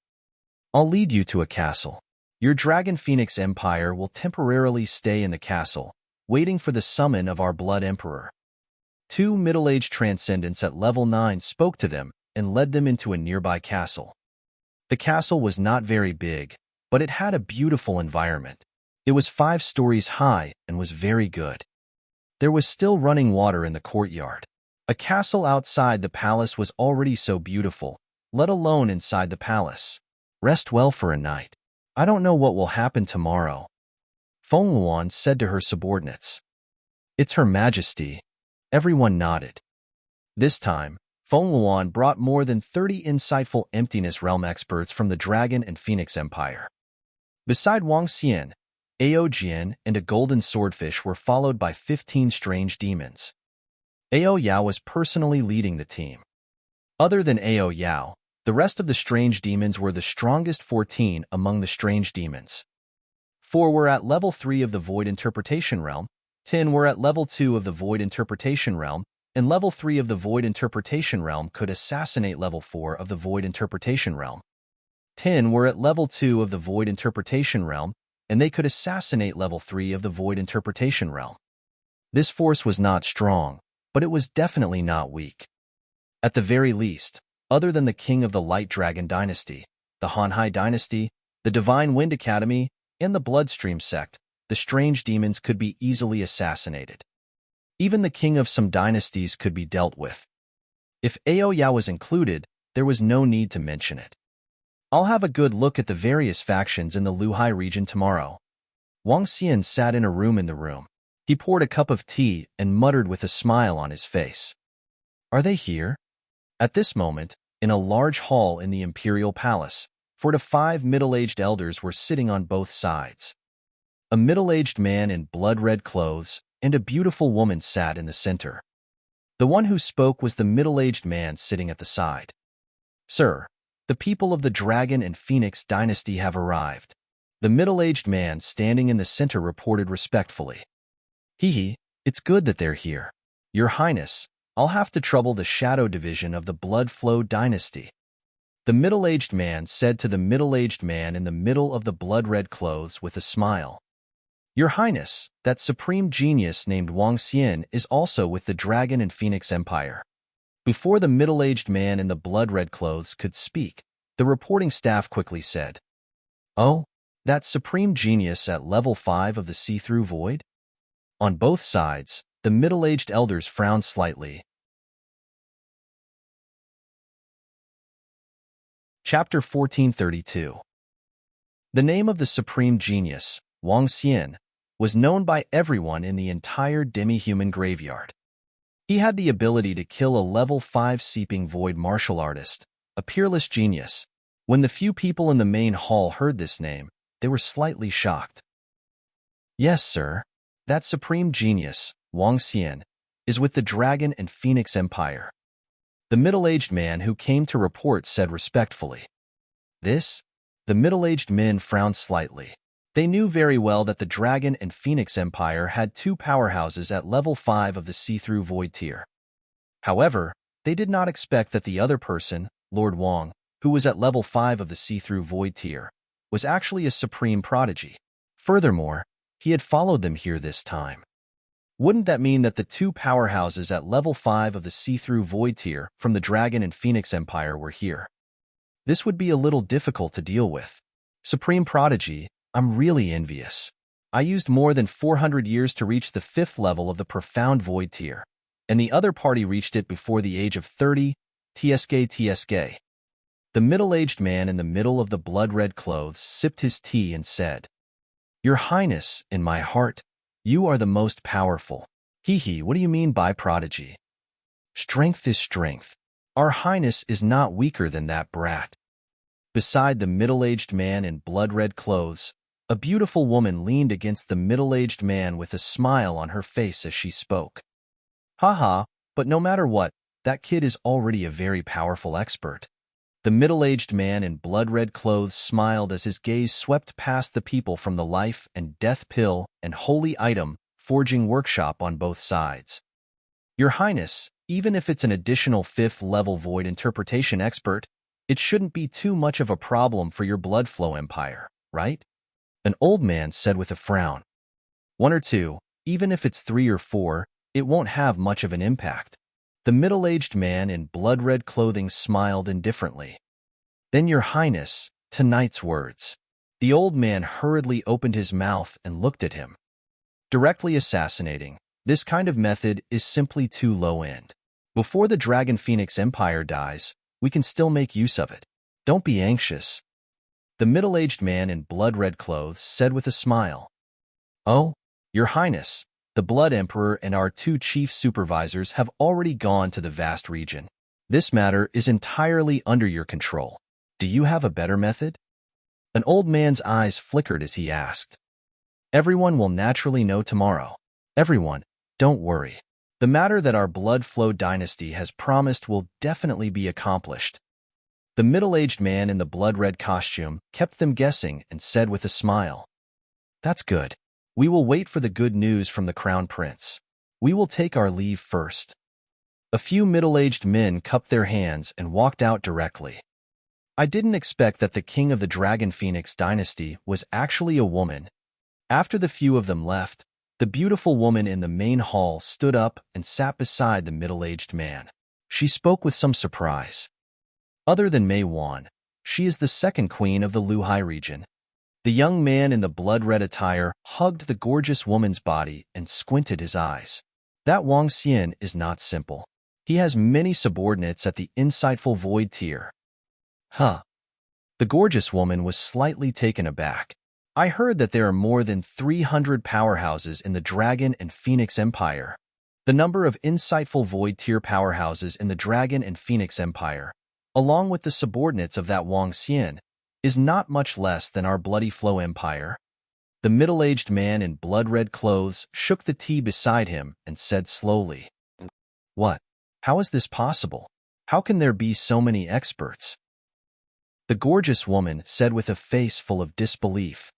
I'll lead you to a castle. Your Dragon Phoenix Empire will temporarily stay in the castle, waiting for the summon of our Blood Emperor. 2 middle-aged transcendents at level 9 spoke to them and led them into a nearby castle. The castle was not very big, but it had a beautiful environment. It was 5 stories high and was very good. There was still running water in the courtyard. A castle outside the palace was already so beautiful, let alone inside the palace. Rest well for a night. I don't know what will happen tomorrow. Feng Luan said to her subordinates. It's Her Majesty. Everyone nodded. This time, Feng Luan brought more than 30 insightful emptiness realm experts from the Dragon and Phoenix Empire. Beside Wang Xian, Aojian, and a golden swordfish were followed by 15 strange demons. Ao Yao was personally leading the team. Other than Ao Yao, the rest of the strange demons were the strongest 14 among the strange demons. 4 were at level 3 of the Void Interpretation Realm, 10 were at level 2 of the Void Interpretation Realm, and level 3 of the Void Interpretation Realm could assassinate level 4 of the Void Interpretation Realm. 10 were at level 2 of the Void Interpretation Realm, and they could assassinate level 3 of the Void Interpretation Realm. This force was not strong, but it was definitely not weak. At the very least, other than the King of the Light Dragon Dynasty, the Hanhai Dynasty, the Divine Wind Academy, and the Bloodstream Sect, the strange demons could be easily assassinated. Even the king of some dynasties could be dealt with. If Ao Yao was included, there was no need to mention it. I'll have a good look at the various factions in the Luhai region tomorrow. Wang Xian sat in a room in the room. He poured a cup of tea and muttered with a smile on his face. Are they here? At this moment, in a large hall in the imperial palace, 4 to 5 middle-aged elders were sitting on both sides. A middle-aged man in blood-red clothes and a beautiful woman sat in the center. The one who spoke was the middle-aged man sitting at the side. Sir, the people of the Dragon and Phoenix dynasty have arrived. The middle-aged man standing in the center reported respectfully. Hee, it's good that they're here. Your Highness, I'll have to trouble the Shadow Division of the Blood Flow dynasty. The middle-aged man said to the middle-aged man in the middle of the blood-red clothes with a smile. Your Highness, that supreme genius named Wang Xian is also with the Dragon and Phoenix Empire. Before the middle-aged man in the blood-red clothes could speak, the reporting staff quickly said, Oh, that supreme genius at level 5 of the see-through void? On both sides, the middle-aged elders frowned slightly. Chapter 1432. The name of the supreme genius, Wang Xian, was known by everyone in the entire demi-human graveyard. He had the ability to kill a level 5 seeping void martial artist, a peerless genius. When the few people in the main hall heard this name, they were slightly shocked. Yes, sir. That supreme genius, Wang Xian, is with the Dragon and Phoenix Empire. The middle-aged man who came to report said respectfully. This? The middle-aged men frowned slightly. They knew very well that the Dragon and Phoenix Empire had 2 powerhouses at level 5 of the see-through void tier. However, they did not expect that the other person, Lord Wang, who was at level 5 of the see-through void tier, was actually a supreme prodigy. Furthermore, he had followed them here this time. Wouldn't that mean that the 2 powerhouses at level 5 of the see-through void tier from the Dragon and Phoenix Empire were here? This would be a little difficult to deal with. Supreme prodigy, I'm really envious. I used more than 400 years to reach the 5th level of the profound void tier, and the other party reached it before the age of 30, TSK. The middle-aged man in the middle of the blood-red clothes sipped his tea and said, Your Highness, in my heart, you are the most powerful. Hee, what do you mean by prodigy? Strength is strength. Our Highness is not weaker than that brat. Beside the middle-aged man in blood-red clothes, a beautiful woman leaned against the middle-aged man with a smile on her face as she spoke. Haha, but no matter what, that kid is already a very powerful expert. The middle-aged man in blood-red clothes smiled as his gaze swept past the people from the life and death pill and holy item forging workshop on both sides. Your Highness, even if it's an additional 5th level void interpretation expert, it shouldn't be too much of a problem for your blood flow empire, right? An old man said with a frown. 1 or 2, even if it's 3 or 4, it won't have much of an impact. The middle-aged man in blood-red clothing smiled indifferently. Then, Your Highness, tonight's words. The old man hurriedly opened his mouth and looked at him. Directly assassinating, this kind of method is simply too low-end. Before the Dragon Phoenix Empire dies, we can still make use of it. Don't be anxious. The middle-aged man in blood-red clothes said with a smile. Oh, Your Highness, the Blood Emperor and our 2 chief supervisors have already gone to the vast region. This matter is entirely under your control. Do you have a better method? An old man's eyes flickered as he asked. Everyone will naturally know tomorrow. Everyone, don't worry. The matter that our blood flow dynasty has promised will definitely be accomplished. The middle-aged man in the blood-red costume kept them guessing and said with a smile, "That's good. We will wait for the good news from the crown prince. We will take our leave first." A few middle-aged men cupped their hands and walked out directly. I didn't expect that the king of the Dragon Phoenix dynasty was actually a woman. After the few of them left, the beautiful woman in the main hall stood up and sat beside the middle-aged man. She spoke with some surprise. Other than Mei Wan, she is the second queen of the Luhai region. The young man in the blood-red attire hugged the gorgeous woman's body and squinted his eyes. That Wang Xian is not simple. He has many subordinates at the insightful void tier. Huh. The gorgeous woman was slightly taken aback. I heard that there are more than 300 powerhouses in the Dragon and Phoenix Empire. The number of insightful void tier powerhouses in the Dragon and Phoenix Empire, along with the subordinates of that Wang Xian, is not much less than our Bloody Flow Empire. The middle-aged man in blood-red clothes shook the tea beside him and said slowly, "What? How is this possible? How can there be so many experts?" The gorgeous woman said with a face full of disbelief,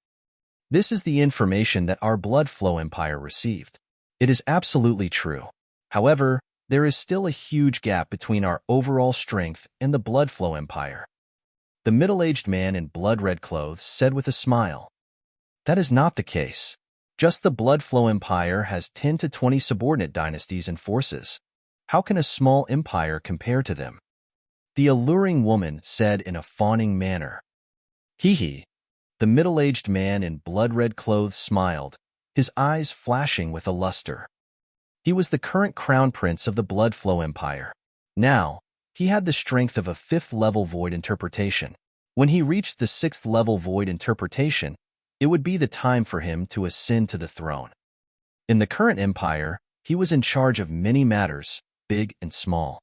"This is the information that our Blood Flow Empire received. It is absolutely true. However, there is still a huge gap between our overall strength and the Blood Flow Empire." The middle-aged man in blood-red clothes said with a smile, "That is not the case. Just the Blood Flow Empire has 10 to 20 subordinate dynasties and forces. How can a small empire compare to them?" The alluring woman said in a fawning manner. "Hee hee." The middle-aged man in blood-red clothes smiled, his eyes flashing with a luster. He was the current crown prince of the Blood Flow Empire. Now, he had the strength of a 5th-level void interpretation. When he reached the 6th-level void interpretation, it would be the time for him to ascend to the throne. In the current empire, he was in charge of many matters, big and small.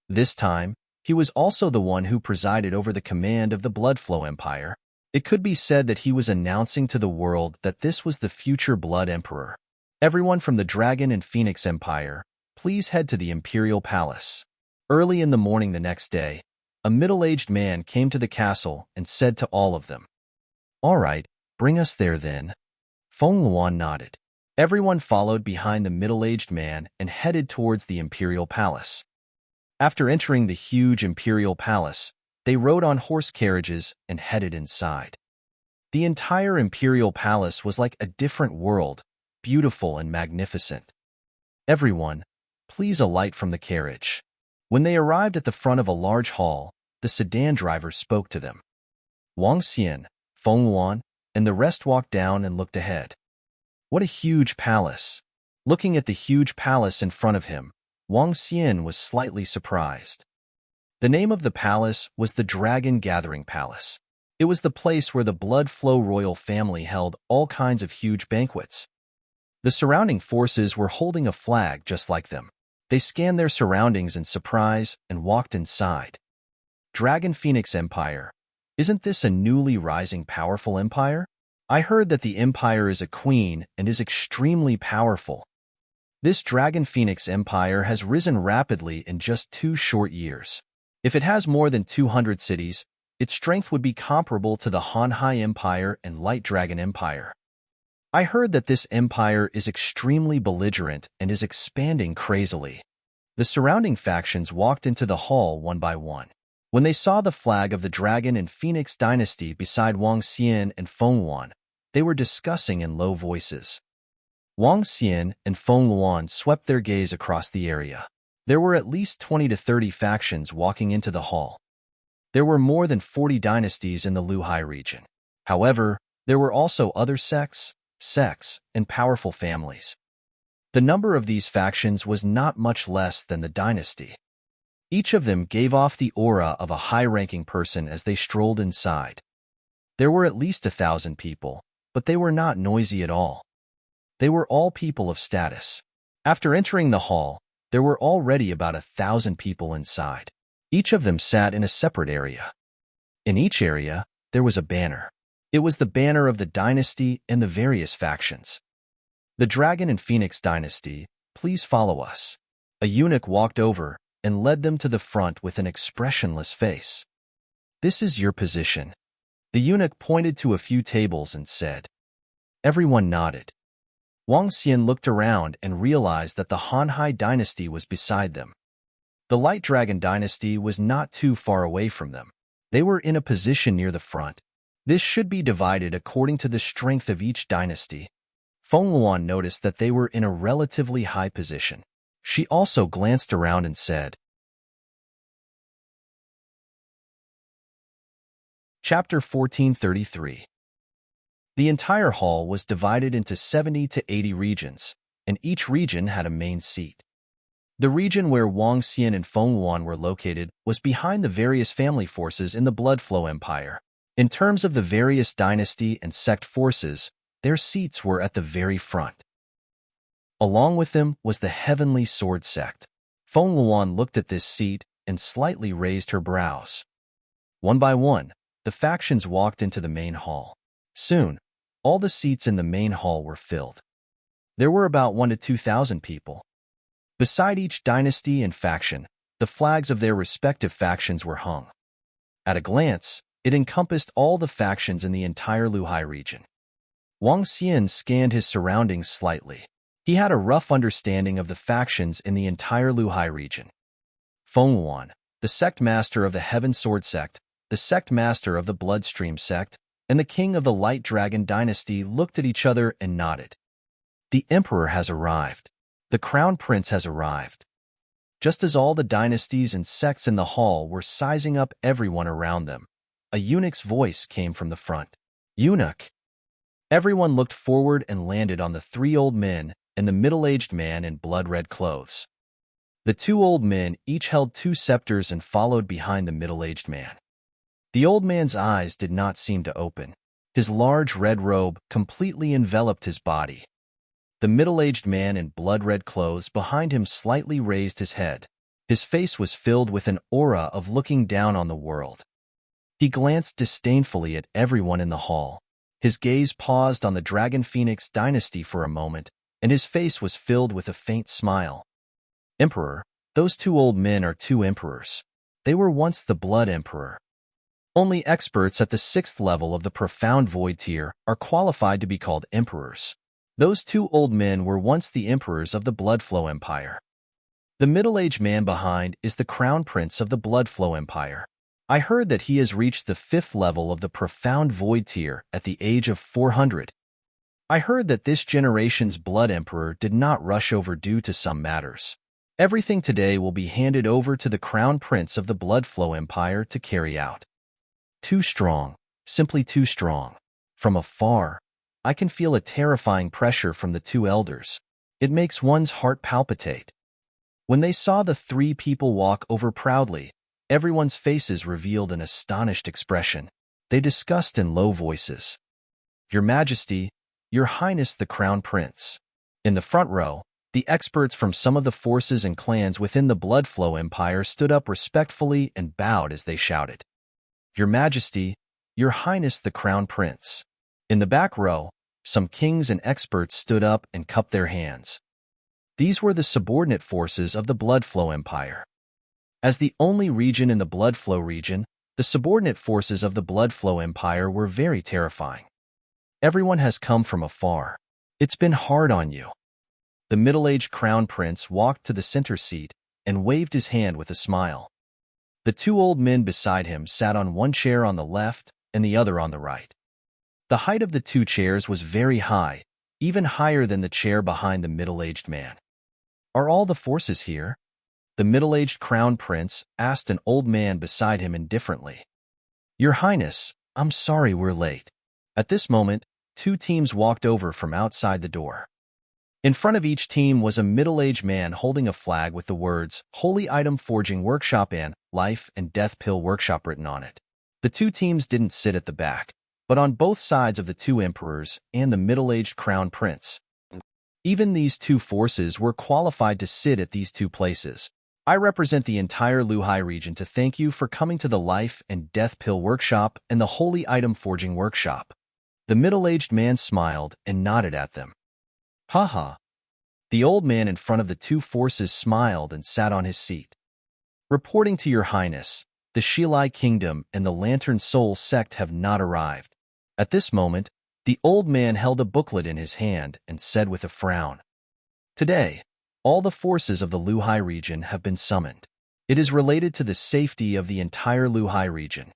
This time, he was also the one who presided over the command of the Blood Flow Empire. It could be said that he was announcing to the world that this was the future Blood Emperor. "Everyone from the Dragon and Phoenix Empire, please head to the Imperial Palace." Early in the morning the next day, a middle-aged man came to the castle and said to all of them, "All right, bring us there then." Feng Luan nodded. Everyone followed behind the middle-aged man and headed towards the Imperial Palace. After entering the huge Imperial Palace, they rode on horse carriages and headed inside. The entire Imperial Palace was like a different world, beautiful and magnificent. "Everyone, please alight from the carriage." When they arrived at the front of a large hall, the sedan driver spoke to them. Wang Xian, Feng Luan, and the rest walked down and looked ahead. What a huge palace! Looking at the huge palace in front of him, Wang Xian was slightly surprised. The name of the palace was the Dragon Gathering Palace. It was the place where the Blood Flow royal family held all kinds of huge banquets. The surrounding forces were holding a flag just like them. They scanned their surroundings in surprise and walked inside. Dragon Phoenix Empire. Isn't this a newly rising powerful empire? I heard that the empire is a queen and is extremely powerful. This Dragon Phoenix Empire has risen rapidly in just 2 short years. If it has more than 200 cities, its strength would be comparable to the Hanhai Empire and Light Dragon Empire. I heard that this empire is extremely belligerent and is expanding crazily. The surrounding factions walked into the hall one by one. When they saw the flag of the Dragon and Phoenix dynasty beside Wang Xian and Feng Luan, they were discussing in low voices. Wang Xian and Feng Luan swept their gaze across the area. There were at least 20 to 30 factions walking into the hall. There were more than 40 dynasties in the Luhai region. However, there were also other sects, and powerful families. The number of these factions was not much less than the dynasty. Each of them gave off the aura of a high-ranking person as they strolled inside. There were at least 1,000 people, but they were not noisy at all. They were all people of status. After entering the hall, there were already about 1,000 people inside. Each of them sat in a separate area. In each area, there was a banner. It was the banner of the dynasty and the various factions. The Dragon and Phoenix Dynasty, please follow us. A eunuch walked over and led them to the front with an expressionless face. This is your position. The eunuch pointed to a few tables and said. Everyone nodded. Wang Xian looked around and realized that the Hanhai Dynasty was beside them. The Light Dragon Dynasty was not too far away from them. They were in a position near the front. This should be divided according to the strength of each dynasty. Feng Luan noticed that they were in a relatively high position. She also glanced around and said, Chapter 1433. The entire hall was divided into 70 to 80 regions, and each region had a main seat. The region where Wang Xian and Feng Luan were located was behind the various family forces in the Blood Flow Empire. In terms of the various dynasty and sect forces, their seats were at the very front. Along with them was the Heavenly Sword Sect. Feng Luan looked at this seat and slightly raised her brows. One by one, the factions walked into the main hall. Soon, all the seats in the main hall were filled. There were about 1,000 to 2,000 people. Beside each dynasty and faction, the flags of their respective factions were hung. At a glance, it encompassed all the factions in the entire Luhai region. Wang Xian scanned his surroundings slightly. He had a rough understanding of the factions in the entire Luhai region. Feng Luan, the sect master of the Heaven Sword Sect, the sect master of the Bloodstream Sect, and the king of the Light Dragon Dynasty looked at each other and nodded. The emperor has arrived. The crown prince has arrived. Just as all the dynasties and sects in the hall were sizing up everyone around them, a eunuch's voice came from the front. Eunuch! Everyone looked forward and landed on the three old men and the middle-aged man in blood-red clothes. The two old men each held 2 scepters and followed behind the middle-aged man. The old man's eyes did not seem to open. His large red robe completely enveloped his body. The middle-aged man in blood-red clothes behind him slightly raised his head. His face was filled with an aura of looking down on the world. He glanced disdainfully at everyone in the hall. His gaze paused on the Dragon Phoenix Dynasty for a moment, and his face was filled with a faint smile. Emperor, those 2 old men are 2 emperors. They were once the Blood Emperor. Only experts at the 6th level of the Profound Void tier are qualified to be called emperors. Those 2 old men were once the emperors of the Blood Flow Empire. The middle-aged man behind is the crown prince of the Blood Flow Empire. I heard that he has reached the 5th level of the Profound Void tier at the age of 400. I heard that this generation's Blood Emperor did not rush over due to some matters. Everything today will be handed over to the crown prince of the Blood Flow Empire to carry out. Too strong, simply too strong. From afar, I can feel a terrifying pressure from the 2 elders. It makes one's heart palpitate. When they saw the 3 people walk over proudly, everyone's faces revealed an astonished expression. They discussed in low voices. Your Majesty, Your Highness the Crown Prince. In the front row, the experts from some of the forces and clans within the Blood Flow Empire stood up respectfully and bowed as they shouted. Your Majesty, Your Highness the Crown Prince. In the back row, some kings and experts stood up and cupped their hands. These were the subordinate forces of the Blood Flow Empire. As the only region in the Blood Flow region, the subordinate forces of the Blood Flow Empire were very terrifying. Everyone has come from afar. It's been hard on you. The middle-aged crown prince walked to the center seat and waved his hand with a smile. The 2 old men beside him sat on one chair on the left and the other on the right. The height of the 2 chairs was very high, even higher than the chair behind the middle-aged man. Are all the forces here? The middle-aged crown prince asked an old man beside him indifferently. Your Highness, I'm sorry we're late. At this moment, 2 teams walked over from outside the door. In front of each team was a middle-aged man holding a flag with the words Holy Item Forging Workshop and Life and Death Pill Workshop written on it. The 2 teams didn't sit at the back, but on both sides of the 2 emperors and the middle-aged crown prince. Even these 2 forces were qualified to sit at these 2 places. I represent the entire Luhai region to thank you for coming to the Life and Death Pill Workshop and the Holy Item Forging Workshop. The middle-aged man smiled and nodded at them. Ha ha. The old man in front of the two forces smiled and sat on his seat. Reporting to your highness, the Shilai Kingdom and the Lantern Soul sect have not arrived. At this moment, the old man held a booklet in his hand and said with a frown, Today, all the forces of the Luhai region have been summoned. It is related to the safety of the entire Luhai region.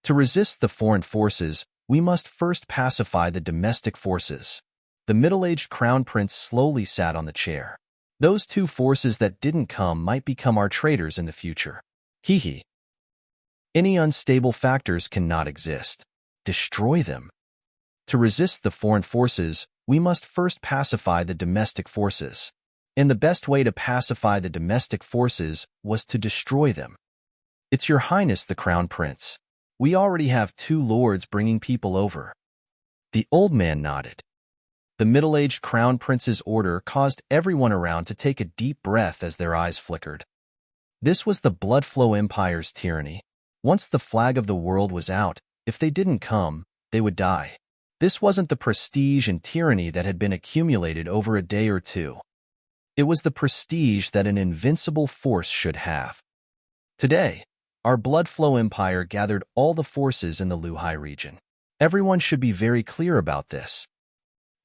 To resist the foreign forces, we must first pacify the domestic forces. The middle-aged crown prince slowly sat on the chair. Those two forces that didn't come might become our traitors in the future. Hee hee. Any unstable factors cannot exist. Destroy them. To resist the foreign forces, we must first pacify the domestic forces. And the best way to pacify the domestic forces was to destroy them. It's your highness, the crown prince. We already have 2 lords bringing people over. The old man nodded. The middle-aged crown prince's order caused everyone around to take a deep breath as their eyes flickered. This was the Bloodflow Empire's tyranny. Once the flag of the world was out, if they didn't come, they would die. This wasn't the prestige and tyranny that had been accumulated over a day or two. It was the prestige that an invincible force should have. Today, our Bloodflow Empire gathered all the forces in the Luhai region. Everyone should be very clear about this.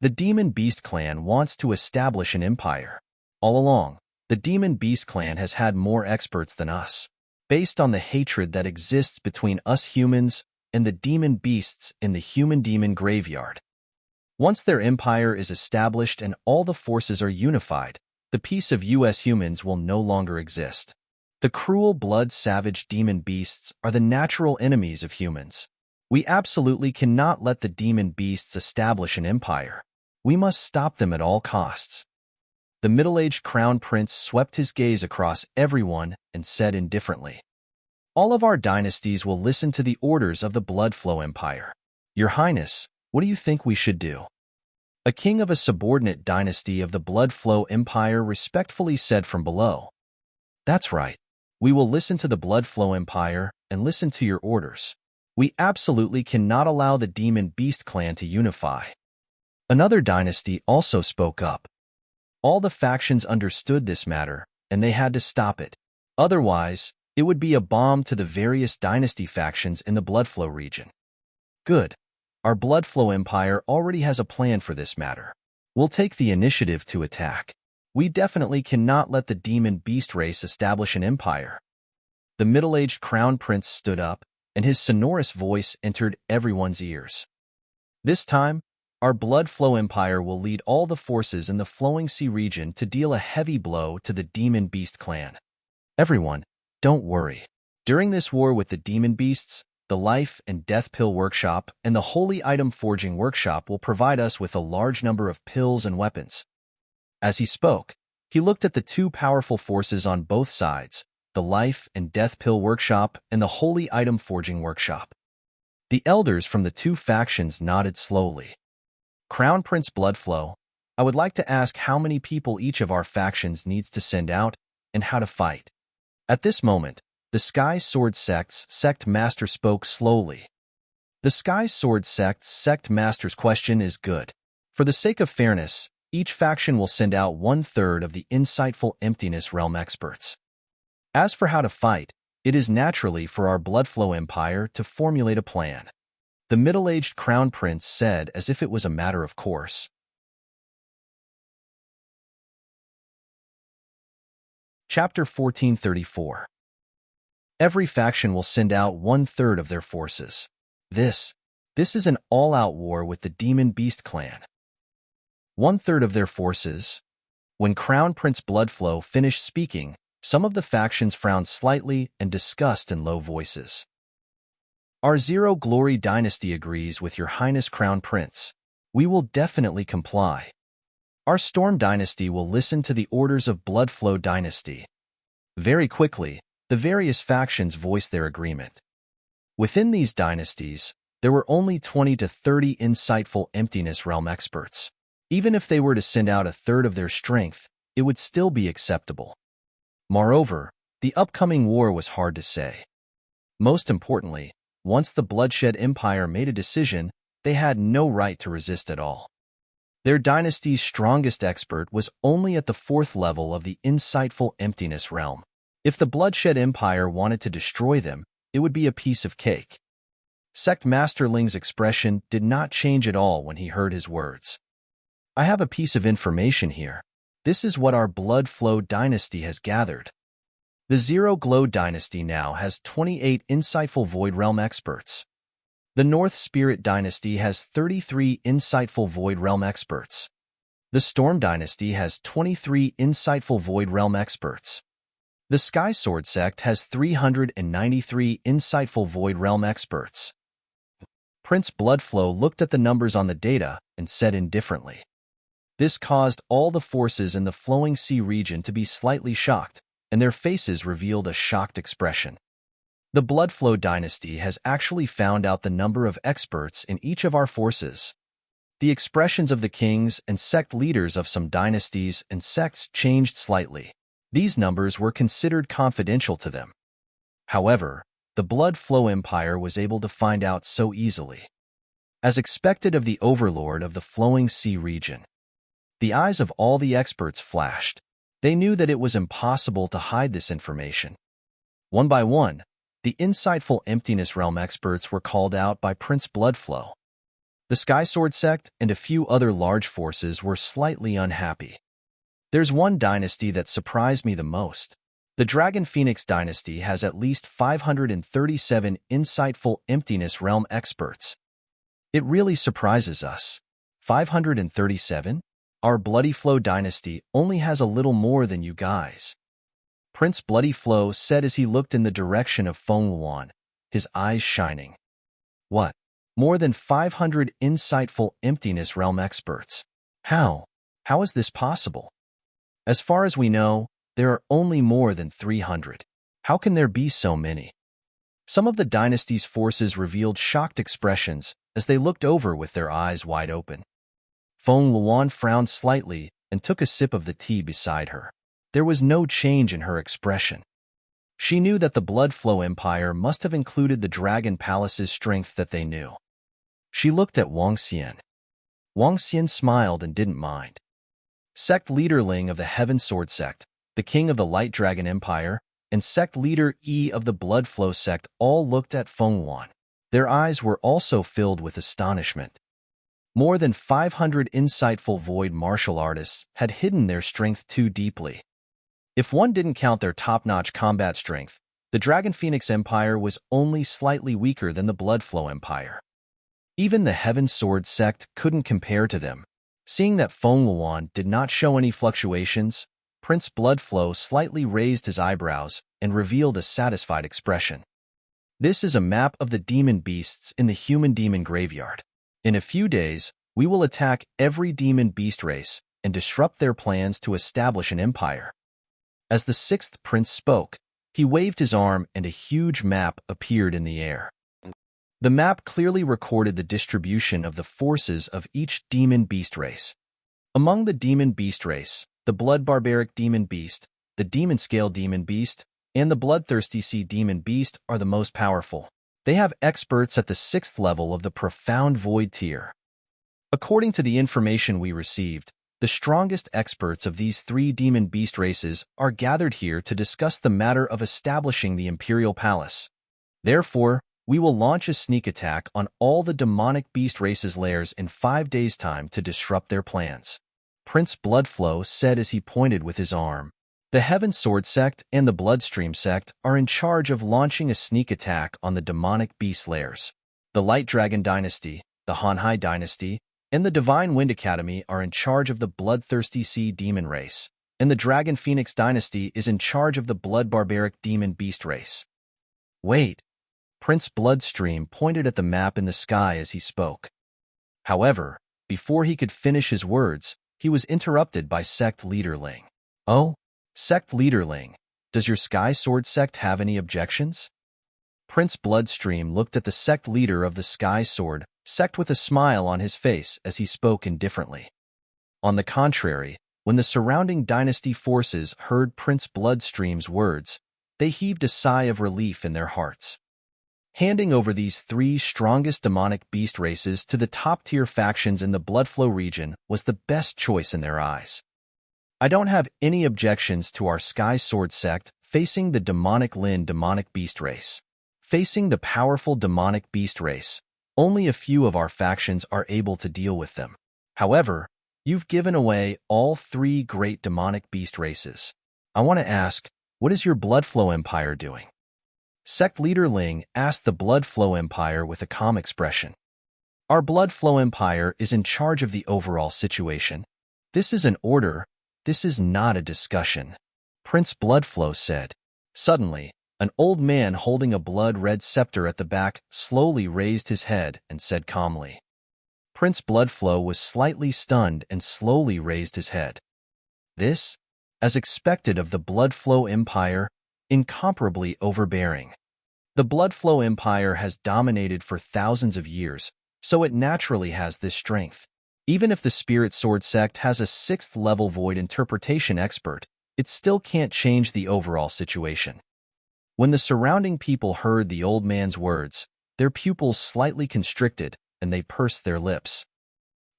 The Demon Beast clan wants to establish an empire. All along, the Demon Beast clan has had more experts than us, based on the hatred that exists between us humans and the demon beasts in the human-demon graveyard. Once their empire is established and all the forces are unified, the peace of US humans will no longer exist. The cruel, blood-savage demon beasts are the natural enemies of humans. We absolutely cannot let the demon beasts establish an empire. We must stop them at all costs. The middle-aged crown prince swept his gaze across everyone and said indifferently, All of our dynasties will listen to the orders of the Bloodflow Empire. Your Highness, what do you think we should do? A king of a subordinate dynasty of the Bloodflow Empire respectfully said from below. That's right. We will listen to the Bloodflow Empire and listen to your orders. We absolutely cannot allow the Demon Beast clan to unify. Another dynasty also spoke up. All the factions understood this matter, and they had to stop it. Otherwise, it would be a bomb to the various dynasty factions in the Bloodflow region. Good. Our Bloodflow Empire already has a plan for this matter. We'll take the initiative to attack. We definitely cannot let the Demon Beast race establish an empire. The middle-aged crown prince stood up, and his sonorous voice entered everyone's ears. This time, our Bloodflow Empire will lead all the forces in the Flowing Sea region to deal a heavy blow to the Demon Beast clan. Everyone, don't worry. During this war with the Demon Beasts, the Life and Death Pill Workshop and the Holy Item Forging Workshop will provide us with a large number of pills and weapons. As he spoke, he looked at the 2 powerful forces on both sides, the Life and Death Pill Workshop and the Holy Item Forging Workshop. The elders from the 2 factions nodded slowly. Crown Prince Bloodflow, I would like to ask how many people each of our factions needs to send out and how to fight. At this moment, the Sky Sword Sect's Sect Master spoke slowly. The Sky Sword Sect's Sect Master's question is good. For the sake of fairness, each faction will send out 1/3 of the insightful Emptiness Realm experts. As for how to fight, it is naturally for our Bloodflow Empire to formulate a plan. The middle-aged crown prince said as if it was a matter of course. Chapter 1434. Every faction will send out 1/3 of their forces. This is an all-out war with the Demon Beast clan. 1/3 of their forces. When Crown Prince Bloodflow finished speaking, some of the factions frowned slightly and discussed in low voices. Our Zero Glory Dynasty agrees with your Highness Crown Prince. We will definitely comply. Our Storm Dynasty will listen to the orders of Bloodflow Dynasty. Very quickly, the various factions voiced their agreement. Within these dynasties, there were only 20 to 30 insightful Emptiness Realm experts. Even if they were to send out 1/3 of their strength, it would still be acceptable. Moreover, the upcoming war was hard to say. Most importantly, once the Bloodshed Empire made a decision, they had no right to resist at all. Their dynasty's strongest expert was only at the 4th level of the insightful emptiness realm. If the Bloodshed Empire wanted to destroy them, it would be a piece of cake. Sect Master Ling's expression did not change at all when he heard his words. I have a piece of information here. This is what our Blood Flow dynasty has gathered. The Zero Glow dynasty now has 28 insightful Void Realm experts. The North Spirit dynasty has 33 insightful Void Realm experts. The Storm dynasty has 23 insightful Void Realm experts. The Sky Sword sect has 393 insightful Void Realm experts. Prince Bloodflow looked at the numbers on the data and said indifferently. This caused all the forces in the Flowing Sea region to be slightly shocked, and their faces revealed a shocked expression. The Bloodflow dynasty has actually found out the number of experts in each of our forces. The expressions of the kings and sect leaders of some dynasties and sects changed slightly. These numbers were considered confidential to them. However, the Blood Flow Empire was able to find out so easily. As expected of the overlord of the Flowing Sea region, the eyes of all the experts flashed. They knew that it was impossible to hide this information. One by one, the insightful Emptiness Realm experts were called out by Prince Bloodflow. The Sky Sword sect and a few other large forces were slightly unhappy. There's one dynasty that surprised me the most. The Dragon Phoenix dynasty has at least 537 insightful Emptiness Realm experts. It really surprises us. 537? Our Bloody Flow dynasty only has a little more than you guys. Prince Bloody Flow said as he looked in the direction of Feng Luan, his eyes shining. What? More than 500 insightful Emptiness Realm experts. How? How is this possible? As far as we know, there are only more than 300. How can there be so many? Some of the dynasty's forces revealed shocked expressions as they looked over with their eyes wide open. Feng Luan frowned slightly and took a sip of the tea beside her. There was no change in her expression. She knew that the Blood Flow Empire must have included the Dragon Palace's strength that they knew. She looked at Wang Xian. Wang Xian smiled and didn't mind. Sect Leader Ling of the Heaven Sword sect, the King of the Light Dragon Empire, and Sect Leader Yi of the Blood Flow sect all looked at Feng Luan. Their eyes were also filled with astonishment. More than 500 insightful void martial artists had hidden their strength too deeply. If one didn't count their top-notch combat strength, the Dragon Phoenix Empire was only slightly weaker than the Blood Flow Empire. Even the Heaven Sword sect couldn't compare to them. Seeing that Feng Luan did not show any fluctuations, Prince Bloodflow slightly raised his eyebrows and revealed a satisfied expression. This is a map of the demon beasts in the human demon graveyard. In a few days, we will attack every demon beast race and disrupt their plans to establish an empire. As the 6th prince spoke, he waved his arm and a huge map appeared in the air. The map clearly recorded the distribution of the forces of each demon beast race. Among the demon beast race, the Blood Barbaric Demon Beast, the Demon Scale Demon Beast, and the Bloodthirsty Sea Demon Beast are the most powerful. They have experts at the 6th level of the Profound Void tier. According to the information we received, the strongest experts of these 3 demon beast races are gathered here to discuss the matter of establishing the Imperial Palace. Therefore, we will launch a sneak attack on all the demonic beast races' lairs in 5 days' time to disrupt their plans. Prince Bloodflow said as he pointed with his arm. The Heaven Sword sect and the Bloodstream sect are in charge of launching a sneak attack on the demonic beast lairs. The Light Dragon Dynasty, the Hanhai Dynasty, and the Divine Wind Academy are in charge of the Bloodthirsty Sea Demon race, and the Dragon Phoenix Dynasty is in charge of the Blood Barbaric Demon Beast race. Wait. Prince Bloodstream pointed at the map in the sky as he spoke. However, before he could finish his words, he was interrupted by Sect Leader Ling. Oh, Sect Leader Ling, does your Sky Sword sect have any objections? Prince Bloodstream looked at the sect leader of the Sky Sword sect with a smile on his face as he spoke indifferently. On the contrary, when the surrounding dynasty forces heard Prince Bloodstream's words, they heaved a sigh of relief in their hearts. handing over these three strongest demonic beast races to the top-tier factions in the Bloodflow region was the best choice in their eyes. I don't have any objections to our Sky Sword sect facing the demonic Lin demonic beast race. Facing the powerful demonic beast race, only a few of our factions are able to deal with them. However, you've given away all three great demonic beast races. I want to ask, what is your Bloodflow Empire doing? Sect leader Ling asked the Bloodflow Empire with a calm expression. Our Bloodflow Empire is in charge of the overall situation. This is an order. This is not a discussion, Prince Bloodflow said. Suddenly, an old man holding a blood-red scepter at the back slowly raised his head and said calmly. Prince Bloodflow was slightly stunned and slowly raised his head. This, as expected of the Bloodflow Empire, incomparably overbearing. The Bloodflow Empire has dominated for thousands of years, so it naturally has this strength. Even if the Spirit Sword sect has a 6th-level void interpretation expert, it still can't change the overall situation. When the surrounding people heard the old man's words, their pupils slightly constricted and they pursed their lips.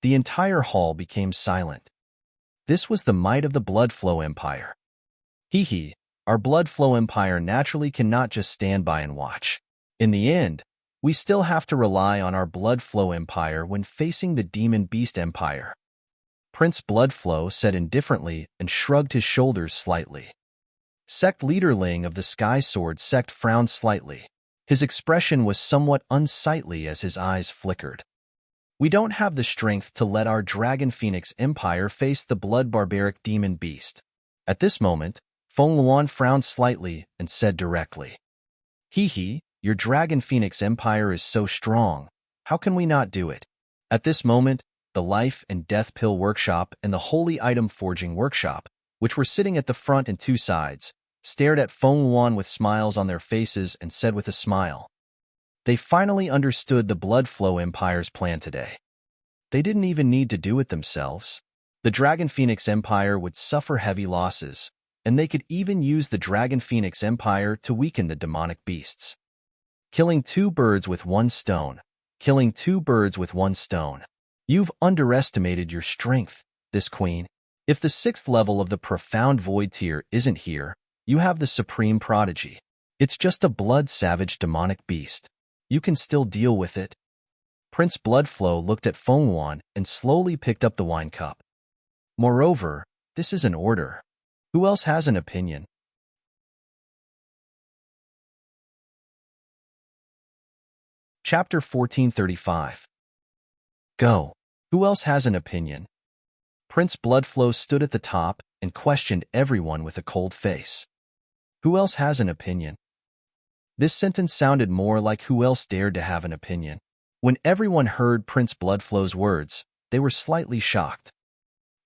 The entire hall became silent. This was the might of the Bloodflow Empire. Hee, our Bloodflow Empire naturally cannot just stand by and watch. In the end, we still have to rely on our Bloodflow Empire when facing the Demon Beast Empire. Prince Bloodflow said indifferently and shrugged his shoulders slightly. Sect leader Ling of the Sky Sword sect frowned slightly. His expression was somewhat unsightly as his eyes flickered. We don't have the strength to let our Dragon Phoenix Empire face the blood barbaric demon beast. At this moment, Feng Luan frowned slightly and said directly. Hee, your Dragon Phoenix Empire is so strong. How can we not do it? At this moment, the Life and Death Pill Workshop and the Holy Item Forging Workshop, which were sitting at the front and two sides, stared at Feng Luan with smiles on their faces and said with a smile. They finally understood the Bloodflow Empire's plan today. They didn't even need to do it themselves. The Dragon Phoenix Empire would suffer heavy losses, and they could even use the Dragon Phoenix Empire to weaken the demonic beasts. Killing two birds with one stone. Killing two birds with one stone. You've underestimated your strength, this queen. If the 6th level of the Profound Void tier isn't here, you have the Supreme Prodigy. It's just a blood-savage demonic beast. You can still deal with it. Prince Bloodflow looked at Feng Luan and slowly picked up the wine cup. Moreover, this is an order. Who else has an opinion? Chapter 1435. Go. Who else has an opinion? Prince Bloodflow stood at the top and questioned everyone with a cold face. Who else has an opinion? This sentence sounded more like who else dared to have an opinion. When everyone heard Prince Bloodflow's words, they were slightly shocked.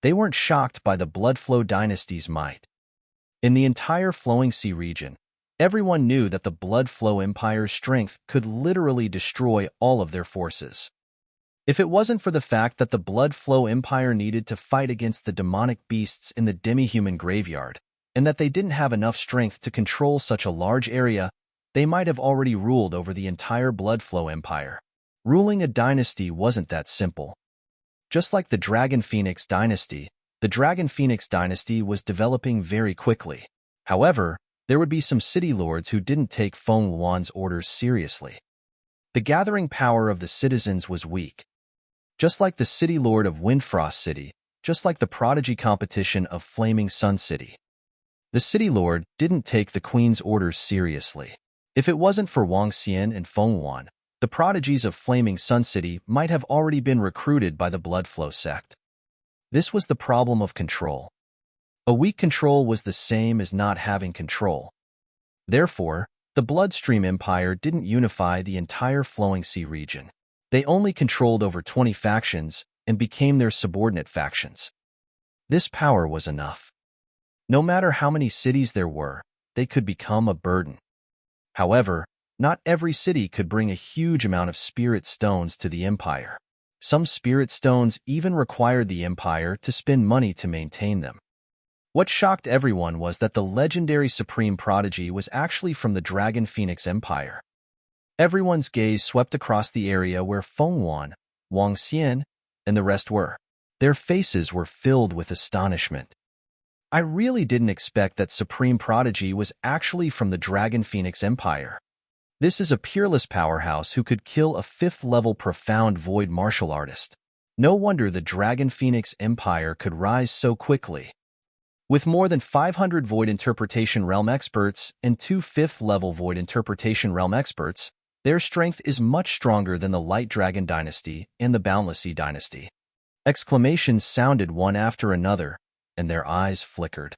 They weren't shocked by the Bloodflow dynasty's might. In the entire Flowing Sea region, everyone knew that the Bloodflow Empire's strength could literally destroy all of their forces. If it wasn't for the fact that the Bloodflow Empire needed to fight against the demonic beasts in the demi-human graveyard, and that they didn't have enough strength to control such a large area, they might have already ruled over the entire Bloodflow Empire. Ruling a dynasty wasn't that simple. Just like the Dragon Phoenix dynasty, the Dragon Phoenix dynasty was developing very quickly. However, there would be some city lords who didn't take Feng Luan's orders seriously. The gathering power of the citizens was weak. Just like the city lord of Windfrost City, just like the prodigy competition of Flaming Sun City. The city lord didn't take the queen's orders seriously. If it wasn't for Wang Xian and Feng Luan, the prodigies of Flaming Sun City might have already been recruited by the Bloodflow sect. This was the problem of control. A weak control was the same as not having control. Therefore, the Bloodstream Empire didn't unify the entire Flowing Sea region. They only controlled over 20 factions and became their subordinate factions. This power was enough. No matter how many cities there were, they could become a burden. However, not every city could bring a huge amount of spirit stones to the empire. Some spirit stones even required the empire to spend money to maintain them. What shocked everyone was that the legendary Supreme Prodigy was actually from the Dragon Phoenix Empire. Everyone's gaze swept across the area where Feng Yuan, Wang Xian, and the rest were. Their faces were filled with astonishment. I really didn't expect that Supreme Prodigy was actually from the Dragon Phoenix Empire. This is a peerless powerhouse who could kill a 5th-level profound void martial artist. No wonder the Dragon Phoenix Empire could rise so quickly. With more than 500 Void Interpretation Realm experts and 2 5th-level Void Interpretation Realm experts, their strength is much stronger than the Light Dragon Dynasty and the Boundless Sea Dynasty. Exclamations sounded one after another, and their eyes flickered.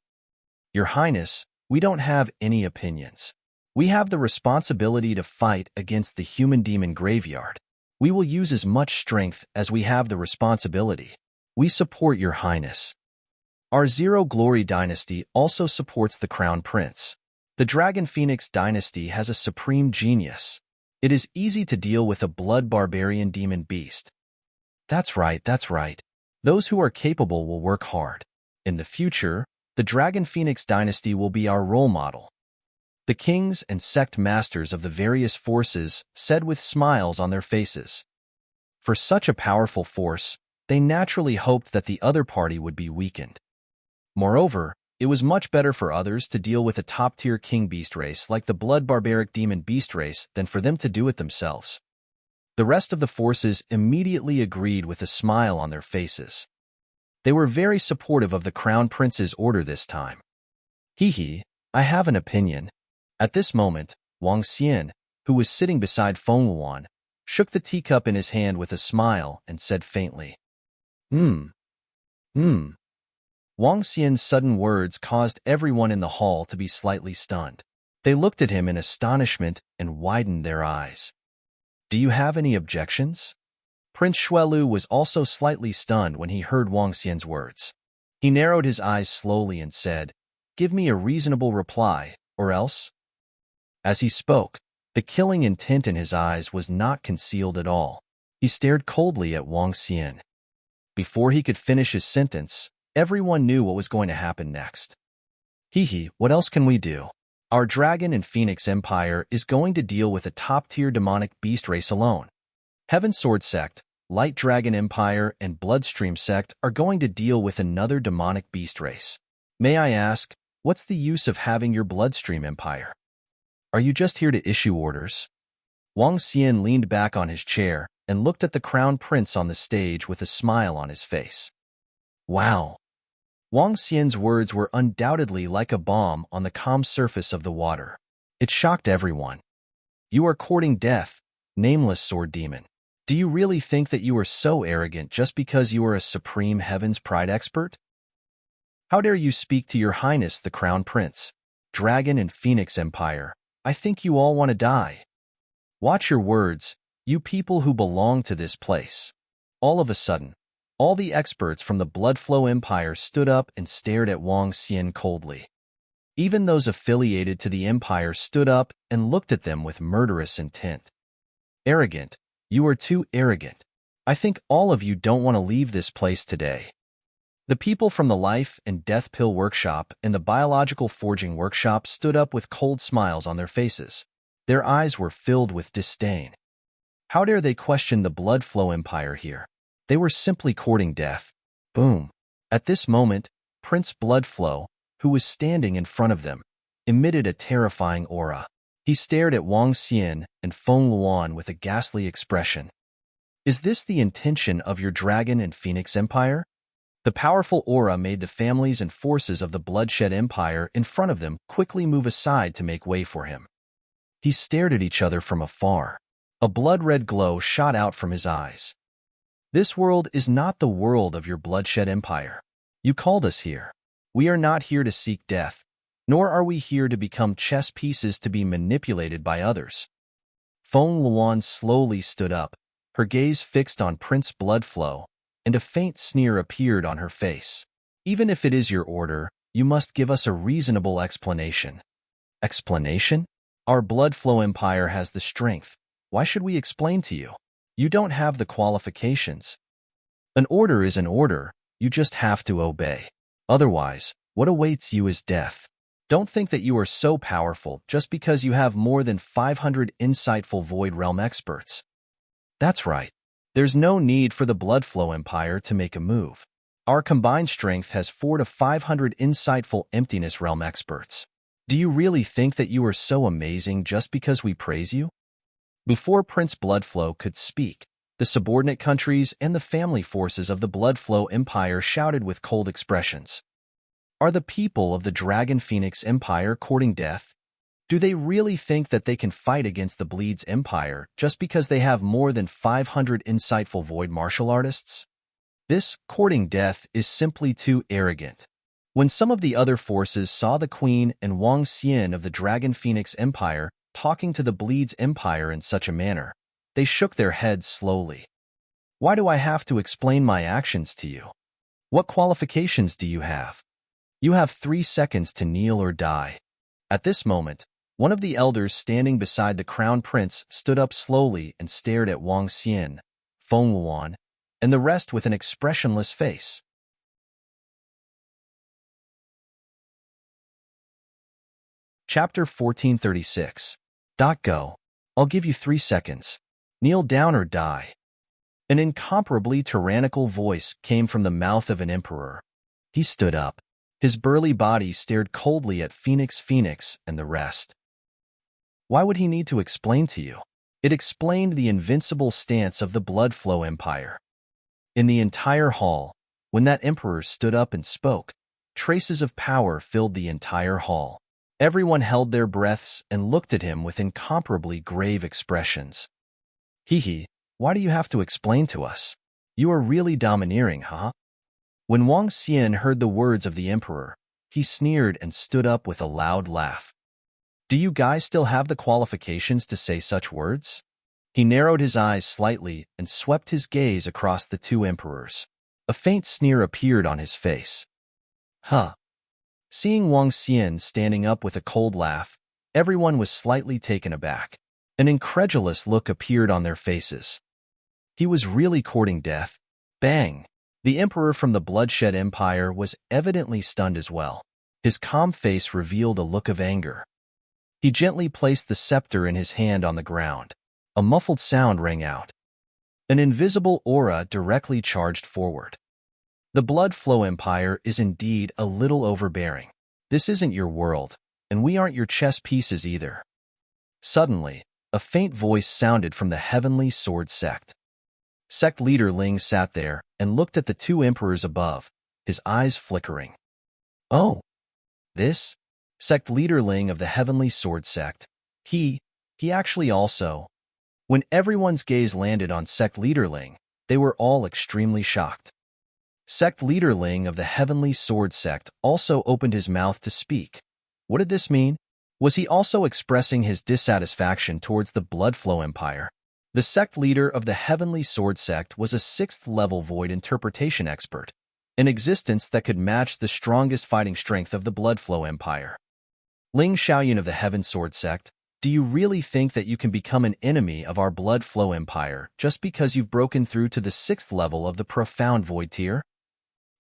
Your Highness, we don't have any opinions. We have the responsibility to fight against the human demon graveyard. We will use as much strength as we have the responsibility. We support Your Highness. Our Zero Glory Dynasty also supports the Crown Prince. The Dragon Phoenix Dynasty has a supreme genius. It is easy to deal with a blood barbarian demon beast. That's right. Those who are capable will work hard. In the future, the Dragon Phoenix Dynasty will be our role model. The kings and sect masters of the various forces said with smiles on their faces. For such a powerful force, they naturally hoped that the other party would be weakened. Moreover, it was much better for others to deal with a top-tier king beast race like the blood barbaric demon beast race than for them to do it themselves. The rest of the forces immediately agreed with a smile on their faces. They were very supportive of the Crown Prince's order this time. I have an opinion. At this moment, Wang Xian, who was sitting beside Feng Yuan, shook the teacup in his hand with a smile and said faintly, Wang Xian's sudden words caused everyone in the hall to be slightly stunned. They looked at him in astonishment and widened their eyes. Do you have any objections? Prince Xuelu was also slightly stunned when he heard Wang Xian's words. He narrowed his eyes slowly and said, Give me a reasonable reply, or else. As he spoke, the killing intent in his eyes was not concealed at all. He stared coldly at Wang Xian. Before he could finish his sentence, everyone knew what was going to happen next. What else can we do? Our Dragon and Phoenix Empire is going to deal with a top-tier demonic beast race alone. Heaven Sword Sect, Light Dragon Empire, and Bloodstream Sect are going to deal with another demonic beast race. May I ask, what's the use of having your Bloodstream Empire? Are you just here to issue orders? Wang Xian leaned back on his chair and looked at the Crown Prince on the stage with a smile on his face. Wow! Wang Xian's words were undoubtedly like a bomb on the calm surface of the water. It shocked everyone. You are courting death, nameless sword demon. Do you really think that you are so arrogant just because you are a supreme Heaven's Pride expert? How dare you speak to Your Highness the Crown Prince, Dragon and Phoenix Empire? I think you all want to die. Watch your words, you people who belong to this place. All of a sudden, all the experts from the Bloodflow Empire stood up and stared at Wang Xian coldly. Even those affiliated to the Empire stood up and looked at them with murderous intent. Arrogant. You are too arrogant. I think all of you don't want to leave this place today. The people from the Life and Death Pill Workshop and the Biological Forging Workshop stood up with cold smiles on their faces. Their eyes were filled with disdain. How dare they question the Bloodflow Empire here? They were simply courting death. Boom. At this moment, Prince Bloodflow, who was standing in front of them, emitted a terrifying aura. He stared at Wang Xian and Feng Yuan with a ghastly expression. Is this the intention of your Dragon and Phoenix Empire? The powerful aura made the families and forces of the Bloodshed Empire in front of them quickly move aside to make way for him. He stared at each other from afar. A blood-red glow shot out from his eyes. This world is not the world of your Bloodshed Empire. You called us here. We are not here to seek death, nor are we here to become chess pieces to be manipulated by others. Feng Yuan slowly stood up, her gaze fixed on Prince Bloodflow, and a faint sneer appeared on her face. Even if it is your order, you must give us a reasonable explanation. Explanation? Our Bloodflow Empire has the strength. Why should we explain to you? You don't have the qualifications. An order is an order, you just have to obey. Otherwise, what awaits you is death. Don't think that you are so powerful just because you have more than 500 insightful Void Realm experts. That's right. There's no need for the Blood Flow Empire to make a move. Our combined strength has 400 to 500 insightful Emptiness Realm experts. Do you really think that you are so amazing just because we praise you? Before Prince Bloodflow could speak, the subordinate countries and the family forces of the Bloodflow Empire shouted with cold expressions. Are the people of the Dragon Phoenix Empire courting death? Do they really think that they can fight against the Bleeds Empire just because they have more than 500 insightful Void martial artists? This courting death is simply too arrogant. When some of the other forces saw the Queen and Wang Xian of the Dragon Phoenix Empire talking to the Bleeds Empire in such a manner, they shook their heads slowly. Why do I have to explain my actions to you? What qualifications do you have? You have 3 seconds to kneel or die. At this moment, one of the elders standing beside the Crown Prince stood up slowly and stared at Wang Xian, Feng Wuan, and the rest with an expressionless face. Chapter 1436. Go. I'll give you 3 seconds. Kneel down or die. An incomparably tyrannical voice came from the mouth of an emperor. He stood up. His burly body stared coldly at Phoenix and the rest. Why would he need to explain to you? It explained the invincible stance of the Bloodflow Empire. In the entire hall, when that emperor stood up and spoke, traces of power filled the entire hall. Everyone held their breaths and looked at him with incomparably grave expressions. Hee, why do you have to explain to us? You are really domineering, huh? When Wang Xian heard the words of the emperor, he sneered and stood up with a loud laugh. Do you guys still have the qualifications to say such words? He narrowed his eyes slightly and swept his gaze across the 2 emperors. A faint sneer appeared on his face. Huh. Seeing Wang Xian standing up with a cold laugh, everyone was slightly taken aback. An incredulous look appeared on their faces. He was really courting death. Bang! The emperor from the Bloodshed Empire was evidently stunned as well. His calm face revealed a look of anger. He gently placed the scepter in his hand on the ground. A muffled sound rang out. An invisible aura directly charged forward. The Bloodflow Empire is indeed a little overbearing. This isn't your world, and we aren't your chess pieces either. Suddenly, a faint voice sounded from the Heavenly Sword Sect. Sect leader Ling sat there and looked at the 2 emperors above, his eyes flickering. Oh, this? Sect leader Ling of the Heavenly Sword Sect. He actually also. When everyone's gaze landed on Sect leader Ling, they were all extremely shocked. Sect leader Ling of the Heavenly Sword Sect also opened his mouth to speak. What did this mean? Was he also expressing his dissatisfaction towards the Bloodflow Empire? The sect leader of the Heavenly Sword Sect was a 6th-level Void interpretation expert, an existence that could match the strongest fighting strength of the Bloodflow Empire. Ling Xiaoyun of the Heaven Sword Sect, do you really think that you can become an enemy of our Bloodflow Empire just because you've broken through to the 6th level of the Profound Void tier?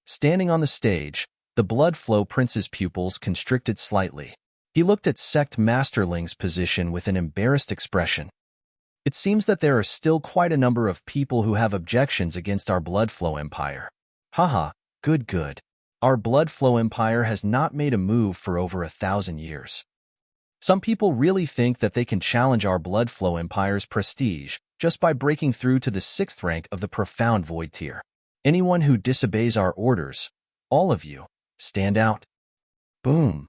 Standing on the stage, the Bloodflow Prince's pupils constricted slightly. He looked at Sect Master Ling's position with an embarrassed expression. It seems that there are still quite a number of people who have objections against our Bloodflow Empire. Haha, good. Our Bloodflow Empire has not made a move for over 1,000 years. Some people really think that they can challenge our Bloodflow Empire's prestige just by breaking through to the 6th rank of the Profound Void tier. Anyone who disobeys our orders, all of you, stand out. Boom.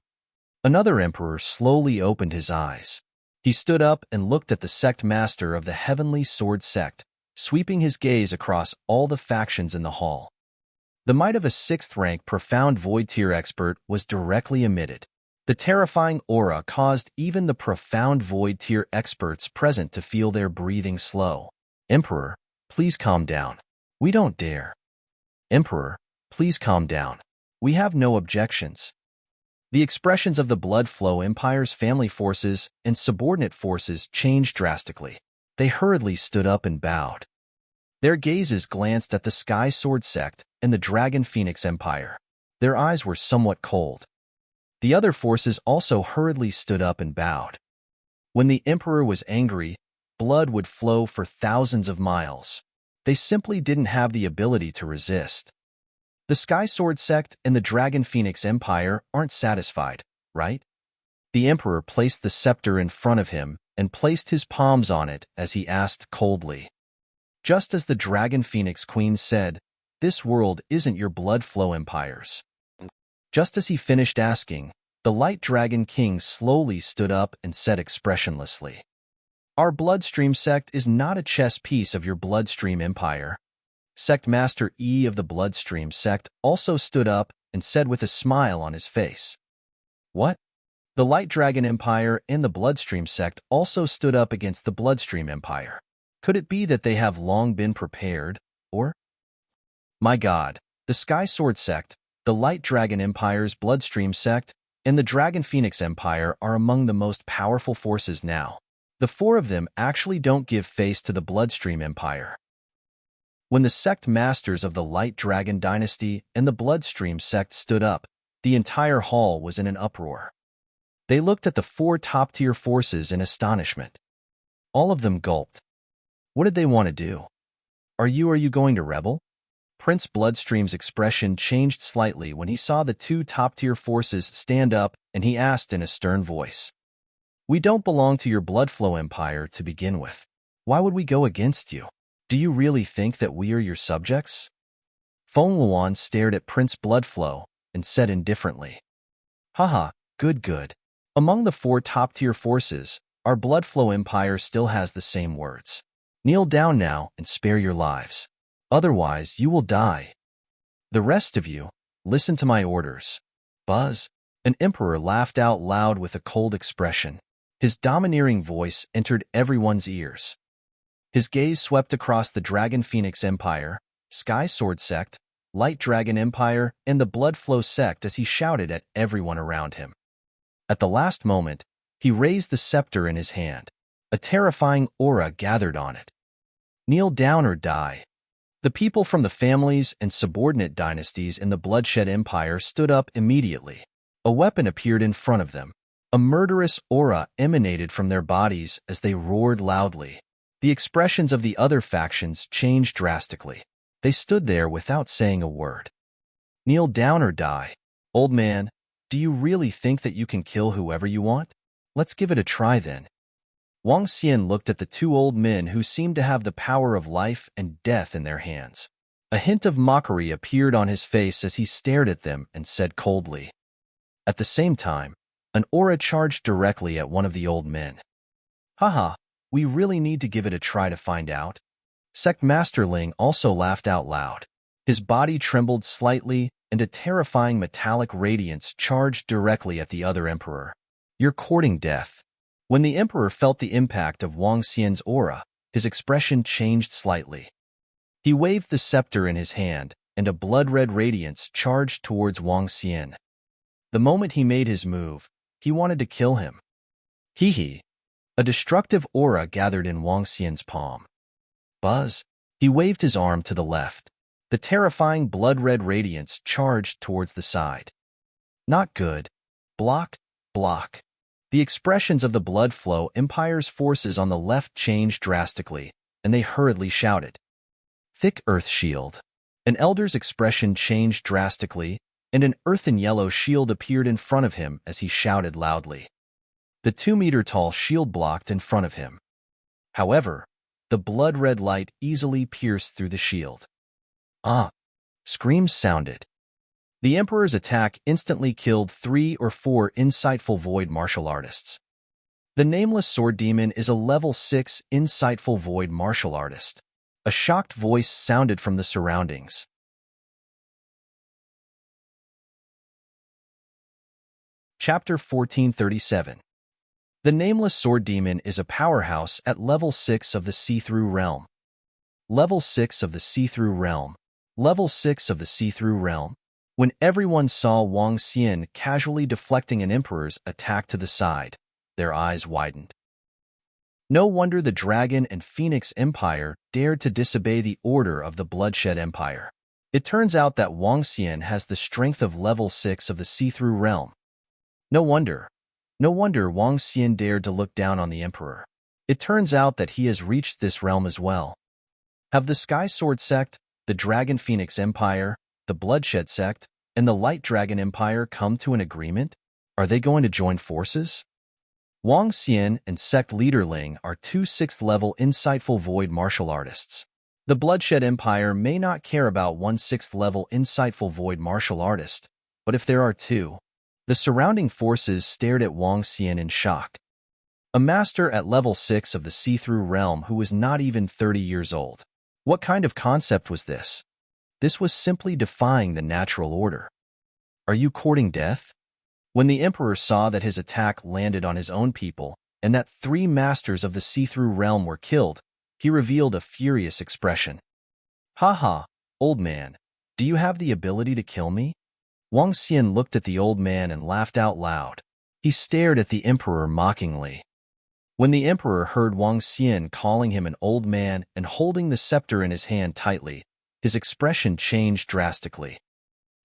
Another emperor slowly opened his eyes. He stood up and looked at the sect master of the Heavenly Sword Sect, sweeping his gaze across all the factions in the hall. The might of a 6th-rank Profound Void tier expert was directly emitted. The terrifying aura caused even the Profound Void tier experts present to feel their breathing slow. Emperor, please calm down. We don't dare. Emperor, please calm down. We have no objections. The expressions of the Bloodflow Empire's family forces and subordinate forces changed drastically. They hurriedly stood up and bowed. Their gazes glanced at the Sky Sword Sect and the Dragon Phoenix Empire. Their eyes were somewhat cold. The other forces also hurriedly stood up and bowed. When the emperor was angry, blood would flow for thousands of miles. They simply didn't have the ability to resist. The Sky Sword sect and the Dragon Phoenix Empire aren't satisfied, right? The emperor placed the scepter in front of him and placed his palms on it as he asked coldly. Just as the Dragon Phoenix Queen said, "This world isn't your blood flow empires." Just as he finished asking, the Light Dragon King slowly stood up and said expressionlessly, "Our Bloodstream sect is not a chess piece of your Bloodstream Empire." Sect Master E of the Bloodstream sect also stood up and said with a smile on his face, "What?" The Light Dragon Empire and the Bloodstream sect also stood up against the Bloodstream Empire. Could it be that they have long been prepared, or? My God, the Sky Sword sect, the Light Dragon Empire's Bloodstream sect, and the Dragon Phoenix Empire are among the most powerful forces now. The four of them actually don't give face to the Bloodstream Empire. When the sect masters of the Light Dragon Dynasty and the Bloodstream sect stood up, the entire hall was in an uproar. They looked at the four top-tier forces in astonishment. All of them gulped. What did they want to do? Are you going to rebel? Prince Bloodstream's expression changed slightly when he saw the two top-tier forces stand up, and he asked in a stern voice, "We don't belong to your Bloodflow Empire to begin with. Why would we go against you? Do you really think that we are your subjects?" Feng Luan stared at Prince Bloodflow and said indifferently, "Haha, good. Among the four top-tier forces, our Bloodflow Empire still has the same words. Kneel down now and spare your lives. Otherwise, you will die. The rest of you, listen to my orders." Buzz, an emperor, laughed out loud with a cold expression. His domineering voice entered everyone's ears. His gaze swept across the Dragon Phoenix Empire, Sky Sword sect, Light Dragon Empire, and the Bloodflow sect as he shouted at everyone around him. At the last moment, he raised the scepter in his hand. A terrifying aura gathered on it. Kneel down or die. The people from the families and subordinate dynasties in the Bloodshed Empire stood up immediately. A weapon appeared in front of them. A murderous aura emanated from their bodies as they roared loudly. The expressions of the other factions changed drastically. They stood there without saying a word. Kneel down or die. Old man, do you really think that you can kill whoever you want? Let's give it a try then. Wang Xian looked at the two old men who seemed to have the power of life and death in their hands. A hint of mockery appeared on his face as he stared at them and said coldly. At the same time, an aura charged directly at one of the old men. "Haha, we really need to give it a try to find out." Sect Master Ling also laughed out loud. His body trembled slightly, and a terrifying metallic radiance charged directly at the other emperor. "You're courting death." When the emperor felt the impact of Wang Xian's aura, his expression changed slightly. He waved the scepter in his hand, and a blood-red radiance charged towards Wang Xian. The moment he made his move, he wanted to kill him. Hee. A destructive aura gathered in Wang Xian's palm. Buzz. He waved his arm to the left. The terrifying blood-red radiance charged towards the side. Not good. Block. The expressions of the Bloodflow Empire's forces on the left changed drastically, and they hurriedly shouted. Thick Earth Shield. An elder's expression changed drastically, and an earthen yellow shield appeared in front of him as he shouted loudly. The 2-meter-tall shield blocked in front of him. However, the blood-red light easily pierced through the shield. Ah! Screams sounded. The Emperor's attack instantly killed 3 or 4 insightful void martial artists. The Nameless Sword Demon is a level 6 insightful void martial artist. A shocked voice sounded from the surroundings. Chapter 1437. The Nameless Sword Demon is a powerhouse at level 6 of the See-Through Realm. Level 6 of the See-Through Realm. Level 6 of the See-Through Realm. When everyone saw Wang Xian casually deflecting an emperor's attack to the side, their eyes widened. No wonder the Dragon and Phoenix Empire dared to disobey the order of the Bloodshed Empire. It turns out that Wang Xian has the strength of level 6 of the See-Through Realm. No wonder. No wonder Wang Xian dared to look down on the emperor. It turns out that he has reached this realm as well. Have the Sky Sword sect, the Dragon Phoenix Empire, the Bloodshed sect, and the Light Dragon Empire come to an agreement? Are they going to join forces? Wang Xian and sect leader Ling are two 6th-level insightful void martial artists. The Bloodshed Empire may not care about one 6th-level insightful void martial artist, but if there are two, the surrounding forces stared at Wang Xian in shock. A master at level 6 of the see-through realm who was not even 30 years old. What kind of concept was this? This was simply defying the natural order. Are you courting death? When the emperor saw that his attack landed on his own people and that 3 masters of the see-through realm were killed, he revealed a furious expression. "Ha, old man, do you have the ability to kill me?" Wang Xian looked at the old man and laughed out loud. He stared at the emperor mockingly. When the emperor heard Wang Xian calling him an old man and holding the scepter in his hand tightly, his expression changed drastically.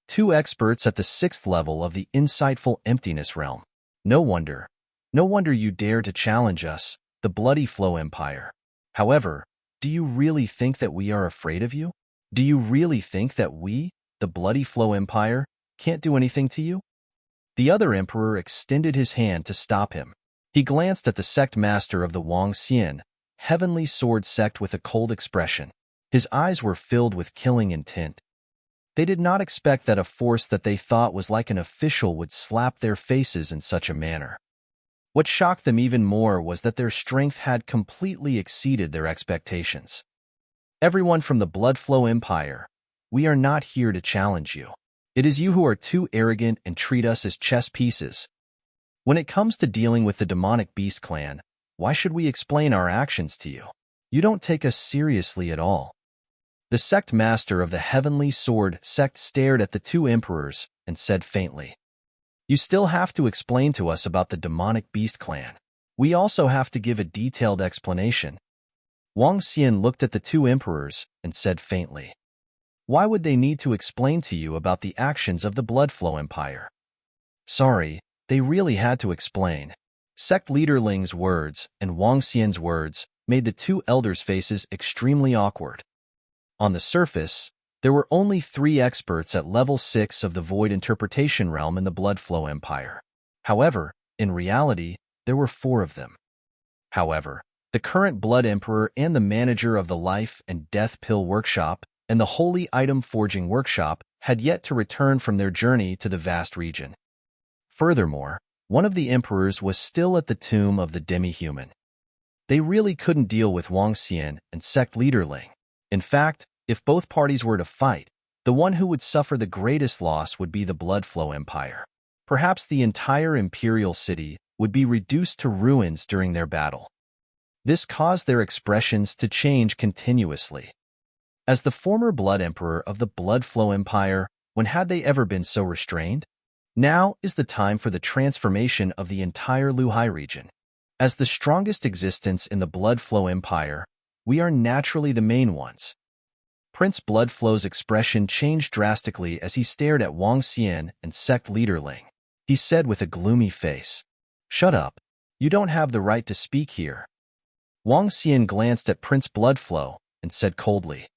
2 experts at the 6th level of the insightful emptiness realm. No wonder you dare to challenge us, the Bloody Flow Empire. However, do you really think that we are afraid of you? Do you really think that we, the Bloody Flow Empire, can't do anything to you? The other emperor extended his hand to stop him. He glanced at the sect master of the Wang Xian, Heavenly Sword sect with a cold expression. His eyes were filled with killing intent. They did not expect that a force that they thought was like an official would slap their faces in such a manner. What shocked them even more was that their strength had completely exceeded their expectations. Everyone from the Blood Flow Empire, we are not here to challenge you. It is you who are too arrogant and treat us as chess pieces. When it comes to dealing with the demonic beast clan, why should we explain our actions to you? You don't take us seriously at all. The sect master of the Heavenly Sword sect stared at the 2 emperors and said faintly, "You still have to explain to us about the demonic beast clan. We also have to give a detailed explanation." Wang Xian looked at the 2 emperors and said faintly, "Why would they need to explain to you about the actions of the Blood Flow Empire?" Sorry, they really had to explain. Sect leader Ling's words and Wang Xian's words made the 2 elders' faces extremely awkward. On the surface, there were only 3 experts at level 6 of the Void Interpretation Realm in the Blood Flow Empire. However, in reality, there were 4 of them. However, the current Blood Emperor and the manager of the Life and Death Pill Workshop and the Holy Item Forging Workshop had yet to return from their journey to the vast region. Furthermore, one of the emperors was still at the tomb of the demi-human. They really couldn't deal with Wang Xian and sect leader Ling. In fact, if both parties were to fight, the one who would suffer the greatest loss would be the Blood Flow Empire. Perhaps the entire imperial city would be reduced to ruins during their battle. This caused their expressions to change continuously. As the former Blood Emperor of the Blood Flow Empire, when had they ever been so restrained? Now is the time for the transformation of the entire Luhai region. As the strongest existence in the Blood Flow Empire, we are naturally the main ones. Prince Bloodflow's expression changed drastically as he stared at Wang Xian and sect leader Ling. He said with a gloomy face, "Shut up. You don't have the right to speak here." Wang Xian glanced at Prince Bloodflow and said coldly.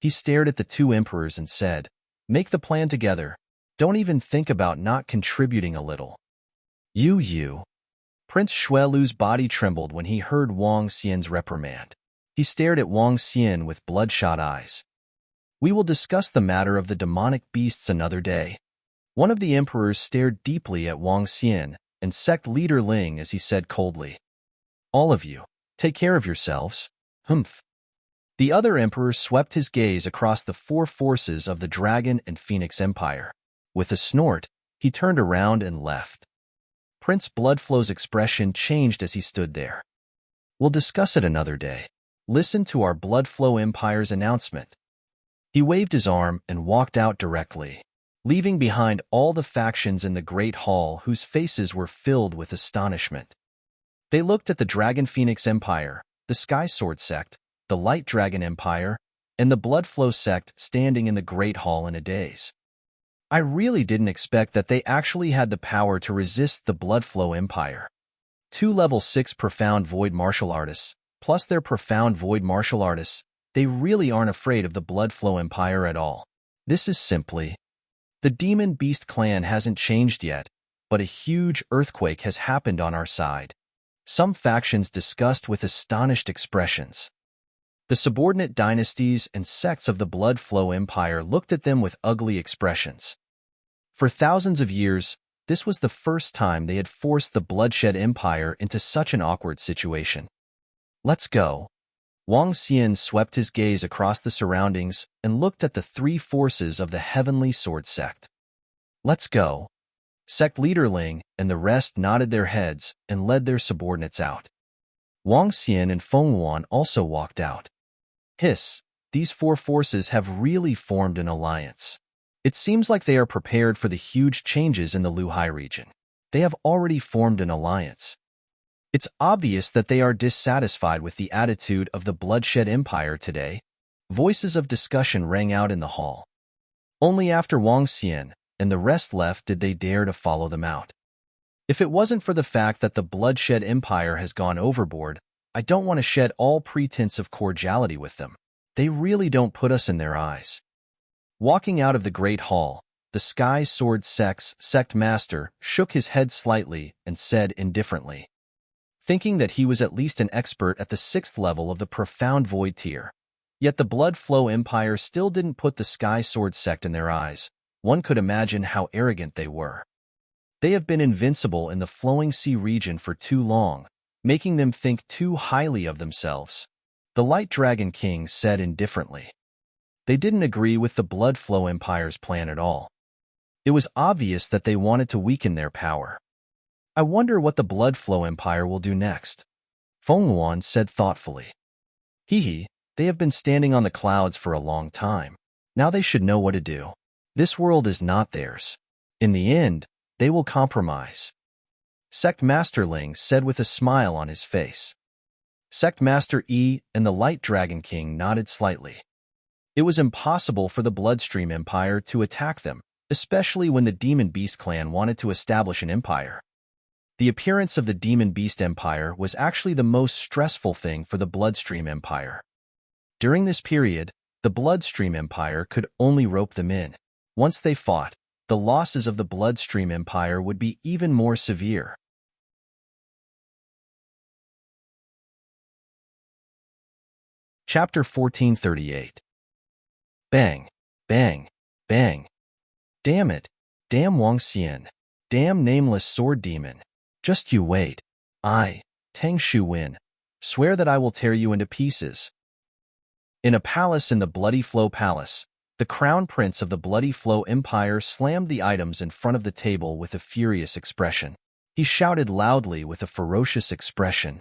He stared at the 2 emperors and said, "Make the plan together. Don't even think about not contributing a little." You. Prince Xuelu's body trembled when he heard Wang Xian's reprimand. He stared at Wang Xian with bloodshot eyes. "We will discuss the matter of the demonic beasts another day." One of the emperors stared deeply at Wang Xian and sect leader Ling as he said coldly, "All of you, take care of yourselves." Humph. The other emperor swept his gaze across the 4 forces of the Dragon and Phoenix Empire. With a snort, he turned around and left. Prince Bloodflow's expression changed as he stood there. "We'll discuss it another day. Listen to our Blood Flow Empire's announcement." He waved his arm and walked out directly, leaving behind all the factions in the Great Hall whose faces were filled with astonishment. They looked at the Dragon Phoenix Empire, the Sky Sword sect, the Light Dragon Empire, and the Blood Flow sect standing in the Great Hall in a daze. I really didn't expect that they actually had the power to resist the Blood Flow Empire. 2 level 6 Profound Void Martial Artists, plus their Profound Void Martial Artists, they really aren't afraid of the Blood Flow Empire at all. This is simply... The Demon Beast clan hasn't changed yet, but a huge earthquake has happened on our side. Some factions discussed with astonished expressions. The subordinate dynasties and sects of the Blood Flow Empire looked at them with ugly expressions. For thousands of years, this was the first time they had forced the Bloodshed Empire into such an awkward situation. Let's go. Wang Xian swept his gaze across the surroundings and looked at the 3 forces of the Heavenly Sword Sect. Let's go. Sect leader Ling and the rest nodded their heads and led their subordinates out. Wang Xian and Feng Yuan also walked out. Hiss, these 4 forces have really formed an alliance. It seems like they are prepared for the huge changes in the Luhai region. They have already formed an alliance. It's obvious that they are dissatisfied with the attitude of the Bloodshed Empire today. Voices of discussion rang out in the hall. Only after Wang Xian and the rest left did they dare to follow them out. If it wasn't for the fact that the Bloodshed Empire has gone overboard, I don't want to shed all pretense of cordiality with them. They really don't put us in their eyes. Walking out of the Great Hall, the Sky Sword Sect's sect master shook his head slightly and said indifferently, thinking that he was at least an expert at the 6th level of the Profound Void tier. Yet the Blood Flow Empire still didn't put the Sky Sword Sect in their eyes. One could imagine how arrogant they were. They have been invincible in the Flowing Sea region for too long, making them think too highly of themselves. The Light Dragon King said indifferently. They didn't agree with the Blood Flow Empire's plan at all. It was obvious that they wanted to weaken their power. I wonder what the Blood Flow Empire will do next. Feng Yuan said thoughtfully. Hee, they have been standing on the clouds for a long time. Now they should know what to do. This world is not theirs. In the end, they will compromise. Sect Master Ling said with a smile on his face. Sect Master Yi and the Light Dragon King nodded slightly. It was impossible for the Bloodstream Empire to attack them, especially when the Demon Beast clan wanted to establish an empire. The appearance of the Demon Beast Empire was actually the most stressful thing for the Bloodstream Empire. During this period, the Bloodstream Empire could only rope them in. Once they fought, the losses of the Bloodstream Empire would be even more severe. Chapter 1438. Bang, bang, bang. Damn it. Damn Wang Xian. Damn nameless sword demon. Just you wait. I, Tang Shu-Win, swear that I will tear you into pieces. In a palace in the Bloody Flow Palace, the crown prince of the Bloody Flow Empire slammed the items in front of the table with a furious expression. He shouted loudly with a ferocious expression.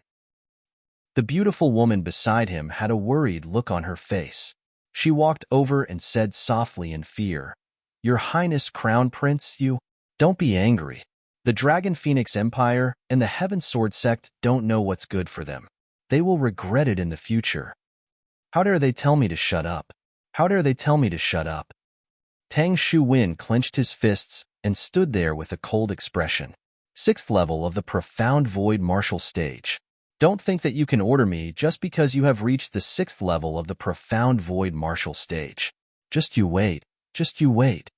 The beautiful woman beside him had a worried look on her face. She walked over and said softly in fear, Your Highness Crown Prince, you... Don't be angry. The Dragon Phoenix Empire and the Heaven Sword Sect don't know what's good for them. They will regret it in the future. How dare they tell me to shut up? How dare they tell me to shut up? Tang Shu-Win clenched his fists and stood there with a cold expression. 6th level of the Profound Void Martial Stage. Don't think that you can order me just because you have reached the 6th level of the Profound Void Martial Stage. Just you wait. Just you wait.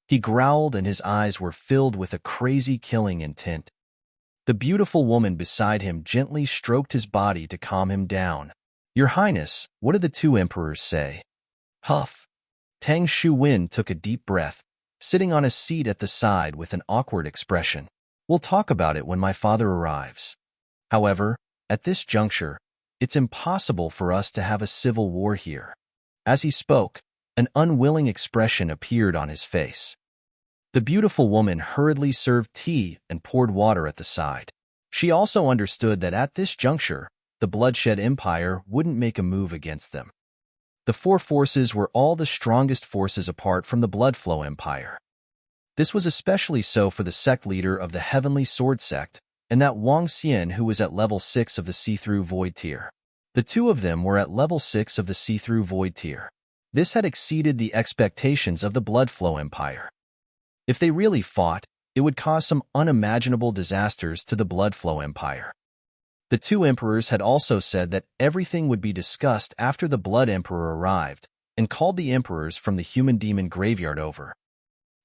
He growled and his eyes were filled with a crazy killing intent. The beautiful woman beside him gently stroked his body to calm him down. Your Highness, what did the 2 emperors say? Huff. Tang Shu-Win took a deep breath, sitting on a seat at the side with an awkward expression. We'll talk about it when my father arrives. However, at this juncture, it's impossible for us to have a civil war here. As he spoke, an unwilling expression appeared on his face. The beautiful woman hurriedly served tea and poured water at the side. She also understood that at this juncture, the Bloodshed Empire wouldn't make a move against them. The 4 forces were all the strongest forces apart from the Bloodflow Empire. This was especially so for the sect leader of the Heavenly Sword Sect, and that Wang Xian who was at level 6 of the See-Through Void tier. The 2 of them were at level 6 of the See-Through Void tier. This had exceeded the expectations of the Bloodflow Empire. If they really fought, it would cause some unimaginable disasters to the Blood Flow Empire. The two emperors had also said that everything would be discussed after the Blood Emperor arrived and called the emperors from the human demon graveyard over.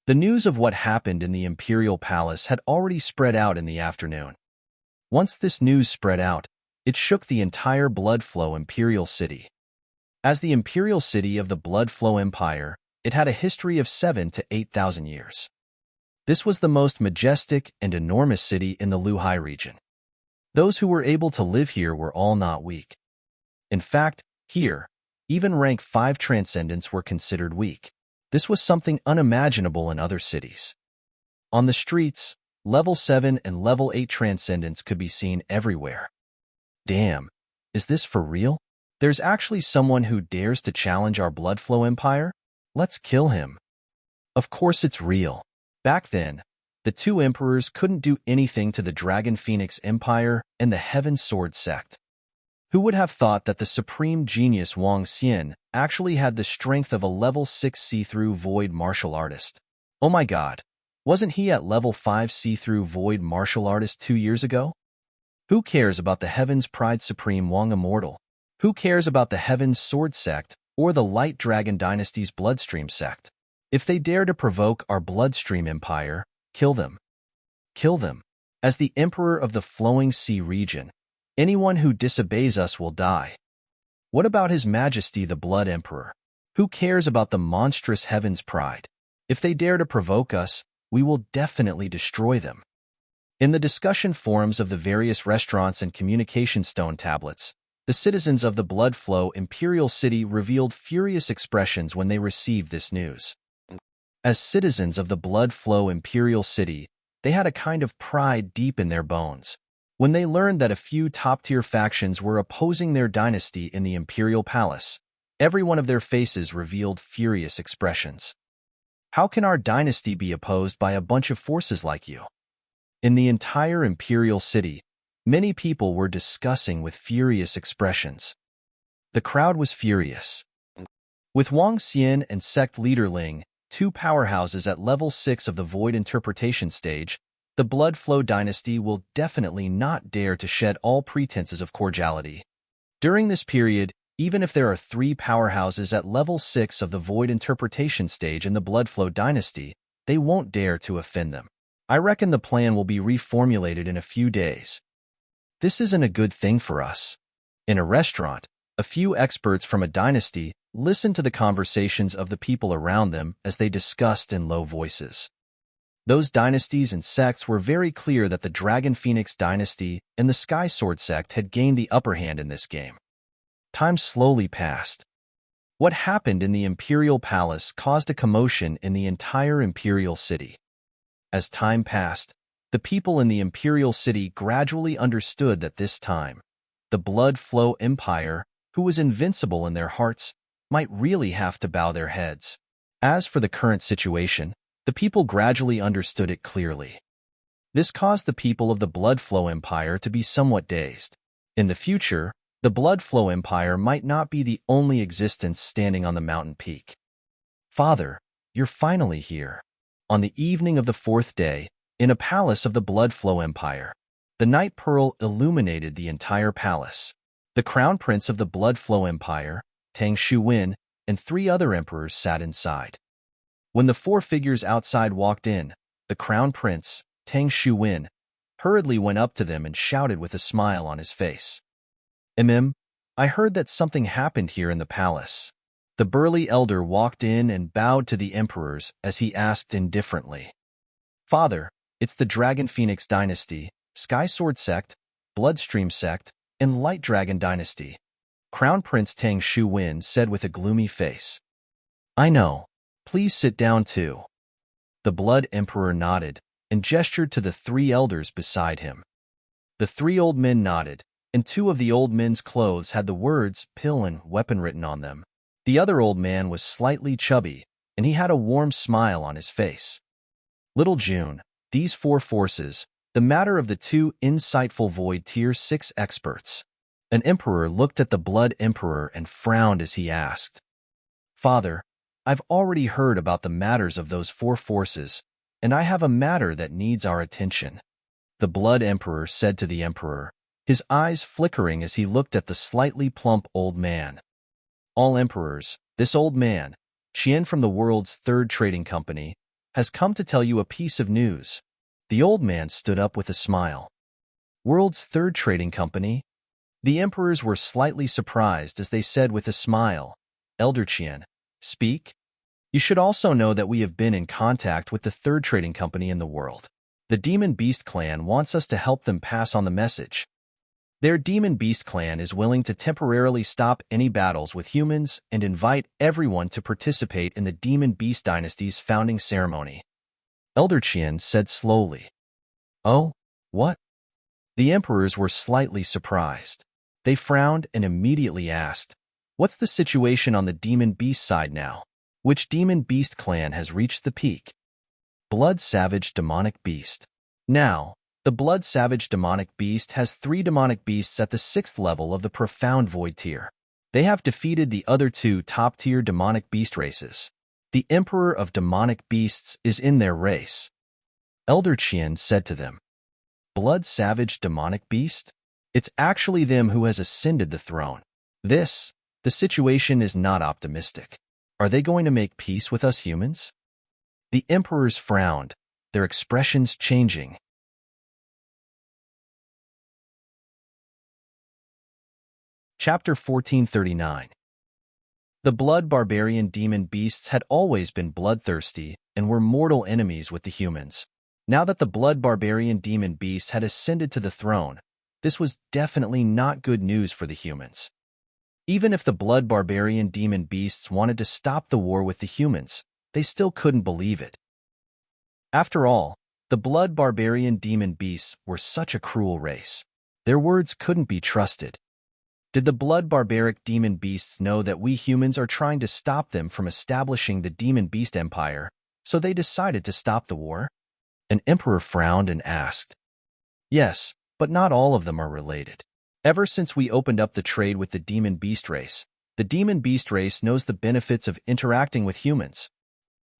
The news of what happened in the imperial palace had already spread out in the afternoon. Once this news spread out, it shook the entire Blood Flow imperial city. As the imperial city of the Blood Flow Empire, it had a history of 7,000 to 8,000 years. This was the most majestic and enormous city in the Luhai region. Those who were able to live here were all not weak. In fact, here, even rank 5 transcendents were considered weak. This was something unimaginable in other cities. On the streets, level 7 and level 8 transcendents could be seen everywhere. Damn, is this for real? There's actually someone who dares to challenge our Blood Flow Empire? Let's kill him. Of course it's real. Back then, the two emperors couldn't do anything to the Dragon Phoenix Empire and the Heaven Sword sect. Who would have thought that the supreme genius Wang Xian actually had the strength of a level 6 see-through void martial artist? Oh my god, wasn't he at level 5 see-through void martial artist 2 years ago? Who cares about the Heaven's Pride Supreme Wang Immortal? Who cares about the Heaven's Sword sect or the Light Dragon Dynasty's Bloodstream sect? If they dare to provoke our Bloodstream Empire, kill them. Kill them. As the Emperor of the Flowing Sea region, anyone who disobeys us will die. What about His Majesty the Blood Emperor? Who cares about the monstrous Heaven's Pride? If they dare to provoke us, we will definitely destroy them. In the discussion forums of the various restaurants and communication stone tablets, the citizens of the Blood Flow Imperial City revealed furious expressions when they received this news. As citizens of the Blood Flow Imperial City, they had a kind of pride deep in their bones. When they learned that a few top-tier factions were opposing their dynasty in the Imperial Palace, every one of their faces revealed furious expressions. How can our dynasty be opposed by a bunch of forces like you? In the entire Imperial City, many people were discussing with furious expressions. The crowd was furious. With Wang Xian and sect leader Ling, two powerhouses at level 6 of the Void Interpretation stage, the Blood Flow dynasty will definitely not dare to shed all pretenses of cordiality. During this period, even if there are 3 powerhouses at level 6 of the Void Interpretation stage in the Blood Flow dynasty, they won't dare to offend them. I reckon the plan will be reformulated in a few days. This isn't a good thing for us. In a restaurant, a few experts from a dynasty listened to the conversations of the people around them as they discussed in low voices. Those dynasties and sects were very clear that the Dragon Phoenix dynasty and the Sky Sword sect had gained the upper hand in this game. Time slowly passed. What happened in the Imperial Palace caused a commotion in the entire Imperial City. As time passed, the people in the Imperial City gradually understood that this time, the Blood Flow Empire, who was invincible in their hearts, might really have to bow their heads. As for the current situation, the people gradually understood it clearly. This caused the people of the Blood Flow Empire to be somewhat dazed. In the future, the Blood Flow Empire might not be the only existence standing on the mountain peak. Father, you're finally here. On the evening of the 4th day, in a palace of the Blood Flow Empire, the Night Pearl illuminated the entire palace. The Crown Prince of the Blood Flow Empire, Tang Shuwen, and 3 other emperors sat inside. When the 4 figures outside walked in, the Crown Prince, Tang Shuwen, hurriedly went up to them and shouted with a smile on his face. I heard that something happened here in the palace. The burly elder walked in and bowed to the emperors as he asked indifferently. Father, it's the Dragon Phoenix dynasty, Sky Sword sect, Bloodstream sect, and Light Dragon dynasty. Crown Prince Tang Shuwen said with a gloomy face. I know. Please sit down too. The Blood Emperor nodded and gestured to the 3 elders beside him. The 3 old men nodded, and 2 of the old men's clothes had the words pill and weapon written on them. The other old man was slightly chubby, and he had a warm smile on his face. Little June, these 4 forces, the matter of the 2 insightful Void Tier 6 experts. An emperor looked at the Blood Emperor and frowned as he asked, Father, I've already heard about the matters of those 4 forces, and I have a matter that needs our attention." The Blood Emperor said to the Emperor, his eyes flickering as he looked at the slightly plump old man. "All emperors, this old man, Qian from the world's third trading company, has come to tell you a piece of news." The old man stood up with a smile. "World's third trading company?" The emperors were slightly surprised as they said with a smile, "Elder Qian, speak. You should also know that we have been in contact with the third trading company in the world. The Demon Beast clan wants us to help them pass on the message. Their Demon Beast clan is willing to temporarily stop any battles with humans and invite everyone to participate in the Demon Beast dynasty's founding ceremony." Elder Qian said slowly. "Oh, what?" The emperors were slightly surprised. They frowned and immediately asked, "What's the situation on the Demon Beast side now? Which Demon Beast clan has reached the peak?" Blood Savage Demonic Beast. Now, the Blood Savage Demonic Beast has 3 demonic beasts at the 6th level of the Profound Void tier. They have defeated the other 2 top-tier demonic beast races. The Emperor of Demonic Beasts is in their race. Elder Qian said to them, "Blood Savage Demonic Beast? It's actually them who has ascended the throne. The situation is not optimistic. Are they going to make peace with us humans?" The emperors frowned, their expressions changing. Chapter 1439. The blood barbarian demon beasts had always been bloodthirsty and were mortal enemies with the humans. Now that the blood barbarian demon beasts had ascended to the throne, this was definitely not good news for the humans. Even if the blood barbarian demon beasts wanted to stop the war with the humans, they still couldn't believe it. After all, the blood barbarian demon beasts were such a cruel race. Their words couldn't be trusted. Did the blood barbaric demon beasts know that we humans are trying to stop them from establishing the demon beast empire, so they decided to stop the war? An emperor frowned and asked, "Yes, but not all of them are related. Ever since we opened up the trade with the demon beast race, the demon beast race knows the benefits of interacting with humans.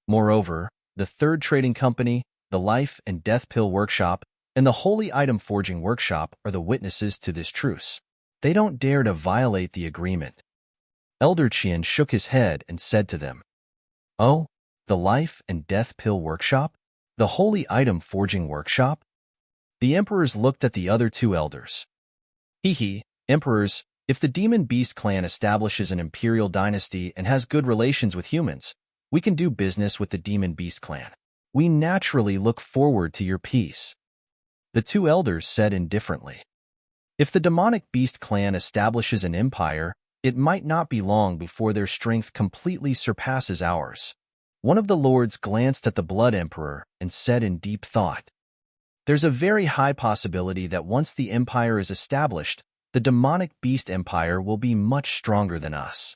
Moreover, the third trading company, the Life and Death Pill Workshop, and the Holy Item Forging Workshop are the witnesses to this truce. They don't dare to violate the agreement." Elder Qian shook his head and said to them, "Oh, the Life and Death Pill Workshop? The Holy Item Forging Workshop?" The emperors looked at the other 2 elders. Emperors, if the Demon Beast clan establishes an imperial dynasty and has good relations with humans, we can do business with the Demon Beast clan. We naturally look forward to your peace." The 2 elders said indifferently. If the Demonic Beast clan establishes an empire, it might not be long before their strength completely surpasses ours. One of the lords glanced at the Blood Emperor and said in deep thought, "There's a very high possibility that once the empire is established, the Demonic Beast Empire will be much stronger than us."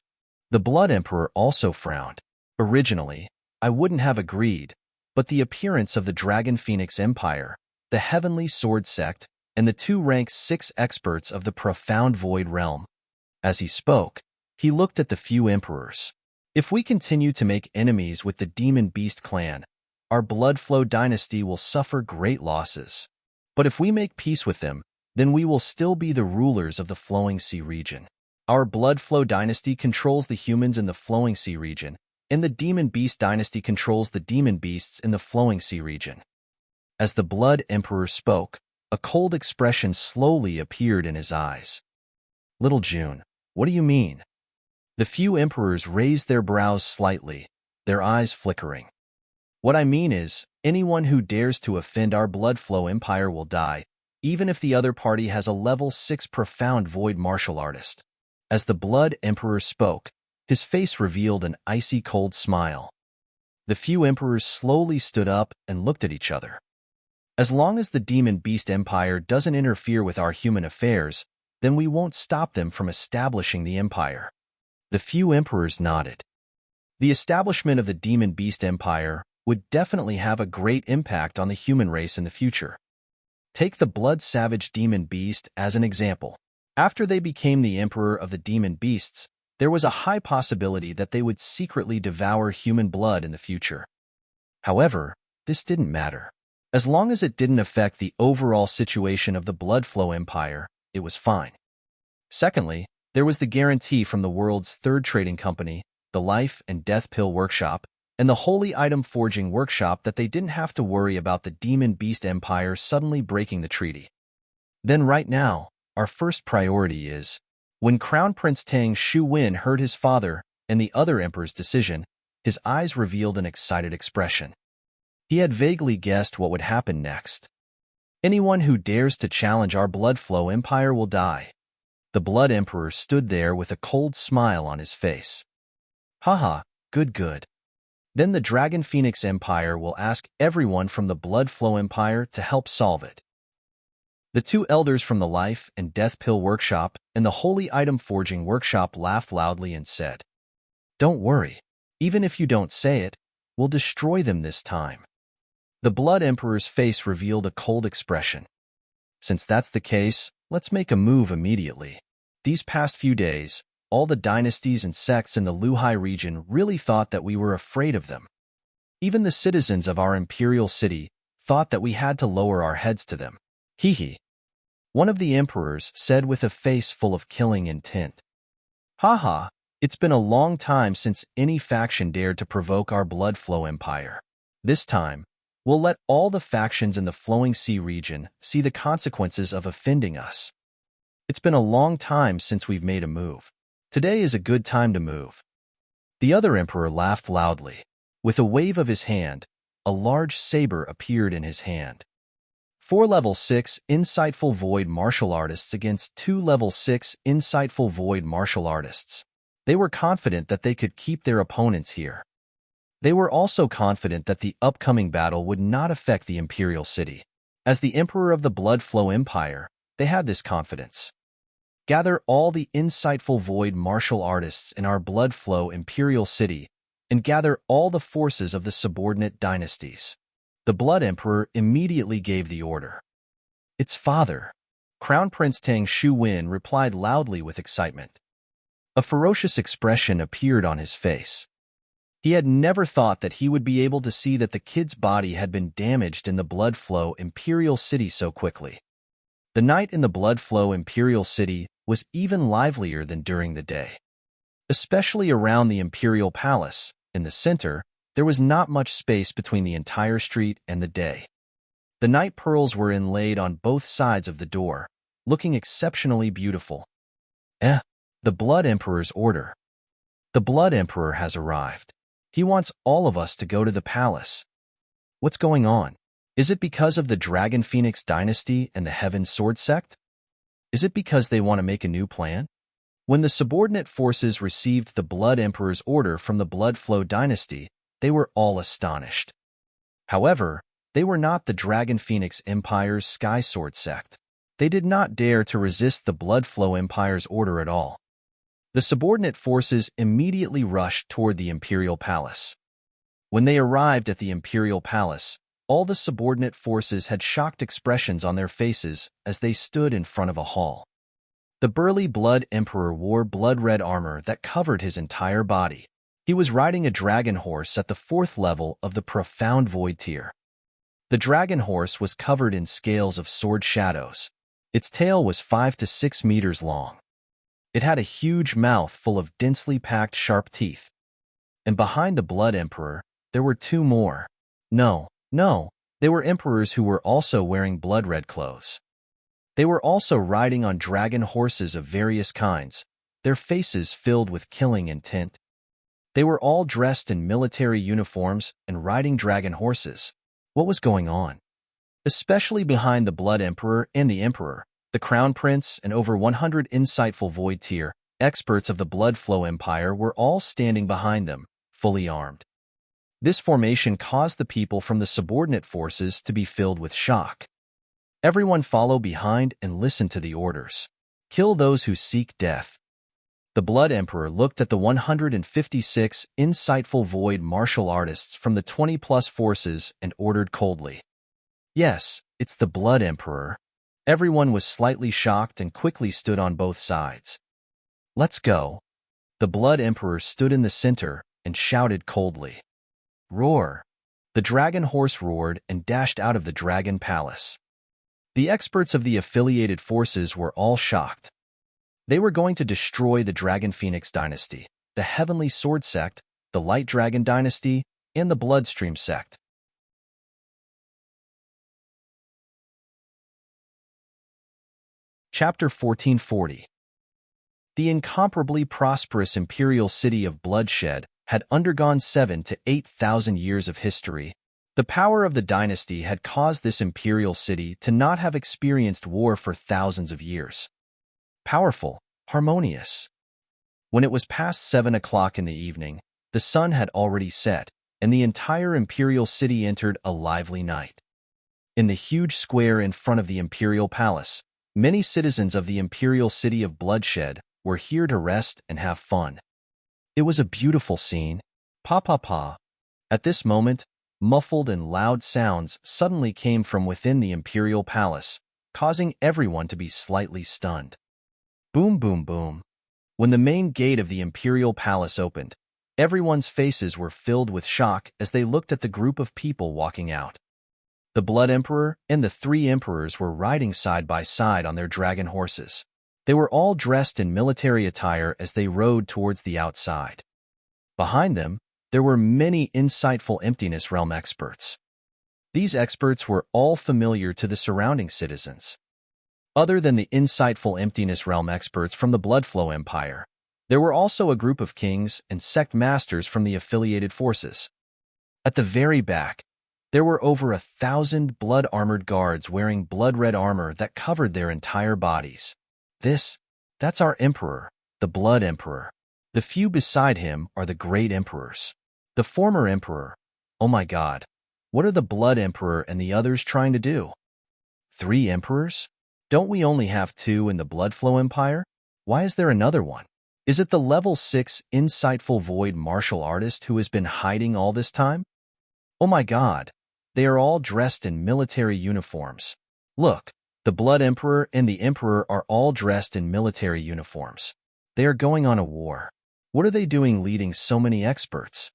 The Blood Emperor also frowned. "Originally, I wouldn't have agreed, but the appearance of the Dragon Phoenix Empire, the Heavenly Sword Sect, and the 2 rank 6 experts of the Profound Void realm." As he spoke, he looked at the few emperors. "If we continue to make enemies with the Demon Beast clan, our Bloodflow dynasty will suffer great losses. But if we make peace with them, then we will still be the rulers of the Flowing Sea region. Our Bloodflow dynasty controls the humans in the Flowing Sea region, and the Demon Beast dynasty controls the demon beasts in the Flowing Sea region." As the Blood Emperor spoke, a cold expression slowly appeared in his eyes. "Little June, what do you mean?" The few emperors raised their brows slightly, their eyes flickering. "What I mean is, anyone who dares to offend our Bloodflow empire will die, even if the other party has a level 6 Profound Void martial artist." As the Blood Emperor spoke, his face revealed an icy cold smile. The few emperors slowly stood up and looked at each other. "As long as the Demon Beast Empire doesn't interfere with our human affairs, then we won't stop them from establishing the empire." The few emperors nodded. The establishment of the Demon Beast Empire would definitely have a great impact on the human race in the future. Take the Blood Savage Demon Beast as an example. After they became the emperor of the Demon Beasts, there was a high possibility that they would secretly devour human blood in the future. However, this didn't matter. As long as it didn't affect the overall situation of the blood flow empire, it was fine. Secondly, there was the guarantee from the world's third trading company, the Life and Death Pill Workshop, and the Holy Item Forging Workshop that they didn't have to worry about the Demon Beast Empire suddenly breaking the treaty. Then right now, our first priority is, when Crown Prince Tang Shu-Wen heard his father and the other emperor's decision, his eyes revealed an excited expression. He had vaguely guessed what would happen next. Anyone who dares to challenge our blood flow empire will die. The Blood Emperor stood there with a cold smile on his face. Haha, good. Then the Dragon Phoenix Empire will ask everyone from the Blood Flow Empire to help solve it. The two elders from the Life and Death Pill Workshop and the Holy Item Forging Workshop laughed loudly and said, "Don't worry. Even if you don't say it, we'll destroy them this time." The Blood Emperor's face revealed a cold expression. Since that's the case, let's make a move immediately. These past few days, all the dynasties and sects in the Luhai region really thought that we were afraid of them. Even the citizens of our imperial city thought that we had to lower our heads to them. Hee. One of the emperors said with a face full of killing intent. Haha, it's been a long time since any faction dared to provoke our blood flow empire. This time, we'll let all the factions in the Flowing Sea region see the consequences of offending us. It's been a long time since we've made a move. Today is a good time to move. The other emperor laughed loudly. With a wave of his hand, a large saber appeared in his hand. 4 level 6 insightful void martial artists against 2 level 6 insightful void martial artists. They were confident that they could keep their opponents here. They were also confident that the upcoming battle would not affect the imperial city. As the emperor of the Blood Flow Empire, they had this confidence. Gather all the insightful void martial artists in our Blood Flow imperial city and gather all the forces of the subordinate dynasties. The Blood Emperor immediately gave the order. Its father, Crown Prince Tang Shu-Wen, replied loudly with excitement. A ferocious expression appeared on his face. He had never thought that he would be able to see that the kid's body had been damaged in the Blood Flow imperial city so quickly. The night in the Blood Flow imperial city was even livelier than during the day. Especially around the imperial palace, in the center, there was not much space between the entire street and the day. The night pearls were inlaid on both sides of the door, looking exceptionally beautiful. The Blood Emperor's order. The Blood Emperor has arrived. He wants all of us to go to the palace. What's going on? Is it because of the Dragon Phoenix dynasty and the Heaven Sword sect? Is it because they want to make a new plan? When the subordinate forces received the Blood Emperor's order from the Blood Flow dynasty, they were all astonished. However, they were not the Dragon Phoenix Empire's Sky Sword sect. They did not dare to resist the Blood Flow Empire's order at all. The subordinate forces immediately rushed toward the Imperial Palace. When they arrived at the Imperial Palace, all the subordinate forces had shocked expressions on their faces as they stood in front of a hall. The burly Blood Emperor wore blood-red armor that covered his entire body. He was riding a dragon horse at the 4th level of the Profound Void tier. The dragon horse was covered in scales of sword shadows. Its tail was 5 to 6 meters long. It had a huge mouth full of densely packed sharp teeth. And behind the Blood Emperor, there were 2 more. No, they were emperors who were also wearing blood-red clothes. They were also riding on dragon horses of various kinds, their faces filled with killing intent. They were all dressed in military uniforms and riding dragon horses. What was going on? Especially behind the Blood Emperor and the Emperor, the Crown Prince, and over 100 insightful Void tier experts of the Blood Flow Empire were all standing behind them, fully armed. This formation caused the people from the subordinate forces to be filled with shock. Everyone follow behind and listen to the orders. Kill those who seek death. The Blood Emperor looked at the 156 insightful Void martial artists from the 20-plus forces and ordered coldly. Yes, it's the Blood Emperor. Everyone was slightly shocked and quickly stood on both sides. Let's go. The Blood Emperor stood in the center and shouted coldly. Roar. The dragon horse roared and dashed out of the dragon palace. The experts of the affiliated forces were all shocked. They were going to destroy the Dragon Phoenix dynasty, the Heavenly Sword sect, the Light Dragon dynasty, and the Bloodstream sect. Chapter 1440. The incomparably prosperous imperial city of bloodshed had undergone 7,000 to 8,000 years of history. The power of the dynasty had caused this imperial city to not have experienced war for thousands of years. Powerful, harmonious. When it was past 7 o'clock in the evening, the sun had already set, and the entire imperial city entered a lively night. In the huge square in front of the imperial palace, many citizens of the imperial city of bloodshed were here to rest and have fun. It was a beautiful scene. Pa. At this moment, muffled and loud sounds suddenly came from within the imperial palace, causing everyone to be slightly stunned. Boom, boom, boom. When the main gate of the imperial palace opened, everyone's faces were filled with shock as they looked at the group of people walking out. The Blood Emperor and the 3 emperors were riding side by side on their dragon horses. They were all dressed in military attire as they rode towards the outside. Behind them, there were many insightful Emptiness Realm experts. These experts were all familiar to the surrounding citizens. Other than the insightful Emptiness Realm experts from the Bloodflow Empire, there were also a group of kings and sect masters from the affiliated forces. At the very back, there were over 1,000 blood-armored guards wearing blood-red armor that covered their entire bodies. That's our emperor, the Blood Emperor. The few beside him are the Great Emperors. The former emperor. Oh my God, what are the Blood Emperor and the others trying to do? 3 emperors? Don't we only have 2 in the Bloodflow Empire? Why is there another one? Is it the level 6 insightful void martial artist who has been hiding all this time? Oh my God, they are all dressed in military uniforms. Look, the Blood Emperor and the Emperor are all dressed in military uniforms. They are going on a war. What are they doing leading so many experts?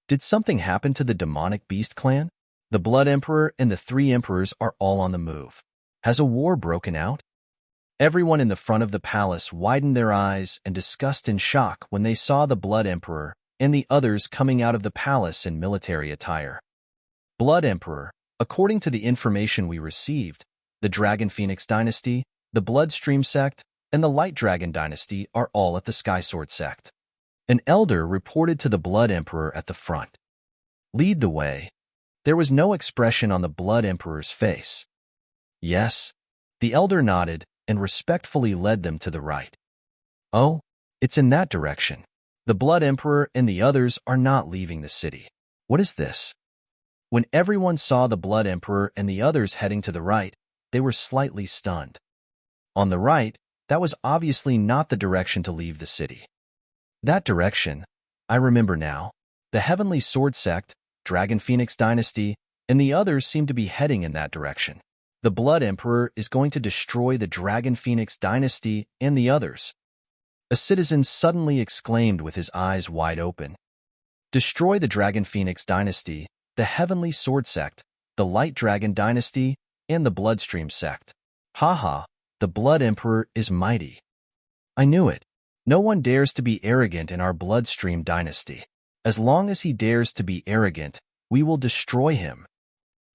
Did something happen to the demonic beast clan? The Blood Emperor and the 3 emperors are all on the move. Has a war broken out? Everyone in the front of the palace widened their eyes and discussed in shock when they saw the Blood Emperor and the others coming out of the palace in military attire. Blood Emperor, according to the information we received, the Dragon Phoenix dynasty, the Bloodstream sect, and the Light Dragon dynasty are all at the Skysword sect. An elder reported to the Blood Emperor at the front. Lead the way. There was no expression on the Blood Emperor's face. Yes, the elder nodded and respectfully led them to the right. Oh, it's in that direction. The Blood Emperor and the others are not leaving the city. What is this? When everyone saw the Blood Emperor and the others heading to the right, they were slightly stunned. On the right, that was obviously not the direction to leave the city. That direction, I remember now. The Heavenly Sword sect, Dragon Phoenix dynasty, and the others seem to be heading in that direction. The Blood Emperor is going to destroy the Dragon Phoenix dynasty and the others. A citizen suddenly exclaimed with his eyes wide open. Destroy the Dragon Phoenix dynasty, the Heavenly Sword sect, the Light Dragon dynasty, and the Bloodstream sect. Haha, the Blood Emperor is mighty. I knew it. No one dares to be arrogant in our Bloodstream dynasty. As long as he dares to be arrogant, we will destroy him.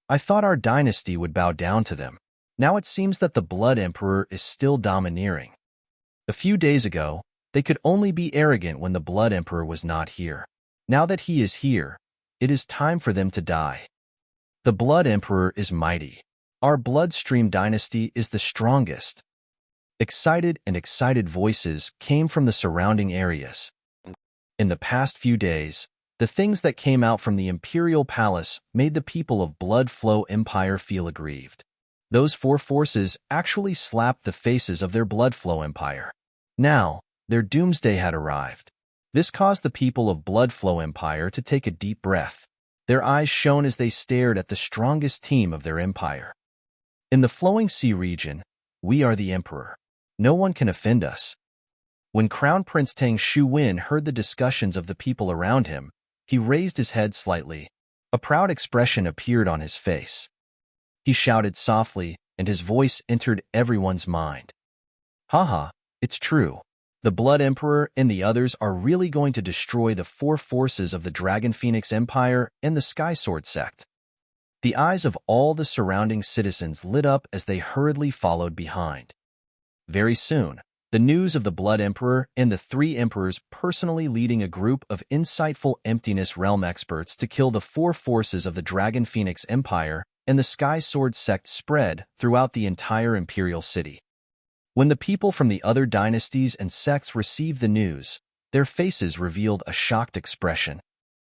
I thought our dynasty would bow down to them. Now it seems that the Blood Emperor is still domineering. A few days ago, they could only be arrogant when the Blood Emperor was not here. Now that he is here, it is time for them to die. The Blood Emperor is mighty. Our Bloodstream dynasty is the strongest. Excited voices came from the surrounding areas. In the past few days, the things that came out from the Imperial Palace made the people of Bloodflow Empire feel aggrieved. Those 4 forces actually slapped the faces of their Bloodflow Empire. Now, their doomsday had arrived. This caused the people of Bloodflow Empire to take a deep breath. Their eyes shone as they stared at the strongest team of their empire. In the Flowing Sea region, we are the Emperor. No one can offend us. When Crown Prince Tang Shu Wen heard the discussions of the people around him, he raised his head slightly. A proud expression appeared on his face. He shouted softly, and his voice entered everyone's mind. Haha, it's true. The Blood Emperor and the others are really going to destroy the four forces of the Dragon Phoenix Empire and the Sky Sword sect. The eyes of all the surrounding citizens lit up as they hurriedly followed behind. Very soon, the news of the Blood Emperor and the three emperors personally leading a group of insightful Emptiness Realm experts to kill the four forces of the Dragon Phoenix Empire and the Sky Sword sect spread throughout the entire imperial city. When the people from the other dynasties and sects received the news, their faces revealed a shocked expression.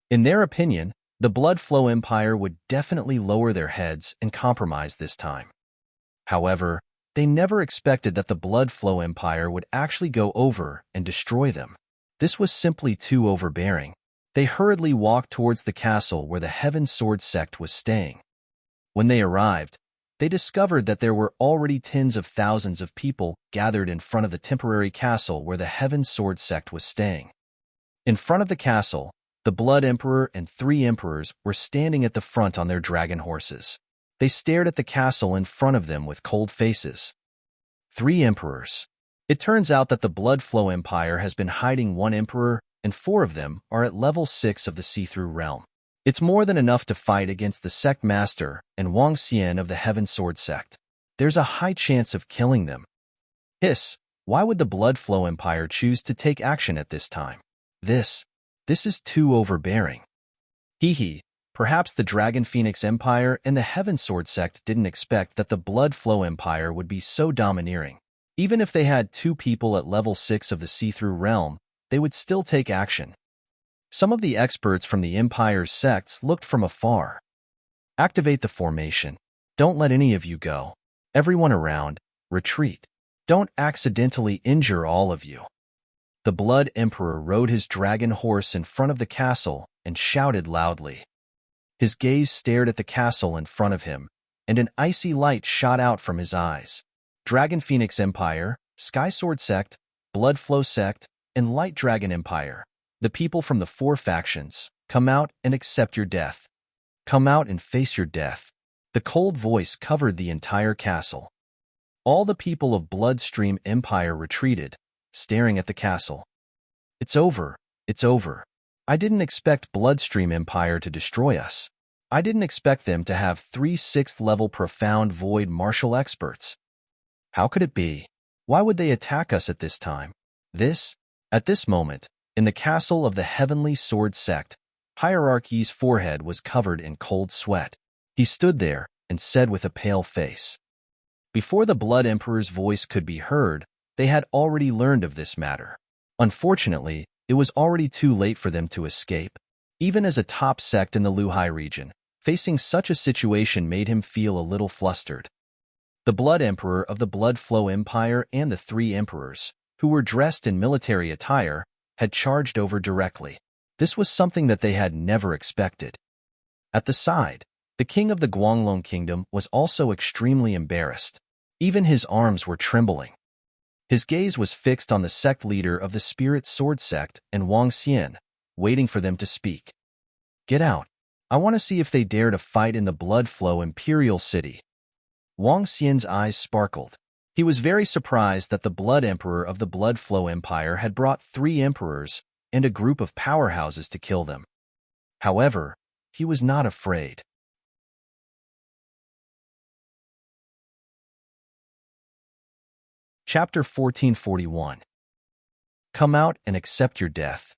In their opinion, the Blood Flow Empire would definitely lower their heads and compromise this time. However, they never expected that the Blood Flow Empire would actually go over and destroy them. This was simply too overbearing. They hurriedly walked towards the castle where the Heaven Sword sect was staying. When they arrived, they discovered that there were already tens of thousands of people gathered in front of the temporary castle where the Heaven Sword sect was staying. In front of the castle, the Blood Emperor and three emperors were standing at the front on their dragon horses. They stared at the castle in front of them with cold faces. Three emperors. It turns out that the Blood Flow Empire has been hiding one emperor, and four of them are at level 6 of the See-Through Realm. It's more than enough to fight against the Sect Master and Wang Xian of the Heaven Sword sect. There's a high chance of killing them. Hiss, why would the Blood Flow Empire choose to take action at this time? This is too overbearing. Hee, perhaps the Dragon Phoenix Empire and the Heaven Sword sect didn't expect that the Blood Flow Empire would be so domineering. Even if they had 2 people at level 6 of the See-Through Realm, they would still take action. Some of the experts from the Empire's sects looked from afar. Activate the formation. Don't let any of you go. Everyone around, retreat. Don't accidentally injure all of you. The Blood Emperor rode his dragon horse in front of the castle and shouted loudly. His gaze stared at the castle in front of him, and an icy light shot out from his eyes. Dragon Phoenix Empire, Sky Sword sect, Blood Flow sect, and Light Dragon Empire. The people from the 4 factions, come out and accept your death. Come out and face your death. The cold voice covered the entire castle. All the people of Bloodstream Empire retreated, staring at the castle. It's over. It's over. I didn't expect Bloodstream Empire to destroy us. I didn't expect them to have 3 6th-level profound void martial experts. How could it be? Why would they attack us at this time? At this moment, in the castle of the Heavenly Sword sect, Hierarchy's forehead was covered in cold sweat. He stood there and said with a pale face. Before the Blood Emperor's voice could be heard, they had already learned of this matter. Unfortunately, it was already too late for them to escape. Even as a top sect in the Luhai region, facing such a situation made him feel a little flustered. The Blood Emperor of the Blood Flow Empire and the 3 emperors, who were dressed in military attire, had charged over directly. This was something that they had never expected. At the side, the king of the Guanglong Kingdom was also extremely embarrassed. Even his arms were trembling. His gaze was fixed on the sect leader of the Spirit Sword sect and Wang Xian, waiting for them to speak. Get out. I want to see if they dare to fight in the Blood Flow Imperial City. Wang Xian's eyes sparkled. He was very surprised that the Blood Emperor of the Blood Flow Empire had brought 3 emperors and a group of powerhouses to kill them. However, he was not afraid. Chapter 1441. Come out and accept your death.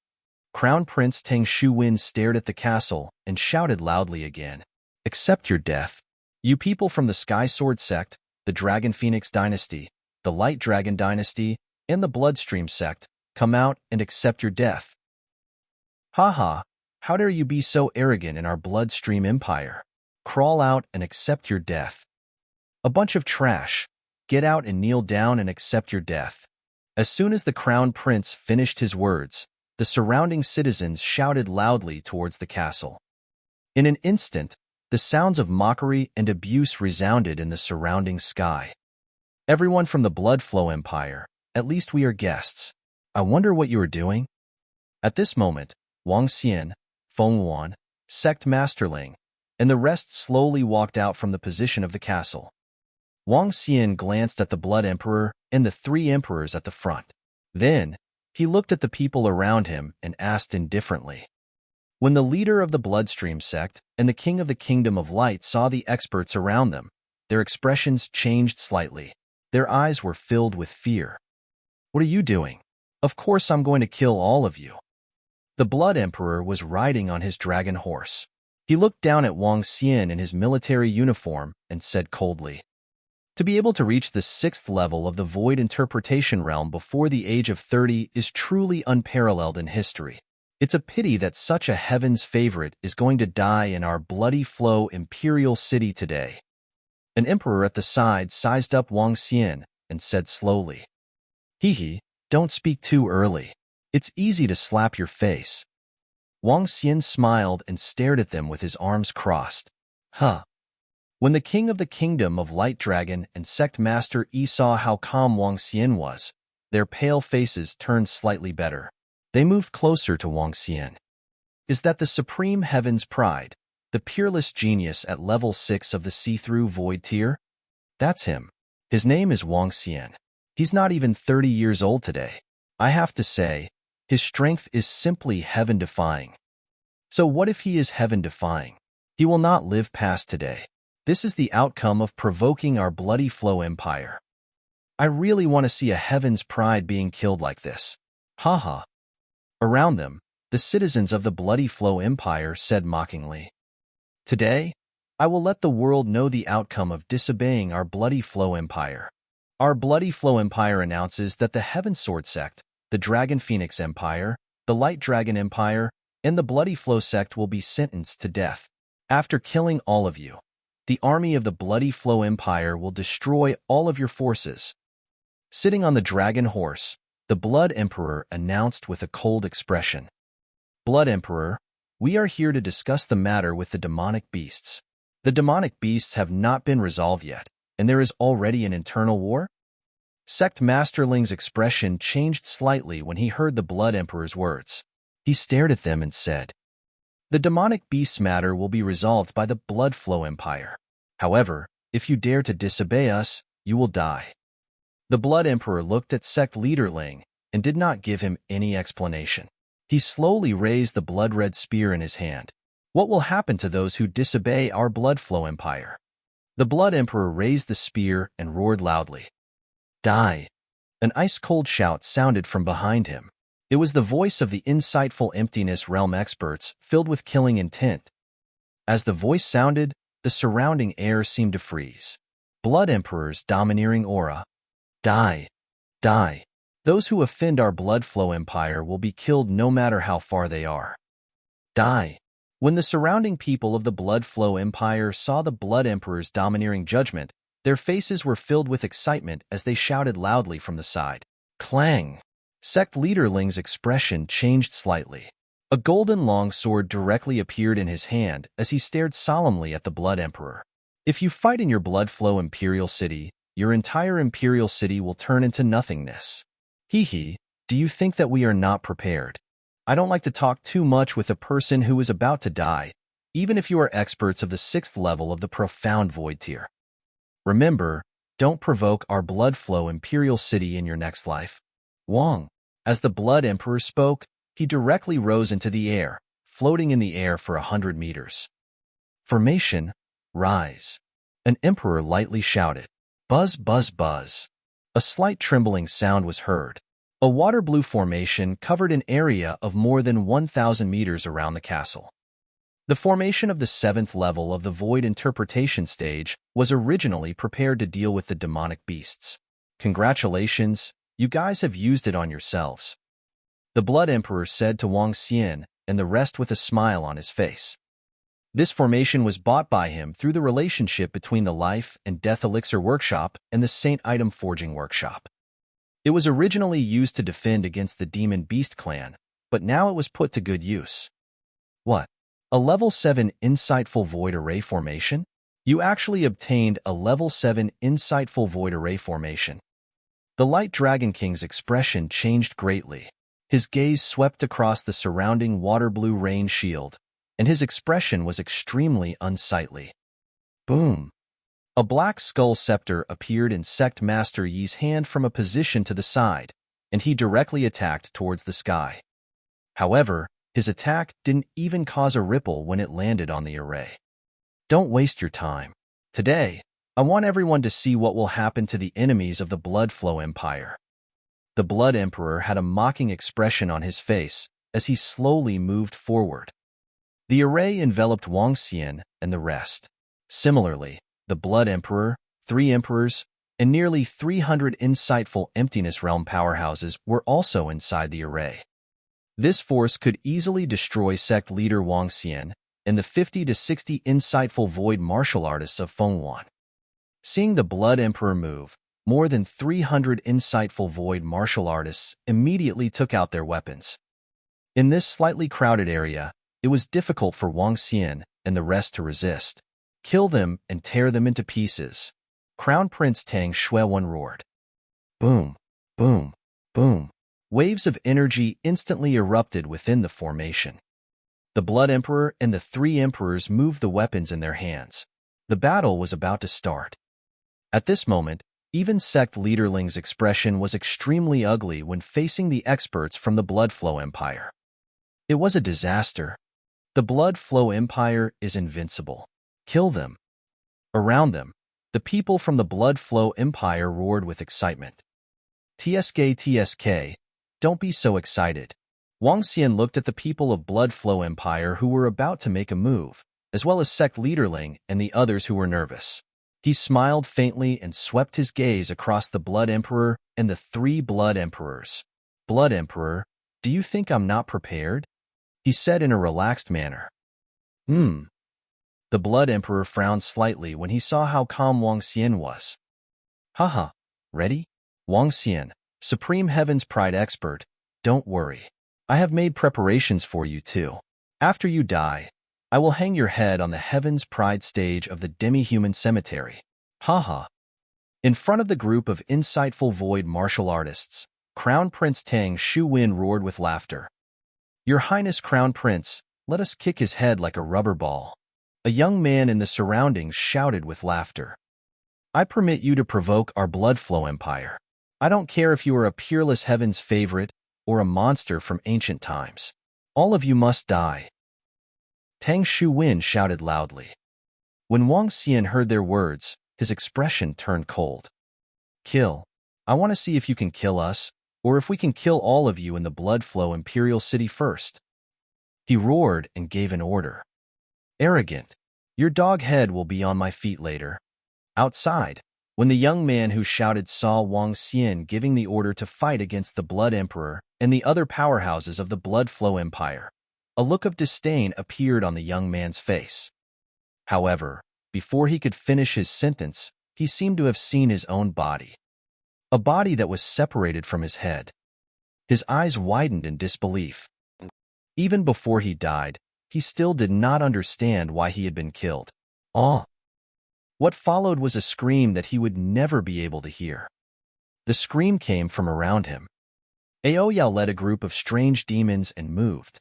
Crown Prince Tang Shuwen stared at the castle and shouted loudly again. Accept your death. You people from the Sky Sword sect, the Dragon Phoenix dynasty, the Light Dragon dynasty, and the Bloodstream sect, come out and accept your death. Haha, how dare you be so arrogant in our Bloodstream Empire? Crawl out and accept your death. A bunch of trash. Get out and kneel down and accept your death. As soon as the Crown Prince finished his words, the surrounding citizens shouted loudly towards the castle. In an instant, the sounds of mockery and abuse resounded in the surrounding sky. Everyone from the Blood Flow Empire, at least we are guests. I wonder what you are doing? At this moment, Wang Xian, Feng Wan, Sect Masterling, and the rest slowly walked out from the position of the castle. Wang Xian glanced at the Blood Emperor and the three emperors at the front. Then, he looked at the people around him and asked indifferently. When the leader of the Bloodstream sect and the king of the Kingdom of Light saw the experts around them, their expressions changed slightly. Their eyes were filled with fear. "What are you doing? Of course I'm going to kill all of you." The Blood Emperor was riding on his dragon horse. He looked down at Wang Xian in his military uniform and said coldly, "To be able to reach the 6th level of the Void Interpretation Realm before the age of 30 is truly unparalleled in history. It's a pity that such a heaven's favorite is going to die in our bloody flow imperial city today." An emperor at the side sized up Wang Xian and said slowly, "Hee, don't speak too early. It's easy to slap your face." Wang Xian smiled and stared at them with his arms crossed. Huh. When the king of the Kingdom of Light Dragon and Sect Master Yi saw how calm Wang Xian was, their pale faces turned slightly better. They moved closer to Wang Xian. "Is that the Supreme Heaven's Pride, the peerless genius at level 6 of the see-through void tier?" "That's him. His name is Wang Xian. He's not even 30 years old today. I have to say, his strength is simply heaven-defying." "So what if he is heaven-defying? He will not live past today. This is the outcome of provoking our bloody flow empire. I really want to see a heaven's pride being killed like this." Haha. Around them, the citizens of the bloody flow empire said mockingly, "Today, I will let the world know the outcome of disobeying our bloody flow empire. Our bloody flow empire announces that the Heaven Sword sect, the Dragon Phoenix Empire, the Light Dragon Empire, and the Bloody Flow sect will be sentenced to death. After killing all of you, the army of the Bloody Flow Empire will destroy all of your forces." Sitting on the dragon horse, the Blood Emperor announced with a cold expression, "Blood Emperor, we are here to discuss the matter with the demonic beasts. The demonic beasts have not been resolved yet, and there is already an internal war?" Sect Masterling's expression changed slightly when he heard the Blood Emperor's words. He stared at them and said, "The demonic beasts matter will be resolved by the Blood Flow Empire. However, if you dare to disobey us, you will die." The Blood Emperor looked at Sect Leader Ling and did not give him any explanation. He slowly raised the blood-red spear in his hand. "What will happen to those who disobey our Blood Flow Empire?" The Blood Emperor raised the spear and roared loudly, "Die!" An ice-cold shout sounded from behind him. It was the voice of the insightful Emptiness Realm experts filled with killing intent. As the voice sounded, the surrounding air seemed to freeze. Blood Emperor's domineering aura. "Die! Die! Those who offend our Blood Flow Empire will be killed no matter how far they are. Die!" When the surrounding people of the Blood Flow Empire saw the Blood Emperor's domineering judgment, their faces were filled with excitement as they shouted loudly from the side. Clang! Sect Leader Ling's expression changed slightly. A golden longsword directly appeared in his hand as he stared solemnly at the Blood Emperor. "If you fight in your Blood Flow Imperial City, your entire Imperial City will turn into nothingness. Hee, do you think that we are not prepared? I don't like to talk too much with a person who is about to die, even if you are experts of the 6th level of the Profound Void tier. Remember, don't provoke our Blood Flow Imperial City in your next life." Wang. As the Blood Emperor spoke, he directly rose into the air, floating in the air for 100 meters. "Formation, rise." An emperor lightly shouted. Buzz, buzz, buzz. A slight trembling sound was heard. A water-blue formation covered an area of more than 1,000 meters around the castle. The formation of the 7th level of the Void Interpretation stage was originally prepared to deal with the demonic beasts. Congratulations, you guys have used it on yourselves. The Blood Emperor said to Wang Xian and the rest with a smile on his face. This formation was bought by him through the relationship between the Life and Death Elixir Workshop and the Saint Item Forging Workshop. It was originally used to defend against the Demon Beast clan, but now it was put to good use. What? A level 7 Insightful Void Array formation? You actually obtained a level 7 Insightful Void Array formation. The Light Dragon King's expression changed greatly. His gaze swept across the surrounding water-blue rain shield, and his expression was extremely unsightly. Boom! A black skull scepter appeared in Sect Master Yi's hand from a position to the side, and he directly attacked towards the sky. However, his attack didn't even cause a ripple when it landed on the array. Don't waste your time. Today, I want everyone to see what will happen to the enemies of the Blood Flow Empire. The Blood Emperor had a mocking expression on his face as he slowly moved forward. The array enveloped Wang Xian and the rest. Similarly, the Blood Emperor, 3 emperors, and nearly 300 insightful Emptiness Realm powerhouses were also inside the array. This force could easily destroy sect leader Wang Xian and the 50 to 60 insightful void martial artists of Fenghuan. Seeing the Blood Emperor move, more than 300 insightful void martial artists immediately took out their weapons. In this slightly crowded area, it was difficult for Wang Xian and the rest to resist. Kill them and tear them into pieces. Crown Prince Tang Xuewen roared. Boom, boom, boom. Waves of energy instantly erupted within the formation. The Blood Emperor and the 3 emperors moved the weapons in their hands. The battle was about to start. At this moment, even Sect Leader Ling's expression was extremely ugly when facing the experts from the Blood Flow Empire. It was a disaster. The Blood Flow Empire is invincible. Kill them. Around them, the people from the Blood Flow Empire roared with excitement. TSK, don't be so excited. Wang Xian looked at the people of Blood Flow Empire who were about to make a move, as well as Sect Leaderling and the others who were nervous. He smiled faintly and swept his gaze across the Blood Emperor and the 3 Blood Emperors. Blood Emperor, do you think I'm not prepared? He said in a relaxed manner. The Blood Emperor frowned slightly when he saw how calm Wang Xian was. Haha, ready? Wang Xian, Supreme Heaven's Pride expert, don't worry. I have made preparations for you too. After you die, I will hang your head on the Heaven's Pride stage of the demi-human cemetery. Haha. In front of the group of insightful void martial artists, Crown Prince Tang Xuewen roared with laughter. Your Highness Crown Prince, let us kick his head like a rubber ball. A young man in the surroundings shouted with laughter. I permit you to provoke our Blood Flow Empire. I don't care if you are a peerless Heaven's favorite or a monster from ancient times. All of you must die. Tang Xuewen shouted loudly. When Wang Xian heard their words, his expression turned cold. Kill. I want to see if you can kill us, or if we can kill all of you in the Blood Flow Imperial City first. He roared and gave an order. Arrogant. Your dog head will be on my feet later. Outside, when the young man who shouted saw Wang Xian giving the order to fight against the Blood Emperor and the other powerhouses of the Blood Flow Empire, a look of disdain appeared on the young man's face. However, before he could finish his sentence, he seemed to have seen his own body. A body that was separated from his head. His eyes widened in disbelief. Even before he died, he still did not understand why he had been killed. What followed was a scream that he would never be able to hear. The scream came from around him. Aoyao led a group of strange demons and moved.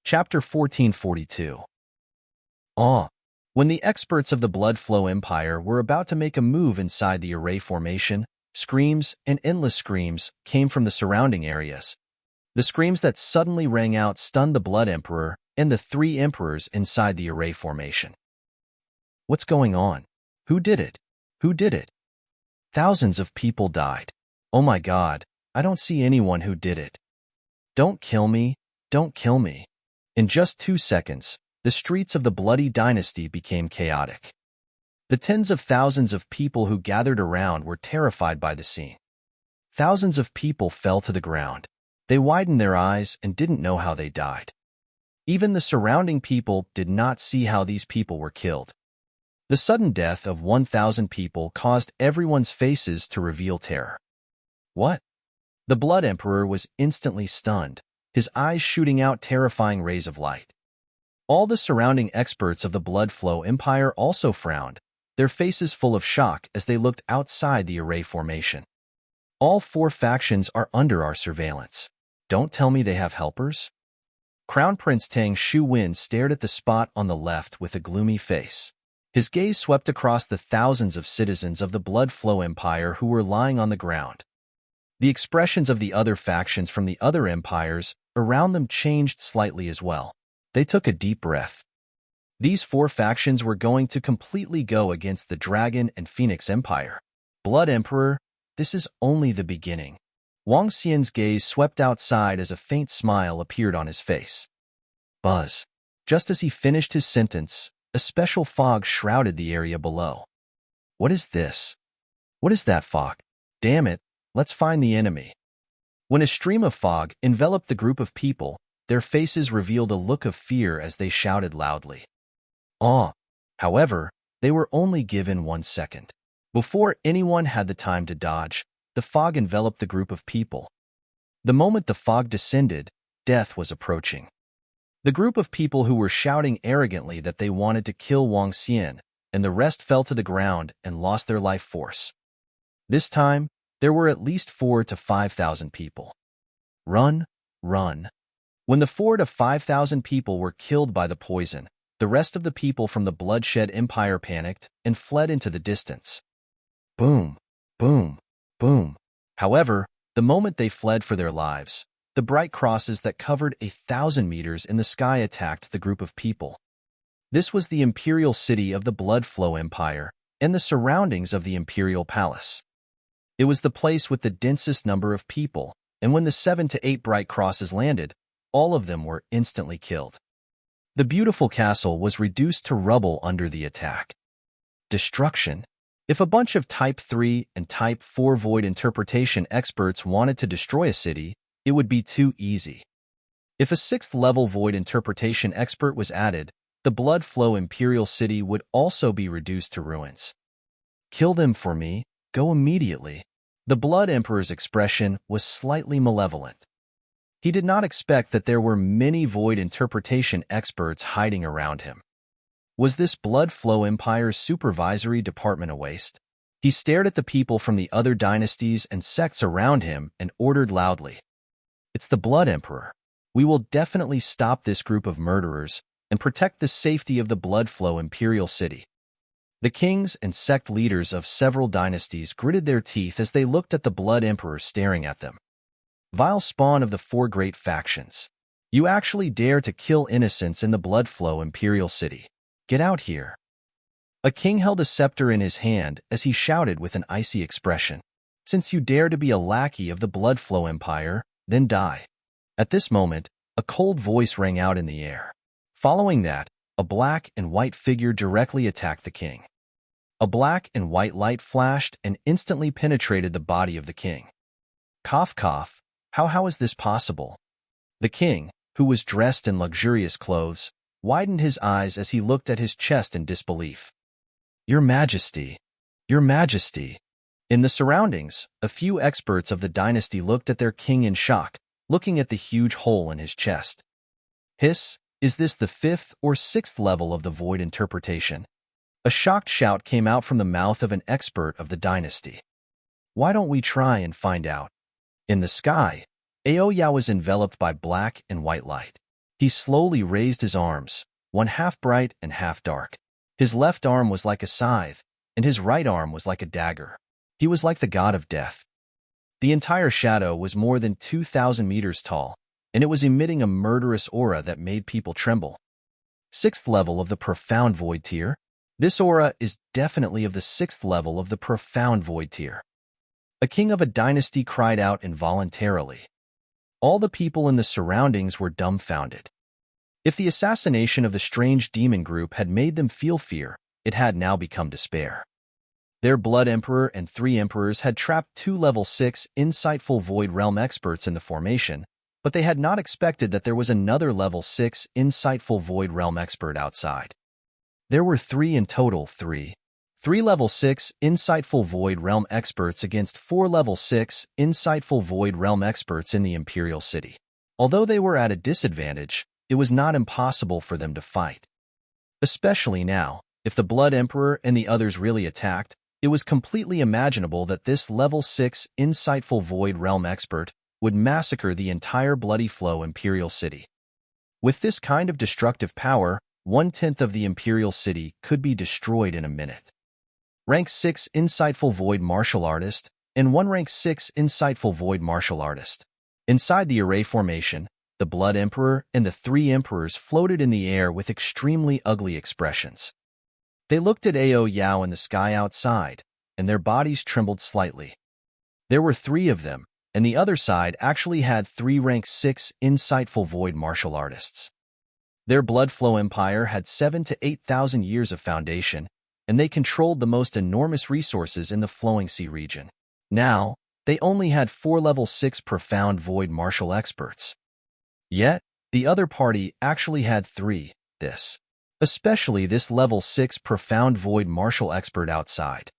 Chapter 1442. When the experts of the Blood Flow Empire were about to make a move inside the array formation, screams and endless screams came from the surrounding areas. The screams that suddenly rang out stunned the Blood Emperor and the 3 emperors inside the array formation. What's going on? Who did it? Who did it? Thousands of people died. Oh my God, I don't see anyone who did it. Don't kill me, don't kill me. In just 2 seconds, the streets of the Bloody Dynasty became chaotic. The tens of thousands of people who gathered around were terrified by the scene. Thousands of people fell to the ground. They widened their eyes and didn't know how they died. Even the surrounding people did not see how these people were killed. The sudden death of 1,000 people caused everyone's faces to reveal terror. What? The Blood Emperor was instantly stunned, his eyes shooting out terrifying rays of light. All the surrounding experts of the Blood Flow Empire also frowned, their faces full of shock as they looked outside the array formation. All 4 factions are under our surveillance. Don't tell me they have helpers? Crown Prince Tang Shu-Wen stared at the spot on the left with a gloomy face. His gaze swept across the thousands of citizens of the Blood Flow Empire who were lying on the ground. The expressions of the other factions from the other empires around them changed slightly as well. They took a deep breath. These 4 factions were going to completely go against the Dragon and Phoenix Empire. Blood Emperor, this is only the beginning. Wang Xian's gaze swept outside as a faint smile appeared on his face. Buzz. Just as he finished his sentence, a special fog shrouded the area below. What is this? What is that fog? Damn it, let's find the enemy. When a stream of fog enveloped the group of people, their faces revealed a look of fear as they shouted loudly. However, they were only given 1 second. Before anyone had the time to dodge, the fog enveloped the group of people. The moment the fog descended, death was approaching. The group of people who were shouting arrogantly that they wanted to kill Wang Xian, and the rest fell to the ground and lost their life force. This time, there were at least 4,000 to 5,000 people. Run, run. When the 4,000 to 5,000 people were killed by the poison, the rest of the people from the Bloodshed Empire panicked and fled into the distance. Boom, boom, boom. However, the moment they fled for their lives, the bright crosses that covered 1,000 meters in the sky attacked the group of people. This was the imperial city of the Blood Flow Empire and the surroundings of the imperial palace. It was the place with the densest number of people, and when the 7 to 8 bright crosses landed, all of them were instantly killed. The beautiful castle was reduced to rubble under the attack. Destruction. If a bunch of Type 3 and Type 4 void interpretation experts wanted to destroy a city, it would be too easy. If a 6th level void interpretation expert was added, the Blood Flow Imperial City would also be reduced to ruins. Kill them for me, go immediately. The Blood Emperor's expression was slightly malevolent. He did not expect that there were many void interpretation experts hiding around him. Was this Blood Flow Empire's supervisory department a waste? He stared at the people from the other dynasties and sects around him and ordered loudly. It's the Blood Emperor. We will definitely stop this group of murderers and protect the safety of the Blood Flow Imperial City. The kings and sect leaders of several dynasties gritted their teeth as they looked at the Blood Emperor staring at them. Vile spawn of the 4 great factions. You actually dare to kill innocents in the Blood Flow Imperial City. Get out here. A king held a scepter in his hand as he shouted with an icy expression. Since you dare to be a lackey of the Blood Flow Empire, then die. At this moment, a cold voice rang out in the air. Following that, a black and white figure directly attacked the king. A black and white light flashed and instantly penetrated the body of the king. Cough, cough. How is this possible? The king, who was dressed in luxurious clothes, widened his eyes as he looked at his chest in disbelief. Your Majesty, Your Majesty. In the surroundings, a few experts of the dynasty looked at their king in shock, looking at the huge hole in his chest. Hiss, is this the 5th or 6th level of the void interpretation? A shocked shout came out from the mouth of an expert of the dynasty. Why don't we try and find out? In the sky, Aoya was enveloped by black and white light. He slowly raised his arms, one half bright and half dark. His left arm was like a scythe, and his right arm was like a dagger. He was like the god of death. The entire shadow was more than 2,000 meters tall, and it was emitting a murderous aura that made people tremble. 6th level of the Profound Void tier. This aura is definitely of the 6th level of the Profound Void tier. A king of a dynasty cried out involuntarily. All the people in the surroundings were dumbfounded. If the assassination of the strange demon group had made them feel fear, it had now become despair. Their Blood Emperor and 3 emperors had trapped 2 level 6 insightful Void Realm experts in the formation, but they had not expected that there was another level 6 insightful Void Realm expert outside. There were 3 in total, 3 level 6 insightful Void Realm experts against 4 level 6 insightful Void Realm experts in the Imperial City. Although they were at a disadvantage, it was not impossible for them to fight. Especially now, if the Blood Emperor and the others really attacked, It was completely imaginable that this level 6 insightful Void Realm expert would massacre the entire Bloody Flow Imperial City. With this kind of destructive power, 1/10 of the Imperial City could be destroyed in a minute. Rank 6 Insightful Void Martial Artist and one Rank 6 Insightful Void Martial Artist. Inside the array formation, the Blood Emperor and the 3 Emperors floated in the air with extremely ugly expressions. They looked at Ao Yao in the sky outside, and their bodies trembled slightly. There were 3 of them, and the other side actually had 3 Rank 6 Insightful Void Martial Artists. Their blood flow empire had 7,000 to 8,000 years of foundation, and they controlled the most enormous resources in the Flowing Sea region. Now, they only had 4 level 6 profound void martial experts. Yet, the other party actually had 3, especially this level 6 profound void martial expert outside.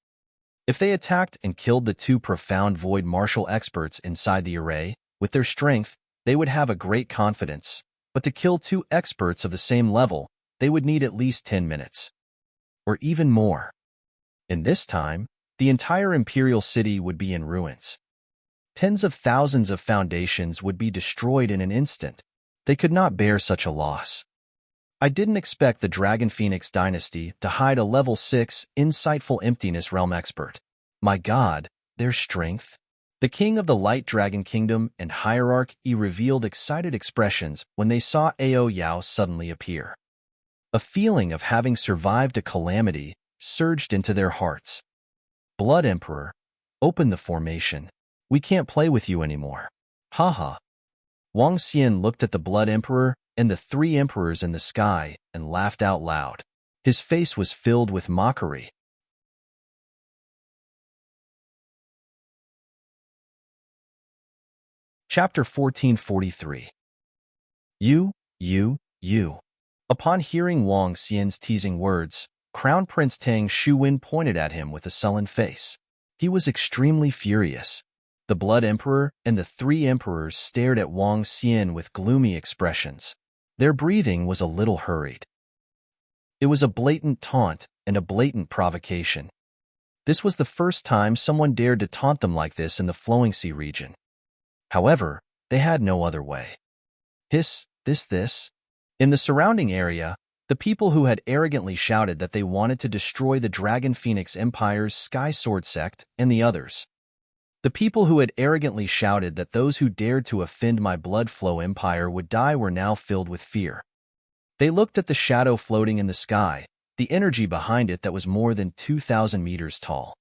If they attacked and killed the 2 profound void martial experts inside the array, with their strength, they would have a great confidence, but to kill 2 experts of the same level, they would need at least 10 minutes. Or even more. In this time, the entire Imperial City would be in ruins. Tens of thousands of foundations would be destroyed in an instant. They could not bear such a loss. I didn't expect the Dragon Phoenix dynasty to hide a level 6 insightful emptiness realm expert. My god, their strength. The king of the Light Dragon Kingdom and Hierarch revealed excited expressions when they saw Ao Yao suddenly appear. A feeling of having survived a calamity surged into their hearts. Blood Emperor, open the formation. We can't play with you anymore. Haha. Wang Xian looked at the Blood Emperor and the 3 emperors in the sky and laughed out loud. His face was filled with mockery. Chapter 1443. You. Upon hearing Wang Xian's teasing words, Crown Prince Tang Shuwen pointed at him with a sullen face. He was extremely furious. The Blood Emperor and the 3 emperors stared at Wang Xian with gloomy expressions. Their breathing was a little hurried. It was a blatant taunt and a blatant provocation. This was the first time someone dared to taunt them like this in the Flowing Sea region. However, they had no other way. This. In the surrounding area, the people who had arrogantly shouted that they wanted to destroy the Dragon Phoenix Empire's Sky Sword sect and the others. The people who had arrogantly shouted that those who dared to offend my blood flow empire would die were now filled with fear. They looked at the shadow floating in the sky, the energy behind it that was more than 2,000 meters tall.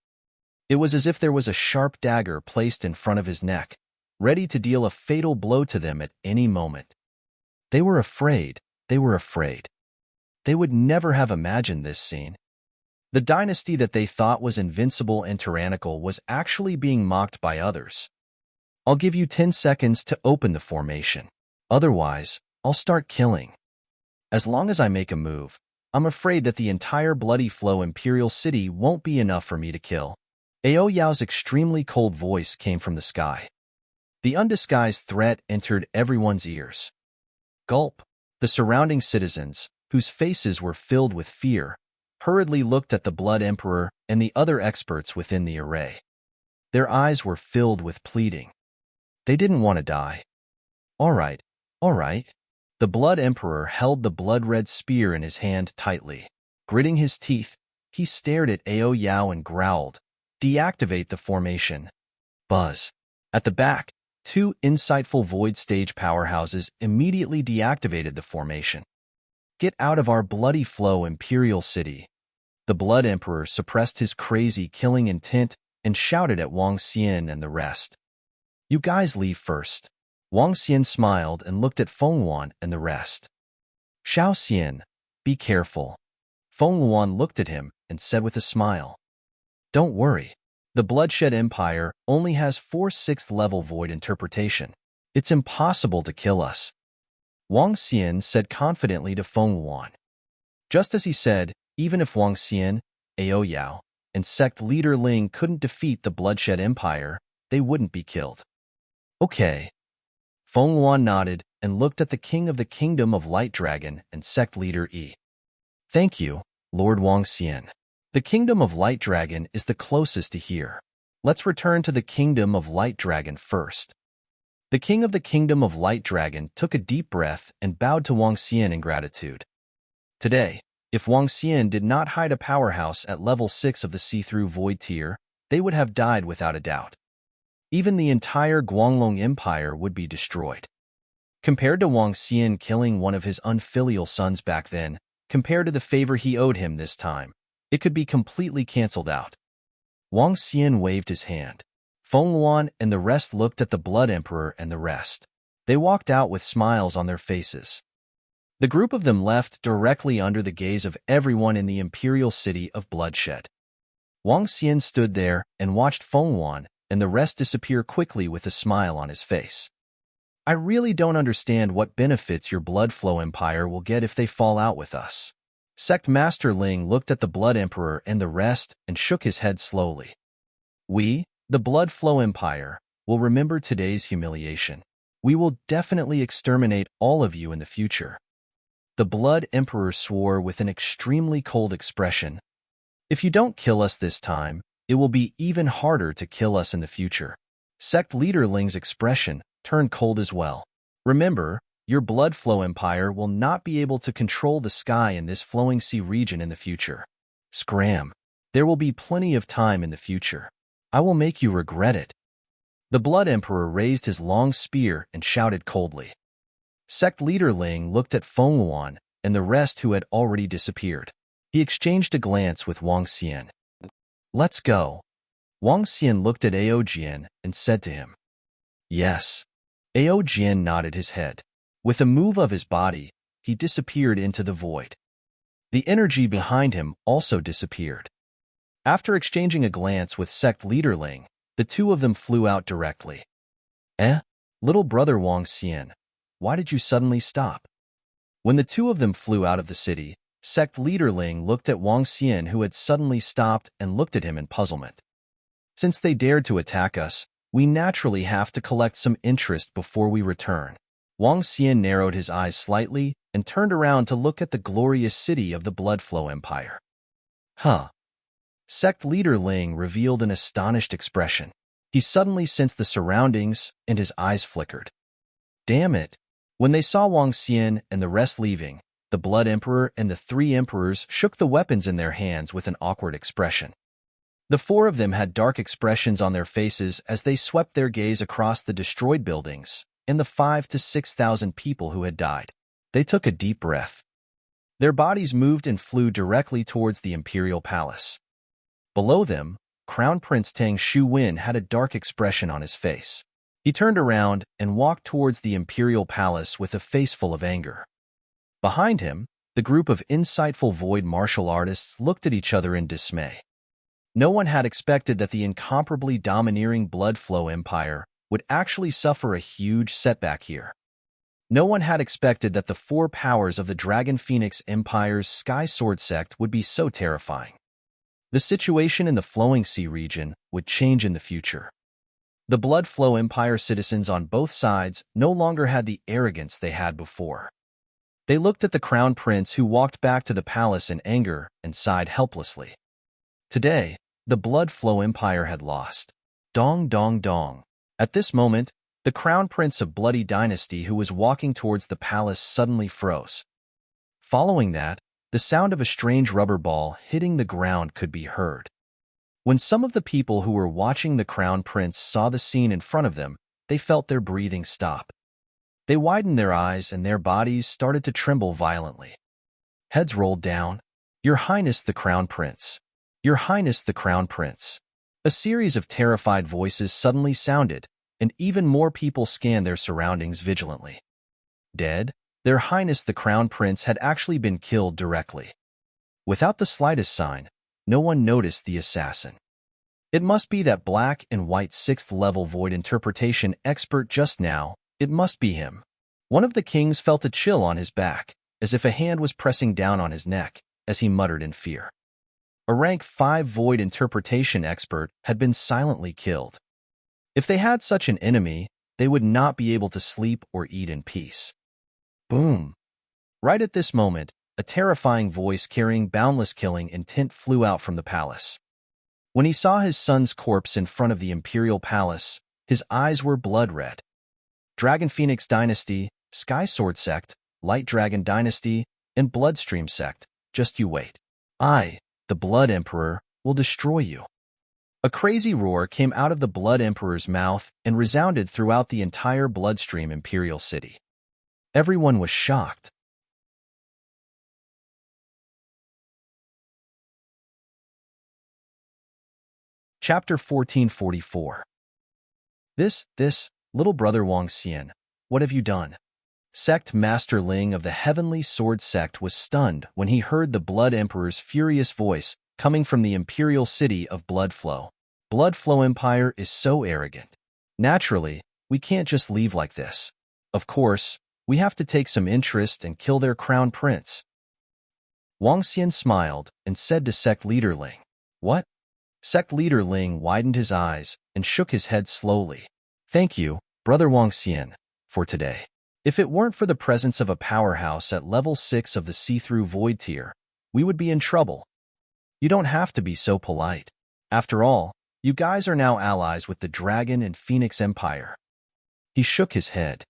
It was as if there was a sharp dagger placed in front of his neck, ready to deal a fatal blow to them at any moment. They were afraid. They would never have imagined this scene. The dynasty that they thought was invincible and tyrannical was actually being mocked by others. I'll give you 10 seconds to open the formation. Otherwise, I'll start killing. As long as I make a move, I'm afraid that the entire Bloody Flow Imperial City won't be enough for me to kill. Ao Yao's extremely cold voice came from the sky. The undisguised threat entered everyone's ears. Gulp. The surrounding citizens, whose faces were filled with fear, hurriedly looked at the Blood Emperor and the other experts within the array. Their eyes were filled with pleading. They didn't want to die. All right. The Blood Emperor held the blood-red spear in his hand tightly. Gritting his teeth, he stared at Ao Yao and growled, "Deactivate the formation." Buzz. At the back, 2 insightful void stage powerhouses immediately deactivated the formation. Get out of our Bloody Flow Imperial City. The Blood Emperor suppressed his crazy killing intent and shouted at Wang Xian and the rest. You guys leave first. Wang Xian smiled and looked at Feng Yuan and the rest. Xiao Xian, be careful. Feng Yuan looked at him and said with a smile. Don't worry. The Bloodshed Empire only has 4 6th level void interpretation. It's impossible to kill us. Wang Xian said confidently to Feng Yuan. Just as he said, even if Wang Xian, Ao Yao, and sect leader Ling couldn't defeat the Bloodshed Empire, they wouldn't be killed. Okay. Feng Yuan nodded and looked at the king of the Kingdom of Light Dragon and sect leader Yi. Thank you, Lord Wang Xian. The Kingdom of Light Dragon is the closest to here. Let's return to the Kingdom of Light Dragon first. The king of the Kingdom of Light Dragon took a deep breath and bowed to Wang Xian in gratitude. Today, if Wang Xian did not hide a powerhouse at level 6 of the see-through void tier, they would have died without a doubt. Even the entire Guanglong Empire would be destroyed. Compared to Wang Xian killing one of his unfilial sons back then, compared to the favor he owed him this time, it could be completely cancelled out. Wang Xian waved his hand. Feng Luan and the rest looked at the Blood Emperor and the rest. They walked out with smiles on their faces. The group of them left directly under the gaze of everyone in the imperial city of bloodshed. Wang Xian stood there and watched Feng Luan and the rest disappear quickly with a smile on his face. I really don't understand what benefits your Blood Flow Empire will get if they fall out with us. Sect Master Ling looked at the Blood Emperor and the rest and shook his head slowly. We, the Blood Flow Empire, will remember today's humiliation. We will definitely exterminate all of you in the future. The Blood Emperor swore with an extremely cold expression. If you don't kill us this time, it will be even harder to kill us in the future. Sect Leader Ling's expression turned cold as well. Remember, your Blood Flow Empire will not be able to control the sky in this flowing sea region in the future. Scram. There will be plenty of time in the future. I will make you regret it. The Blood Emperor raised his long spear and shouted coldly. Sect Leader Ling looked at Feng Luan and the rest who had already disappeared. He exchanged a glance with Wang Xian. Let's go. Wang Xian looked at Ao Jian and said to him. Yes. Ao Jian nodded his head. With a move of his body, he disappeared into the void. The energy behind him also disappeared. After exchanging a glance with Sect Leader Ling, the two of them flew out directly. Little brother Wang Xian, why did you suddenly stop? When the two of them flew out of the city, Sect Leader Ling looked at Wang Xian who had suddenly stopped and looked at him in puzzlement. Since they dared to attack us, we naturally have to collect some interest before we return. Wang Xian narrowed his eyes slightly and turned around to look at the glorious city of the Blood Flow Empire. Sect Leader Ling revealed an astonished expression. He suddenly sensed the surroundings and his eyes flickered. Damn it! When they saw Wang Xian and the rest leaving, the Blood Emperor and the three emperors shook the weapons in their hands with an awkward expression. The four of them had dark expressions on their faces as they swept their gaze across the destroyed buildings and the 5,000 to 6,000 people who had died. They took a deep breath. Their bodies moved and flew directly towards the imperial palace. Below them, Crown Prince Tang Shu-Wen had a dark expression on his face. He turned around and walked towards the imperial palace with a face full of anger. Behind him, the group of insightful void martial artists looked at each other in dismay. No one had expected that the incomparably domineering Blood Flow Empire would actually suffer a huge setback here. No one had expected that the four powers of the Dragon Phoenix Empire's Sky Sword sect would be so terrifying. The situation in the Flowing Sea region would change in the future. The Blood Flow Empire citizens on both sides no longer had the arrogance they had before. They looked at the Crown Prince who walked back to the palace in anger and sighed helplessly. Today, the Blood Flow Empire had lost. Dong dong dong. At this moment, the Crown Prince of Bloody Dynasty who was walking towards the palace suddenly froze. Following that, the sound of a strange rubber ball hitting the ground could be heard. When some of the people who were watching the Crown Prince saw the scene in front of them, they felt their breathing stop. They widened their eyes and their bodies started to tremble violently. Heads rolled down. Your Highness the Crown Prince. Your Highness the Crown Prince. A series of terrified voices suddenly sounded, and even more people scanned their surroundings vigilantly. Dead, Their Highness the Crown Prince had actually been killed directly. Without the slightest sign, no one noticed the assassin. It must be that black and white 6th-level void interpretation expert just now. It must be him. One of the kings felt a chill on his back, as if a hand was pressing down on his neck, as he muttered in fear. A rank 5 void interpretation expert had been silently killed. If they had such an enemy, they would not be able to sleep or eat in peace. Boom! Right at this moment, a terrifying voice carrying boundless killing intent flew out from the palace. When he saw his son's corpse in front of the imperial palace, his eyes were blood red. Dragon Phoenix Dynasty, Sky Sword Sect, Light Dragon Dynasty, and Bloodstream Sect, just you wait. I, the Blood Emperor, will destroy you. A crazy roar came out of the Blood Emperor's mouth and resounded throughout the entire Bloodstream Imperial City. Everyone was shocked. Chapter 1444. This, little brother Wang Xian, what have you done? Sect Master Ling of the Heavenly Sword Sect was stunned when he heard the Blood Emperor's furious voice coming from the imperial city of Bloodflow. Bloodflow Empire is so arrogant. Naturally, we can't just leave like this. Of course, we have to take some interest and kill their crown prince. Wang Xian smiled and said to Sect Leader Ling, "What?" Sect Leader Ling widened his eyes and shook his head slowly. "Thank you, Brother Wang Xian, for today. If it weren't for the presence of a powerhouse at level 6 of the see-through void tier, we would be in trouble. You don't have to be so polite. After all, you guys are now allies with the Dragon and Phoenix Empire." He shook his head.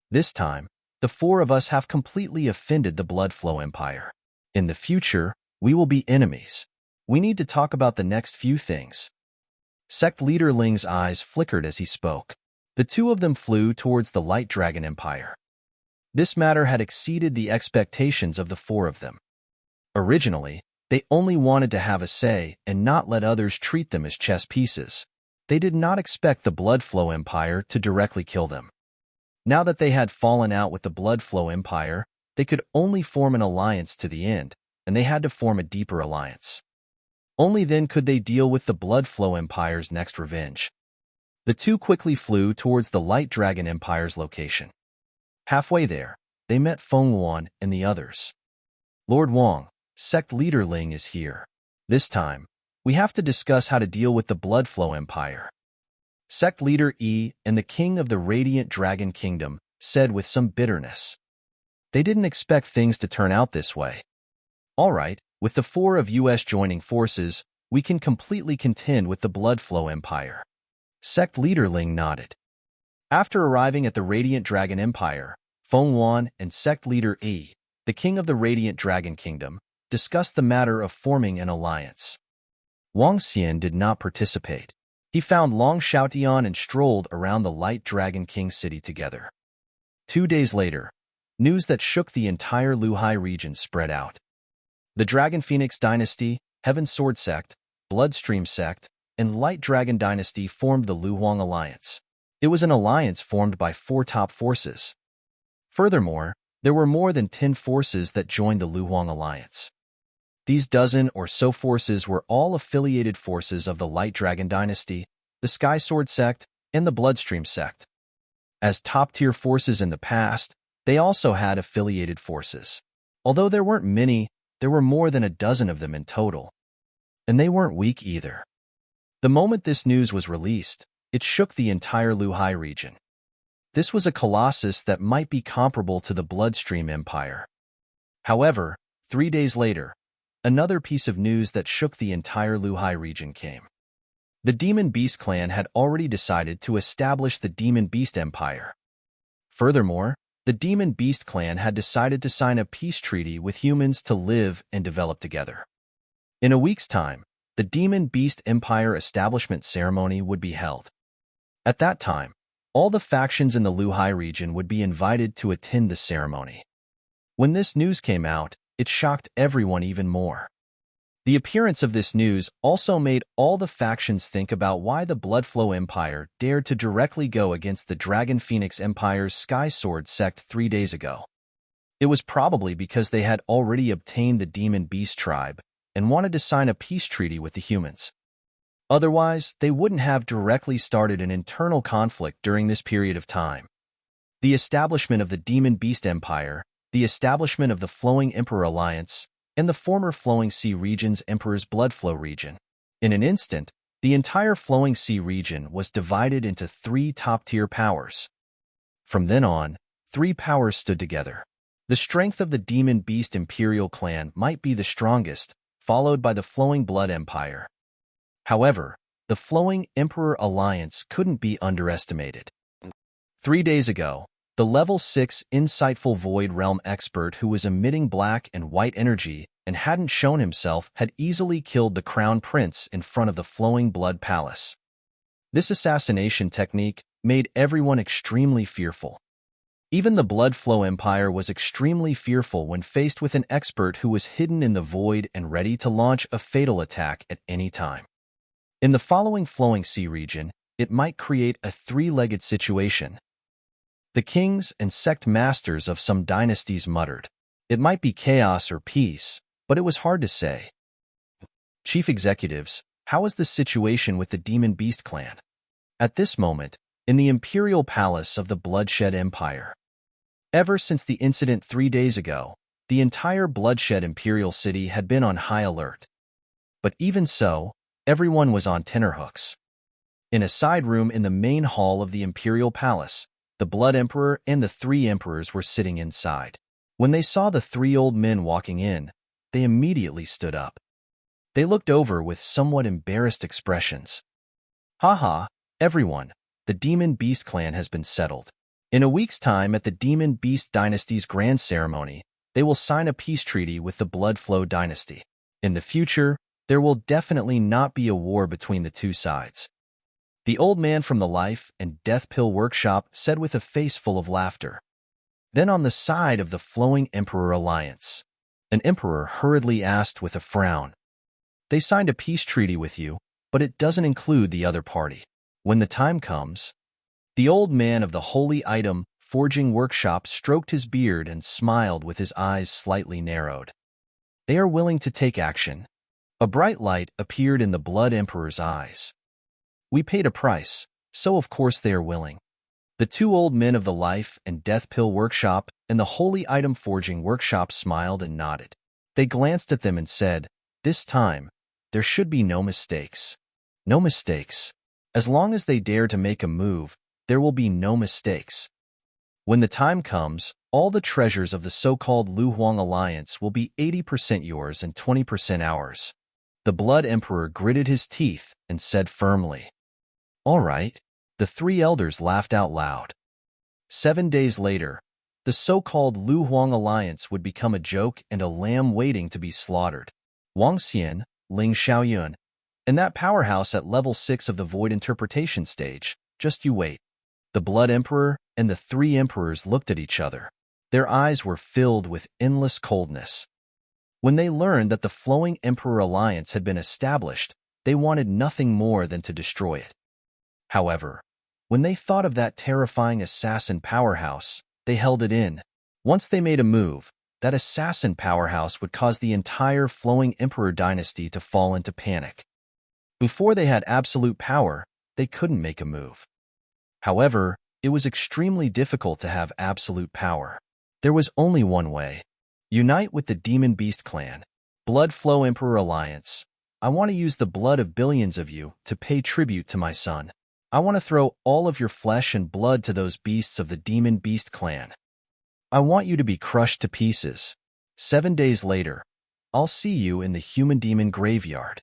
"This time, the four of us have completely offended the Bloodflow Empire. In the future, we will be enemies. We need to talk about the next few things." Sect Leader Ling's eyes flickered as he spoke. The two of them flew towards the Light Dragon Empire. This matter had exceeded the expectations of the four of them. Originally, they only wanted to have a say and not let others treat them as chess pieces. They did not expect the Bloodflow Empire to directly kill them. Now that they had fallen out with the Bloodflow Empire, they could only form an alliance to the end, and they had to form a deeper alliance. Only then could they deal with the Bloodflow Empire's next revenge. The two quickly flew towards the Light Dragon Empire's location. Halfway there, they met Feng Wan and the others. "Lord Wang, Sect Leader Ling is here. This time, we have to discuss how to deal with the Bloodflow Empire." Sect Leader Yi and the King of the Radiant Dragon Kingdom said with some bitterness. They didn't expect things to turn out this way. "All right, with the four of us joining forces, we can completely contend with the Bloodflow Empire." Sect Leader Ling nodded. After arriving at the Radiant Dragon Empire, Feng Wan and Sect Leader Yi, the King of the Radiant Dragon Kingdom, discussed the matter of forming an alliance. Wang Xian did not participate. He found Long Xiaotian and strolled around the Light Dragon King city together. 2 days later, news that shook the entire Luhai region spread out. The Dragon Phoenix Dynasty, Heaven Sword Sect, Bloodstream Sect, and Light Dragon Dynasty formed the Luhuang Alliance. It was an alliance formed by 4 top forces. Furthermore, there were more than 10 forces that joined the Luhuang Alliance. These dozen or so forces were all affiliated forces of the Light Dragon Dynasty, the Sky Sword Sect, and the Bloodstream Sect. As top-tier forces in the past, they also had affiliated forces. Although there weren't many, there were more than a dozen of them in total. And they weren't weak either. The moment this news was released, it shook the entire Luhai region. This was a colossus that might be comparable to the Bloodstream Empire. However, 3 days later, another piece of news that shook the entire Luhai region came. The Demon Beast clan had already decided to establish the Demon Beast Empire. Furthermore, the Demon Beast clan had decided to sign a peace treaty with humans to live and develop together. In a week's time, the Demon Beast Empire establishment ceremony would be held. At that time, all the factions in the Luhai region would be invited to attend the ceremony. When this news came out, it shocked everyone even more. The appearance of this news also made all the factions think about why the Bloodflow Empire dared to directly go against the Dragon Phoenix Empire's Sky Sword Sect 3 days ago. It was probably because they had already obtained the Demon Beast tribe and wanted to sign a peace treaty with the humans. Otherwise, they wouldn't have directly started an internal conflict during this period of time. The establishment of the Demon Beast Empire, the establishment of the Flowing Emperor Alliance, and the former Flowing Sea region's Emperor's Bloodflow region. In an instant, the entire Flowing Sea region was divided into 3 top-tier powers. From then on, 3 powers stood together. The strength of the Demon Beast Imperial clan might be the strongest, followed by the Flowing Blood Empire. However, the Flowing Emperor Alliance couldn't be underestimated. 3 days ago, the Level 6 insightful Void Realm expert who was emitting black and white energy and hadn't shown himself had easily killed the Crown Prince in front of the Flowing Blood Palace. This assassination technique made everyone extremely fearful. Even the Blood Flow Empire was extremely fearful when faced with an expert who was hidden in the void and ready to launch a fatal attack at any time. In the following Flowing Sea region, it might create a three-legged situation. The kings and sect masters of some dynasties muttered. It might be chaos or peace, but it was hard to say. Chief executives, how is the situation with the Demon Beast clan? At this moment, in the imperial palace of the Bloodshed Empire. Ever since the incident 3 days ago, the entire Bloodshed Imperial City had been on high alert. But even so, everyone was on tenterhooks. In a side room in the main hall of the Imperial Palace, the Blood Emperor and the 3 emperors were sitting inside. When they saw the 3 old men walking in, they immediately stood up. They looked over with somewhat embarrassed expressions. Haha, everyone, the Demon Beast clan has been settled. In a week's time at the Demon Beast Dynasty's grand ceremony, they will sign a peace treaty with the Blood Flow Dynasty. In the future, there will definitely not be a war between the two sides. The old man from the Life and Death Pill Workshop said with a face full of laughter. Then on the side of the Flowing Emperor Alliance, an emperor hurriedly asked with a frown. They signed a peace treaty with you, but it doesn't include the other party. When the time comes, the old man of the Holy Item Forging Workshop stroked his beard and smiled with his eyes slightly narrowed. They are willing to take action. A bright light appeared in the Blood Emperor's eyes. We paid a price, so of course they are willing. The 2 old men of the Life and Death Pill Workshop and the Holy Item Forging Workshop smiled and nodded. They glanced at them and said, "This time, there should be no mistakes." No mistakes. As long as they dare to make a move, there will be no mistakes. When the time comes, all the treasures of the so-called Lu Huang Alliance will be 80% yours and 20% ours. The Blood Emperor gritted his teeth and said firmly. All right. The 3 elders laughed out loud. 7 days later, the so-called Lu Huang Alliance would become a joke and a lamb waiting to be slaughtered. Wang Xian, Ling Xiaoyun, and that powerhouse at level 6 of the Void Interpretation stage, just you wait. The Blood Emperor and the 3 emperors looked at each other. Their eyes were filled with endless coldness. When they learned that the Flowing Emperor Alliance had been established, they wanted nothing more than to destroy it. However, when they thought of that terrifying assassin powerhouse, they held it in. Once they made a move, that assassin powerhouse would cause the entire Flowing Emperor dynasty to fall into panic. Before they had absolute power, they couldn't make a move. However, it was extremely difficult to have absolute power. There was only one way. Unite with the Demon Beast clan. Blood Flow Emperor Alliance. I want to use the blood of billions of you to pay tribute to my son. I want to throw all of your flesh and blood to those beasts of the Demon Beast clan. I want you to be crushed to pieces. 7 days later, I'll see you in the Human Demon Graveyard.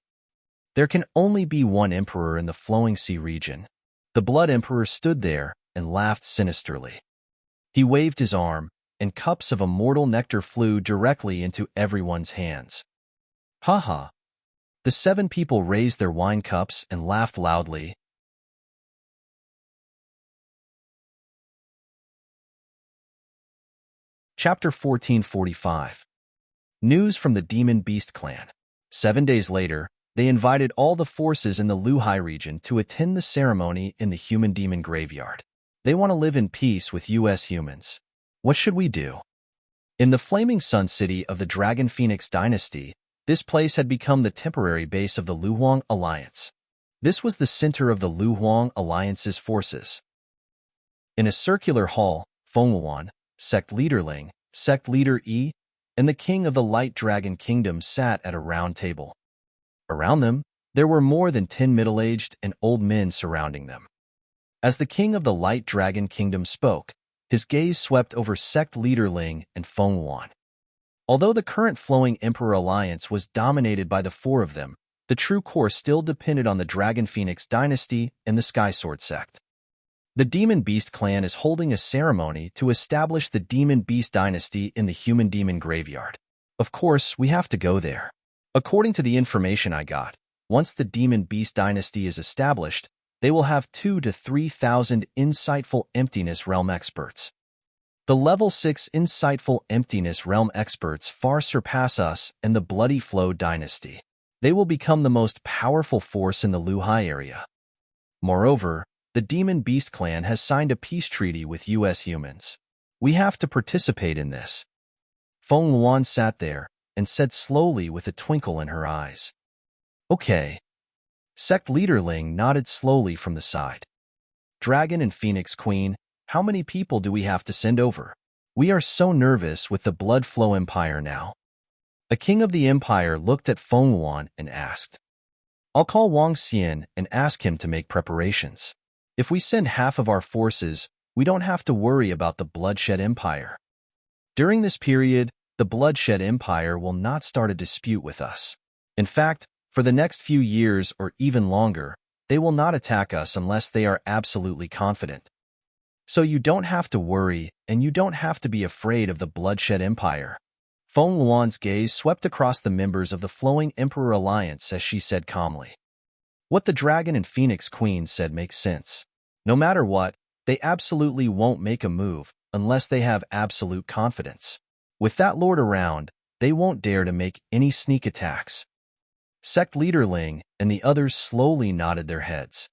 There can only be one emperor in the Flowing Sea region. The Blood Emperor stood there and laughed sinisterly. He waved his arm, and cups of immortal nectar flew directly into everyone's hands. Ha! The 7 people raised their wine cups and laughed loudly. Chapter 1445. News from the Demon Beast clan. 7 days later, they invited all the forces in the Luhai region to attend the ceremony in the Human Demon Graveyard. They want to live in peace with US humans. What should we do? In the Flaming Sun City of the Dragon Phoenix Dynasty, this place had become the temporary base of the Lu Huang Alliance. This was the center of the Lu Huang Alliance's forces. In a circular hall, Fengwan, Sect Leader Ling, Sect Leader Yi, and the King of the Light Dragon Kingdom sat at a round table. Around them, there were more than 10 middle-aged and old men surrounding them. As the King of the Light Dragon Kingdom spoke, His gaze swept over sect leader Ling and Feng Yuan. Although the current flowing Emperor Alliance was dominated by the four of them, the true core still depended on the Dragon Phoenix dynasty and the Sky Sword sect. The Demon Beast clan is holding a ceremony to establish the Demon Beast dynasty in the Human Demon Graveyard. Of course, we have to go there. According to the information I got, once the Demon Beast dynasty is established, they will have 2,000 to 3,000 insightful Emptiness Realm experts. The Level 6 Insightful Emptiness Realm experts far surpass us and the Bloody Flow dynasty. They will become the most powerful force in the Luhai area. Moreover, the Demon Beast clan has signed a peace treaty with US humans. We have to participate in this. Feng Yuan sat there and said slowly with a twinkle in her eyes. Okay. Sect leader Ling nodded slowly from the side. Dragon and Phoenix Queen, how many people do we have to send over? We are so nervous with the Blood Flow Empire now. A king of the empire looked at Feng Yuan and asked. I'll call Wang Xian and ask him to make preparations. If we send half of our forces, we don't have to worry about the Bloodshed Empire. During this period, the Bloodshed Empire will not start a dispute with us. In fact, for the next few years or even longer, they will not attack us unless they are absolutely confident. So you don't have to worry, and you don't have to be afraid of the Bloodshed Empire. Feng Yuan's gaze swept across the members of the Flowing Emperor Alliance as she said calmly. What the Dragon and Phoenix Queen said makes sense. No matter what, they absolutely won't make a move unless they have absolute confidence. With that lord around, they won't dare to make any sneak attacks. Sect leader Ling and the others slowly nodded their heads.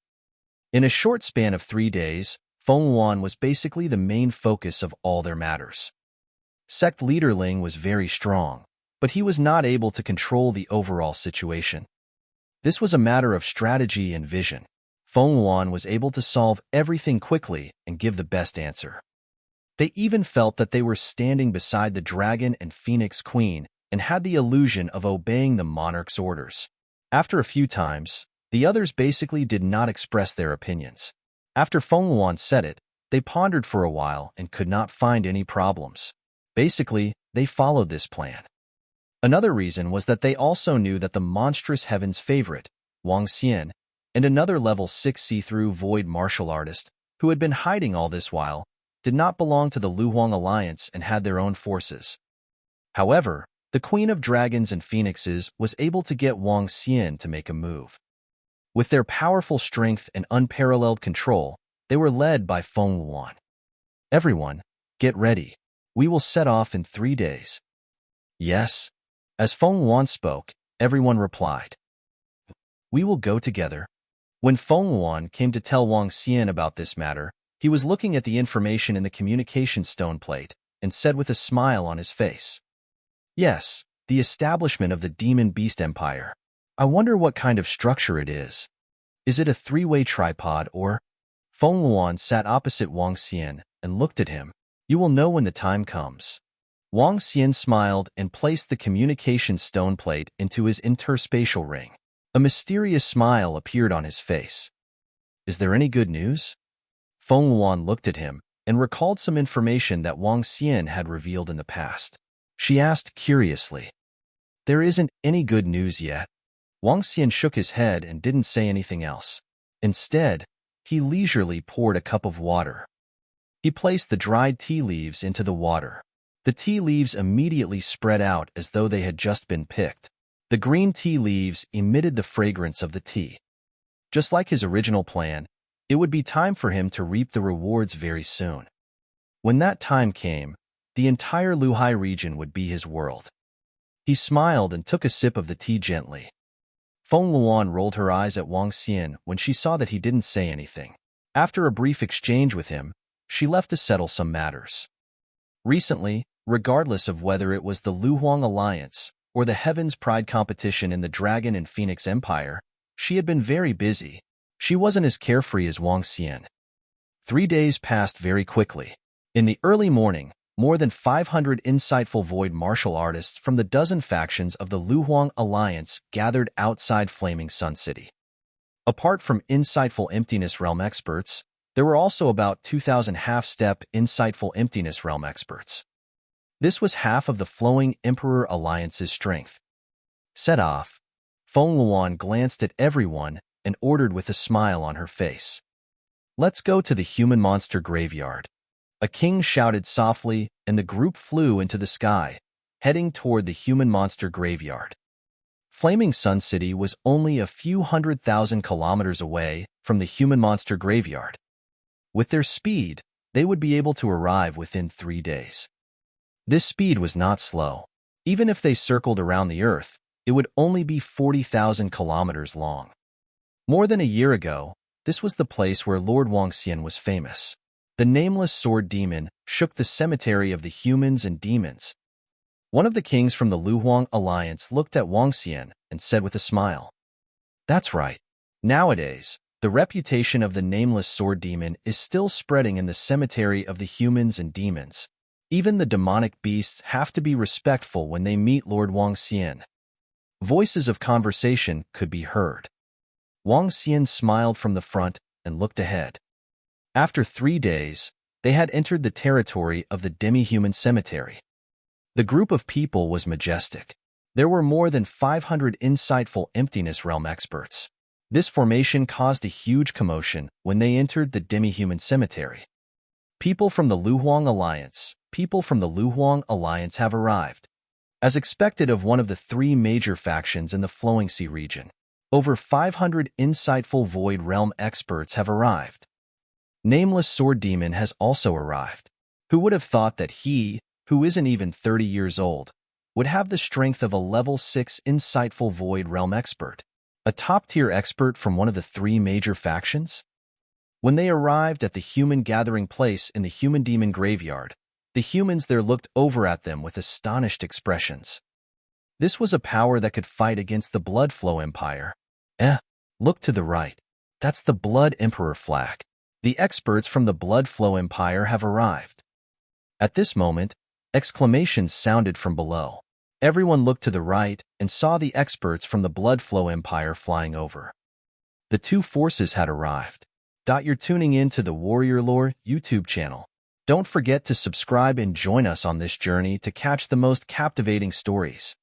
In a short span of 3 days, Feng Yuan was basically the main focus of all their matters. Sect leader Ling was very strong, but he was not able to control the overall situation. This was a matter of strategy and vision. Feng Yuan was able to solve everything quickly and give the best answer. They even felt that they were standing beside the Dragon and Phoenix Queen and had the illusion of obeying the monarch's orders. After a few times, the others basically did not express their opinions. After Feng Yuan said it, they pondered for a while and could not find any problems. Basically, they followed this plan. Another reason was that they also knew that the monstrous heaven's favorite, Wang Xian, and another level 6 see-through void martial artist, who had been hiding all this while, did not belong to the Luhuang Alliance and had their own forces. However, the Queen of Dragons and Phoenixes was able to get Wang Xian to make a move. With their powerful strength and unparalleled control, they were led by Feng Yuan. Everyone, get ready. We will set off in 3 days. Yes. As Feng Yuan spoke, everyone replied. We will go together. When Feng Yuan came to tell Wang Xian about this matter, he was looking at the information in the communication stone plate and said with a smile on his face. Yes, the establishment of the Demon Beast Empire. I wonder what kind of structure it is. Is it a 3-way tripod or? Feng Yuan sat opposite Wang Xian and looked at him. You will know when the time comes. Wang Xian smiled and placed the communication stone plate into his interspatial ring. A mysterious smile appeared on his face. Is there any good news? Feng Yuan looked at him and recalled some information that Wang Xian had revealed in the past. She asked curiously. There isn't any good news yet. Wang Xian shook his head and didn't say anything else. Instead, he leisurely poured a cup of water. He placed the dried tea leaves into the water. The tea leaves immediately spread out as though they had just been picked. The green tea leaves emitted the fragrance of the tea. Just like his original plan, it would be time for him to reap the rewards very soon. When that time came, the entire Luhai region would be his world. He smiled and took a sip of the tea gently. Feng Yuan rolled her eyes at Wang Xian when she saw that he didn't say anything. After a brief exchange with him, she left to settle some matters. Recently, regardless of whether it was the Luhuang Alliance or the Heaven's Pride competition in the Dragon and Phoenix Empire, she had been very busy. She wasn't as carefree as Wang Xian. 3 days passed very quickly. In the early morning, more than 500 insightful void martial artists from the dozen factions of the Luhuang Alliance gathered outside Flaming Sun City. Apart from insightful Emptiness Realm experts, There were also about 2,000 half-step, insightful emptiness realm experts. This was half of the flowing Emperor Alliance's strength. Set off, Feng Luan glanced at everyone and ordered with a smile on her face. Let's go to the human-monster graveyard. A king shouted softly, and the group flew into the sky, heading toward the human-monster graveyard. Flaming Sun City was only a few 100,000 kilometers away from the human-monster graveyard. With their speed, they would be able to arrive within 3 days. This speed was not slow. Even if they circled around the Earth, it would only be 40,000 kilometers long. More than a year ago, this was the place where Lord Wangxian was famous. The nameless sword demon shook the cemetery of the humans and demons. One of the kings from the Luhuang Alliance looked at Wangxian and said with a smile, "That's right. Nowadays, the reputation of the nameless sword demon is still spreading in the cemetery of the humans and demons. Even the demonic beasts have to be respectful when they meet Lord Wangxian." Voices of conversation could be heard. Wangxian smiled from the front and looked ahead. After 3 days, they had entered the territory of the demi-human cemetery. The group of people was majestic. There were more than 500 insightful emptiness realm experts. This formation caused a huge commotion when they entered the demi-human cemetery. People from the Luhuang Alliance have arrived. As expected of one of the 3 major factions in the Flowing Sea region, over 500 insightful Void Realm experts have arrived. Nameless Sword Demon has also arrived. Who would have thought that he, who isn't even 30 years old, would have the strength of a level 6 insightful Void Realm expert, a top-tier expert from one of the 3 major factions? When they arrived at the human gathering place in the human demon graveyard, the humans there looked over at them with astonished expressions. This was a power that could fight against the Blood Flow Empire. Look to the right. That's the Blood Emperor flag. The experts from the Blood Flow Empire have arrived. At this moment, exclamations sounded from below. Everyone looked to the right and saw the experts from the Blood Flow Empire flying over. The 2 forces had arrived. You're tuning in to the Warrior Lore YouTube channel. Don't forget to subscribe and join us on this journey to catch the most captivating stories.